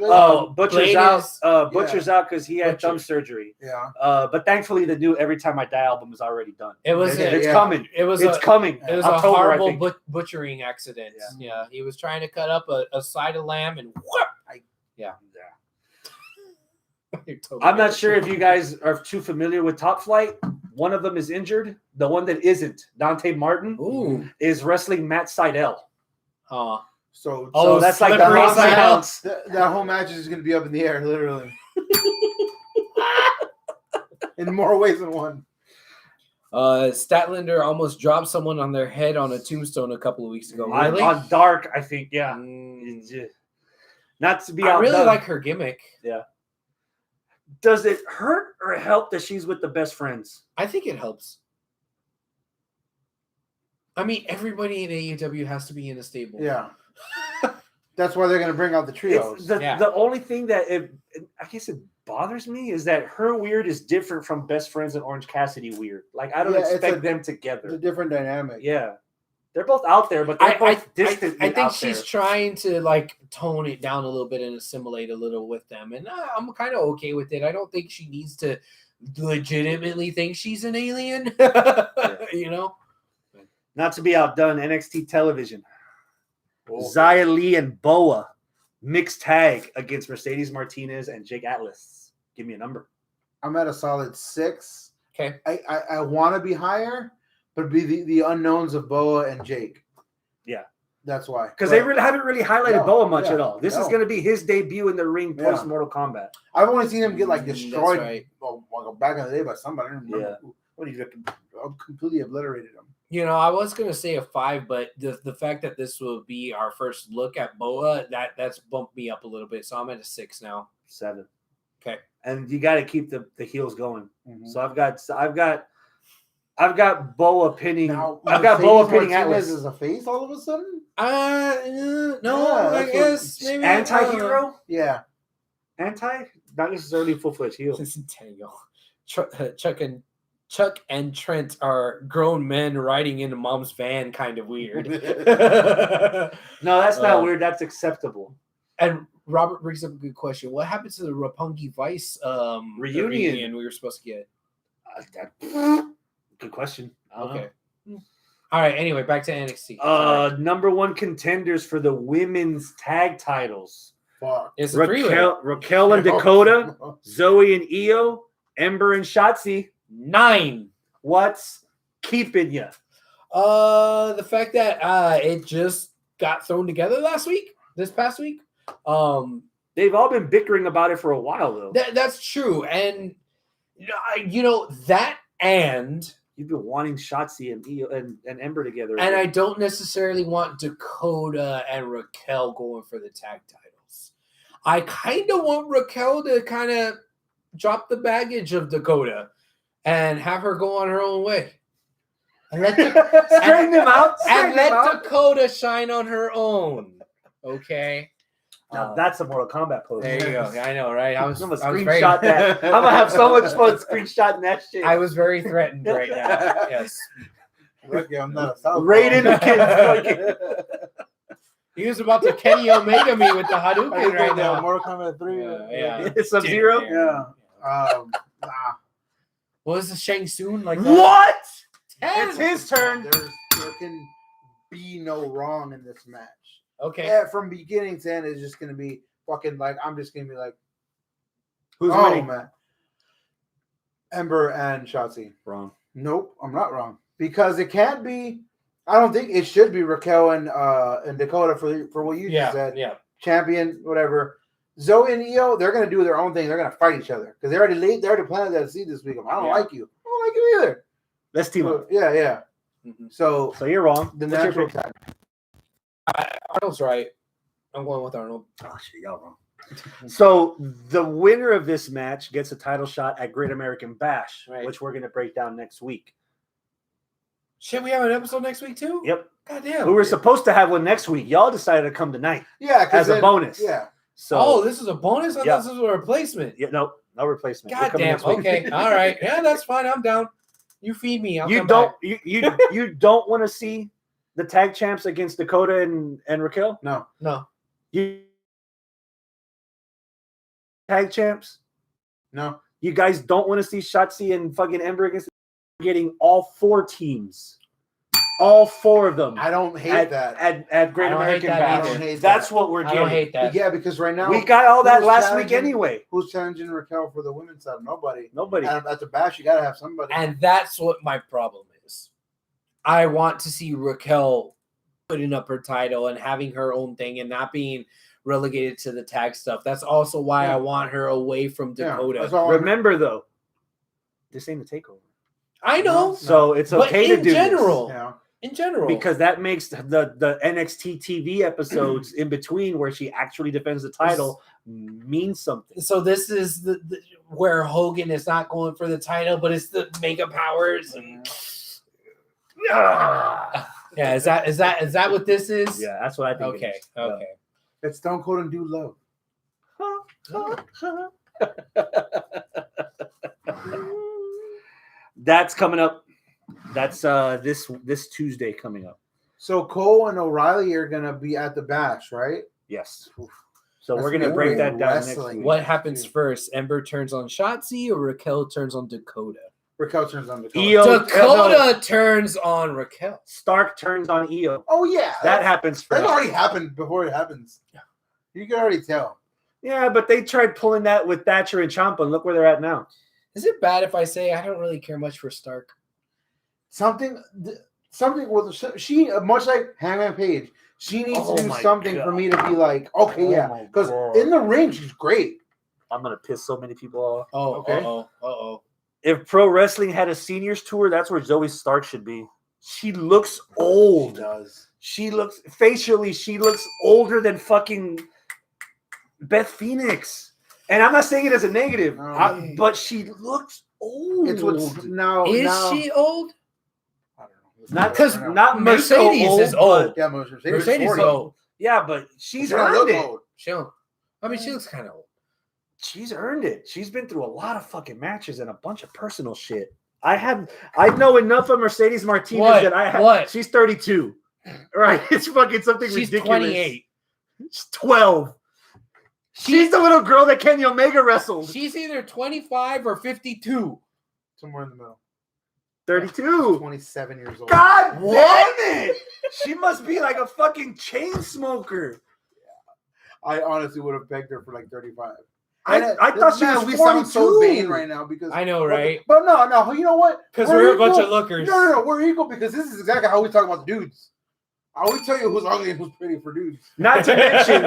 Butcher's Blade out. Butcher's out because he had thumb surgery. Yeah. But thankfully, the new Every Time I Die album is already done. It's coming. It's coming. It was October, a horrible butchering accident. Yeah. He was trying to cut up a side of lamb and whoop. I'm not sure if you guys are too familiar with Top Flight. One of them is injured. The one that isn't, Dante Martin, is wrestling Matt Sydal. So that's like the whole house. That whole match is going to be up in the air, literally. In more ways than one. Statlander almost dropped someone on their head on a tombstone a couple of weeks ago. Really? On Dark, I think. Yeah. Not to be. I really like her gimmick. Yeah. Does it hurt or help that she's with the best friends? I think it helps. I mean, everybody in AEW has to be in a stable. Yeah. That's why they're going to bring out the trios. It's the only thing that I guess it bothers me is that her weird is different from Best Friends and Orange Cassidy weird. Like I don't expect them It's a together. different dynamic. Yeah, they're both out there, but they're both distant. I think she's trying to like tone it down a little bit and assimilate a little with them, and I'm kind of okay with it. I don't think she needs to legitimately think she's an alien. You know, Not to be outdone, NXT television. Xia Li and Boa mixed tag against Mercedes Martinez and Jake Atlas. Give me a number. I'm at a solid 6. Okay. I want to be higher, but be the unknowns of Boa and Jake. Yeah. That's why. Because they haven't really highlighted Boa much at all. This is going to be his debut in the ring post Mortal Kombat. I've only seen him get like destroyed right. Back in the day by somebody. I don't remember what he completely obliterated him. You know, I was gonna say a 5, but the fact that this will be our first look at Boa, that's bumped me up a little bit. So I'm at a 6 now. 7. Okay. And you got to keep the heels going. Mm-hmm. So I've got Boa pinning. Now, I've got Boa pinning Martinez Atlas as a face all of a ssudden. No, I guess maybe anti-hero. Yeah. Not necessarily full-fledged heel. Chuck and Trent are grown men riding in a mom's van, kind of weird. No, that's not weird. That's acceptable. And Robert brings up a good question. What happened to the Roppongi Vice reunion we were supposed to get? Good question. Okay. All right. Anyway, back to NXT. Number 1 contenders for the women's tag titles. Fuck. It's a Raquel and Dakota, Zoe and Io, Ember and Shotzi. 9. What's keeping you? The fact that it just got thrown together this past week. They've all been bickering about it for a while, though. That's true, and you know that, and you've been wanting Shotzi and Io and Ember together, and I don't necessarily want Dakota and Raquel going for the tag titles. I kind of want Raquel to kind of drop the baggage of Dakota and have her go on her own way. And let straighten them out. And let Dakota shine on her own. Okay. Now that's a Mortal Kombat pose. There you go. I know, right? I'm gonna screenshot that. I'm gonna have so much fun screenshotting that shit. I was very threatened right now. Yes. I'm not a South. Right in the kid. He was about to Kenny Omega me with the Hadouken right now. Mortal Kombat 3. Yeah. Sub-Zero. Yeah. What was the Shang Tsung like? What? It's his turn. There can be no wrong in this match. Okay. Yeah, from beginning to end, it's just gonna be fucking like I'm just gonna be like, who's winning? Man. Ember and Shotzi. Wrong. Nope, I'm not wrong because it can't be. I don't think it should be Raquel and Dakota for what you just said. Yeah. Champion, whatever. Zoe and Io, they're gonna do their own thing. They're gonna fight each other because they already planted that seed this week. I don't like you. I don't like you either. Let's team up. Yeah. Mm-hmm. So you're wrong. The natural time. Arnold's right. I'm going with Arnold. Oh shit, y'all wrong. So the winner of this match gets a title shot at Great American Bash, which we're gonna break down next week. Shit, we have an episode next week too? Yep. Goddamn. We were supposed to have one next week. Y'all decided to come tonight. Yeah, as a bonus. Yeah. So this is a bonus? I thought this was a replacement. Yeah, no replacement. Goddamn. Okay. All right. Yeah, that's fine. I'm down. You feed me. You don't want to see the tag champs against Dakota and Raquel? No. You tag champs? No. You guys don't want to see Shotzi and fucking Ember against getting all 4 teams. All 4 of them. I don't hate that. At Great American Bash. I don't hate That's that. what we're getting. I don't hate that. Yeah, because right now we got all that last week anyway. Who's challenging Raquel for the women's title? Nobody. And at the Bash, you gotta have somebody. And that's what my problem is. I want to see Raquel putting up her title and having her own thing and not being relegated to the tag stuff. That's also why I want her away from Dakota. Remember though, this ain't a takeover. I know. So it's okay to do in general. this. Yeah. In general. Because that makes the NXT TV episodes in between where she actually defends the title mean something. So this is the where Hogan is not going for the title, but it's the Mega Powers. And Yeah, is that what this is? Yeah, that's what I think. Okay. It is. Okay. It's Stone Cold and Dude Love. That's coming up. That's this Tuesday coming up. So Cole and O'Reilly are gonna be at the Bash, right? Yes. So That's we're gonna gonna break be that down next wrestling. week. What happens first? Ember turns on Shotzi or Raquel turns on Dakota? Raquel turns on Dakota. Io Dakota turns on Raquel. Stark turns on Io. Oh yeah, That happens That first. already happened before it happens. You can already tell. Yeah, but they tried pulling that with Thatcher and Ciampa, and look where they're at now. Is it bad if I say I don't really care much for Stark? Something with she much like Hangman Page. She needs Oh to do my something God. for me to be like, okay, Oh yeah, my because God. in the ring she's great. I'm gonna piss so many people off. Oh, Okay. Uh-oh. If pro wrestling had a seniors tour, that's where Zoe Stark should be. She looks old. does. She looks facially, she looks older than fucking Beth Phoenix. And I'm not saying it as a negative, Oh. but she looks old. It's what's now. Is she old? I don't know. Not because Right now. not Mercedes Mexico is old. Yeah, Mercedes Mercedes is 40. old. Yeah, but she's She don't earned look it. old. She looks kind of old. She's earned it. She's been through a lot of fucking matches and a bunch of personal shit. I know enough of Mercedes Martinez What? that I have. What? She's 32. Right? It's fucking something She's ridiculous. 28. She's 12. She's the little girl that Kenny Omega wrestled. She's either 25 or 52. Somewhere in the middle. 32. 27 years old. God What? damn it! She must be like a fucking chain smoker. I honestly would have begged her for like 35. I thought she was we 42. sound so vain right now because I know, right? But no, you know what? Because we're a bunch of lookers. No, we're equal because this is exactly how we talk about the dudes. I always tell you who's ugly and who's pretty for dudes. Not to mention,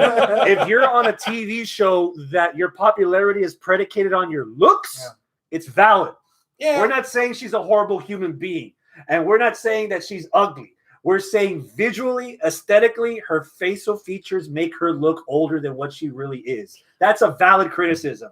if you're on a TV show that your popularity is predicated on your looks, it's valid. Yeah. We're not saying she's a horrible human being, and we're not saying that she's ugly. We're saying visually, aesthetically, her facial features make her look older than what she really is. That's a valid criticism.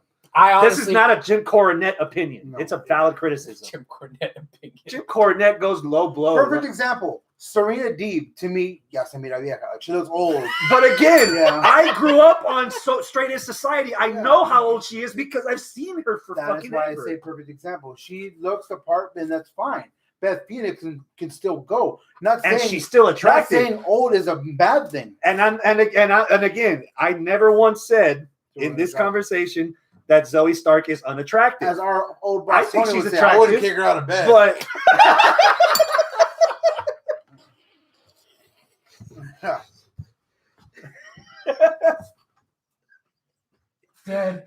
This is not a Jim Cornette opinion. No. It's a valid criticism. Jim Cornette opinion. Jim Cornette goes low blow. Perfect example. Serena Deeb, to me, yes, I mean, she looks old. But again, Yeah. I grew up on Straight Edge Society. I know how old she is because I've seen her for That fucking is why ever. I say perfect example. She looks the part, and that's fine. Beth Phoenix can still go. Not And saying she's still not attractive. saying old is a bad thing. And again, I never once said in this conversation that Zoe Stark is unattractive. As our old I boss think Tony she's would say, I wouldn't attractive, kick her out of bed. But Dead.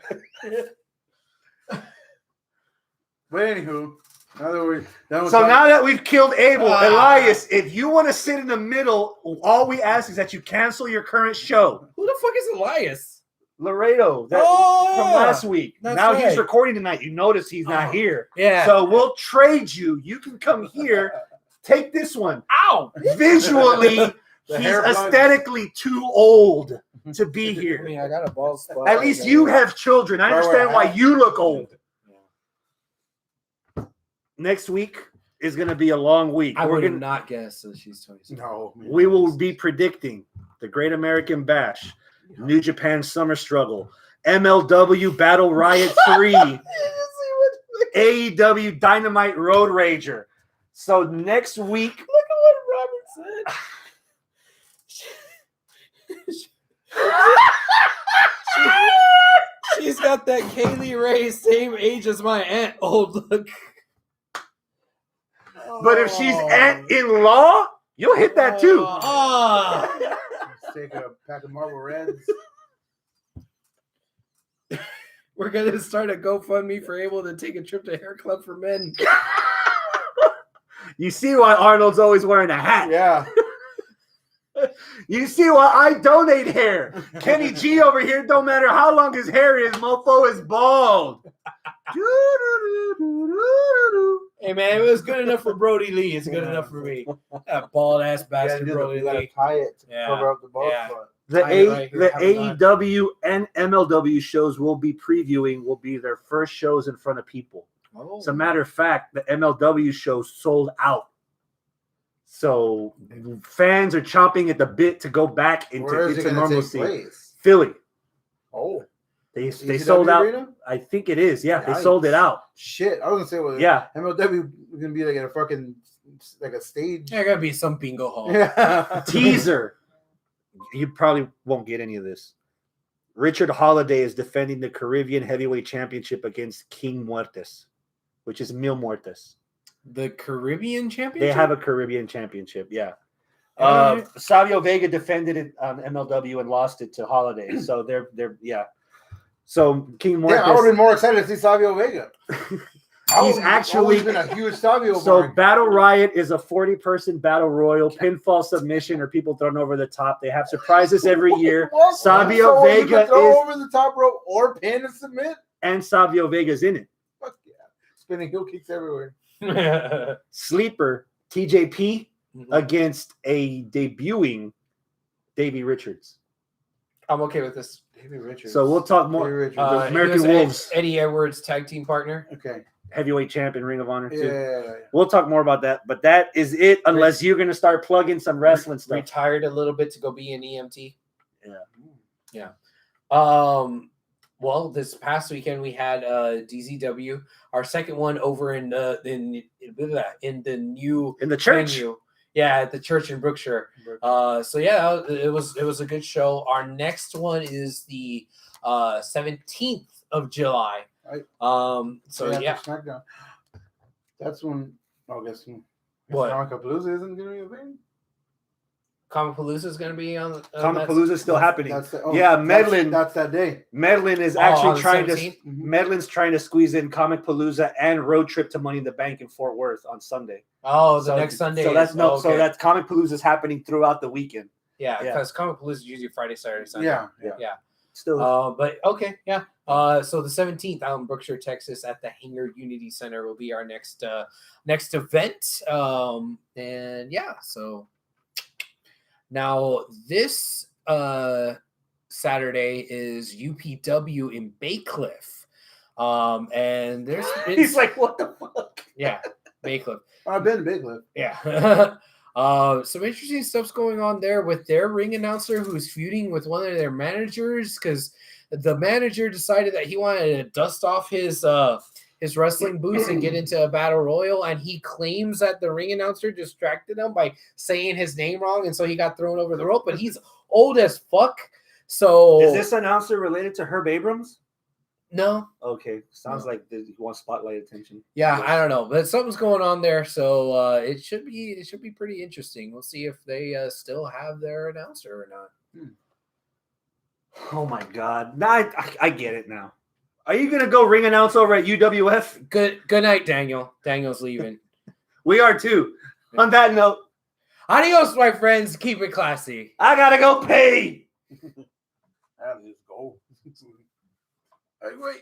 But anywho, now now that we've killed Abel, Ah. Elias, if you want to sit in the middle, all we ask is that you cancel your current show. Who the fuck is Elias? Laredo, from last week. That's Now he's right. recording tonight. You notice he's not here. Yeah. So we'll trade you. You can come here. Take this one. Ow! Visually, The he's hair plugs. aesthetically too old to be I here. mean, I got a bald spot. At least you have children. I understand why you look old. Next week is going to be a long week. I We're would gonna, not guess that she's 27. No, man. we will be predicting the Great American Bash, New Japan Summer Struggle, MLW Battle Riot 3, AEW Dynamite Road Rager. So next week, Look at what Robert said. She's got that Kaylee Ray same age as my aunt old look. but if she's aunt-in-law, you'll hit that too. Oh. Let's take a pack of Marble Reds. We're gonna start a GoFundMe for Abel to take a trip to Hair Club for Men. You see why Arnold's always wearing a hat. Yeah. You see why I donate hair. Kenny G over here, don't matter how long his hair is, mofo is bald. Hey man, it was good enough for Brody Lee. It's good enough for me. That bald ass bastard Brody You gotta Lee. tie it to Yeah. cover up the bald Yeah. spot. The Tie it right here, have it on. AEW and MLW shows we'll be previewing will be their first shows in front of people. Oh. As a matter of fact, the MLW show sold out. So fans are chomping at the bit to go back Where is it into going to take normalcy. place? Philly. Oh, They ECW sold out. Arena? I think it is. Yeah, they Yikes. sold it out. Shit, I was gonna say, well, Yeah. MLW is gonna be like at a fucking like a stage. There gotta be some bingo hall. Yeah. Teaser. You probably won't get any of this. Richard Holiday is defending the Caribbean Heavyweight Championship against King Muertes, which is Mil Muertes. The Caribbean Championship? They have a Caribbean Championship, yeah. Alright. Savio Vega defended it on MLW and lost it to Holiday. So they're yeah. So King Muertes. Yeah, I would have been more excited to see Savio Vega. He's actually always been a huge Savio. So boy. Battle Riot is a 40-person battle royal, pinfall submission, or people thrown over the top. They have surprises every year. What? Savio So you Vega can throw is, over the top rope or pin and submit. and Savio Vega's in it. Fuck yeah! Spinning heel kicks everywhere. Sleeper TJP Mhm. against a debuting Davey Richards. I'm okay with this. Davey Richards. So we'll talk Davey more. Richards. The American he was Wolves. Eddie Edwards tag team partner. Okay. Heavyweight champion, Ring of Honor too. Yeah. We'll talk more about that, but that is it. Unless you're gonna start plugging some wrestling stuff. Retired a little bit to go be an EMT. Yeah. Well, this past weekend we had DZW, our second one over in the new In the church. venue. Yeah, at the church in Brookshire. So yeah, it was a good show. Our next one is the 17th of July. Right. So After yeah. SmackDown. That's when I guess What? Comicapalooza isn't gonna be a thing. Comicapalooza is going to be on. Comicapalooza is still happening. Yeah, Medlin. That's that day. Medlin is on actually the trying to. 17th? Medlin's trying to squeeze in Comicpalooza and Road Trip to Money in the Bank in Fort Worth on Sunday. Oh, the So- next Sunday. So that's is- no. oh, So okay. that's Comicpalooza is happening throughout the weekend. yeah, yeah. because Comicapalooza is usually Friday, Saturday, Sunday. Yeah. Still. But okay, yeah. So the 17th out in Brookshire, Texas, at the Hangar Unity Center will be our next event. And yeah, so now this Saturday is UPW in Baycliff. And there's He's like, what the fuck? yeah, Baycliff. I've been to Big Lip. Yeah. Some interesting stuff's going on there with their ring announcer who's feuding with one of their managers because the manager decided that he wanted to dust off his wrestling boots and get into a battle royal, and he claims that the ring announcer distracted him by saying his name wrong, and so he got thrown over the rope. But he's old as fuck. So Is this announcer related to Herb Abrams? no? Okay, sounds No. like he wants spotlight attention. Yeah, I don't know, but something's going on there, so it should be pretty interesting. We'll see if they still have their announcer or not. Oh my God! Now I get it now. Are you gonna go ring announce over at UWF? Good night, Daniel. Daniel's leaving. We are too. On that note, Adios, my friends. Keep it classy. I gotta go pay. Let's go. Hey, wait.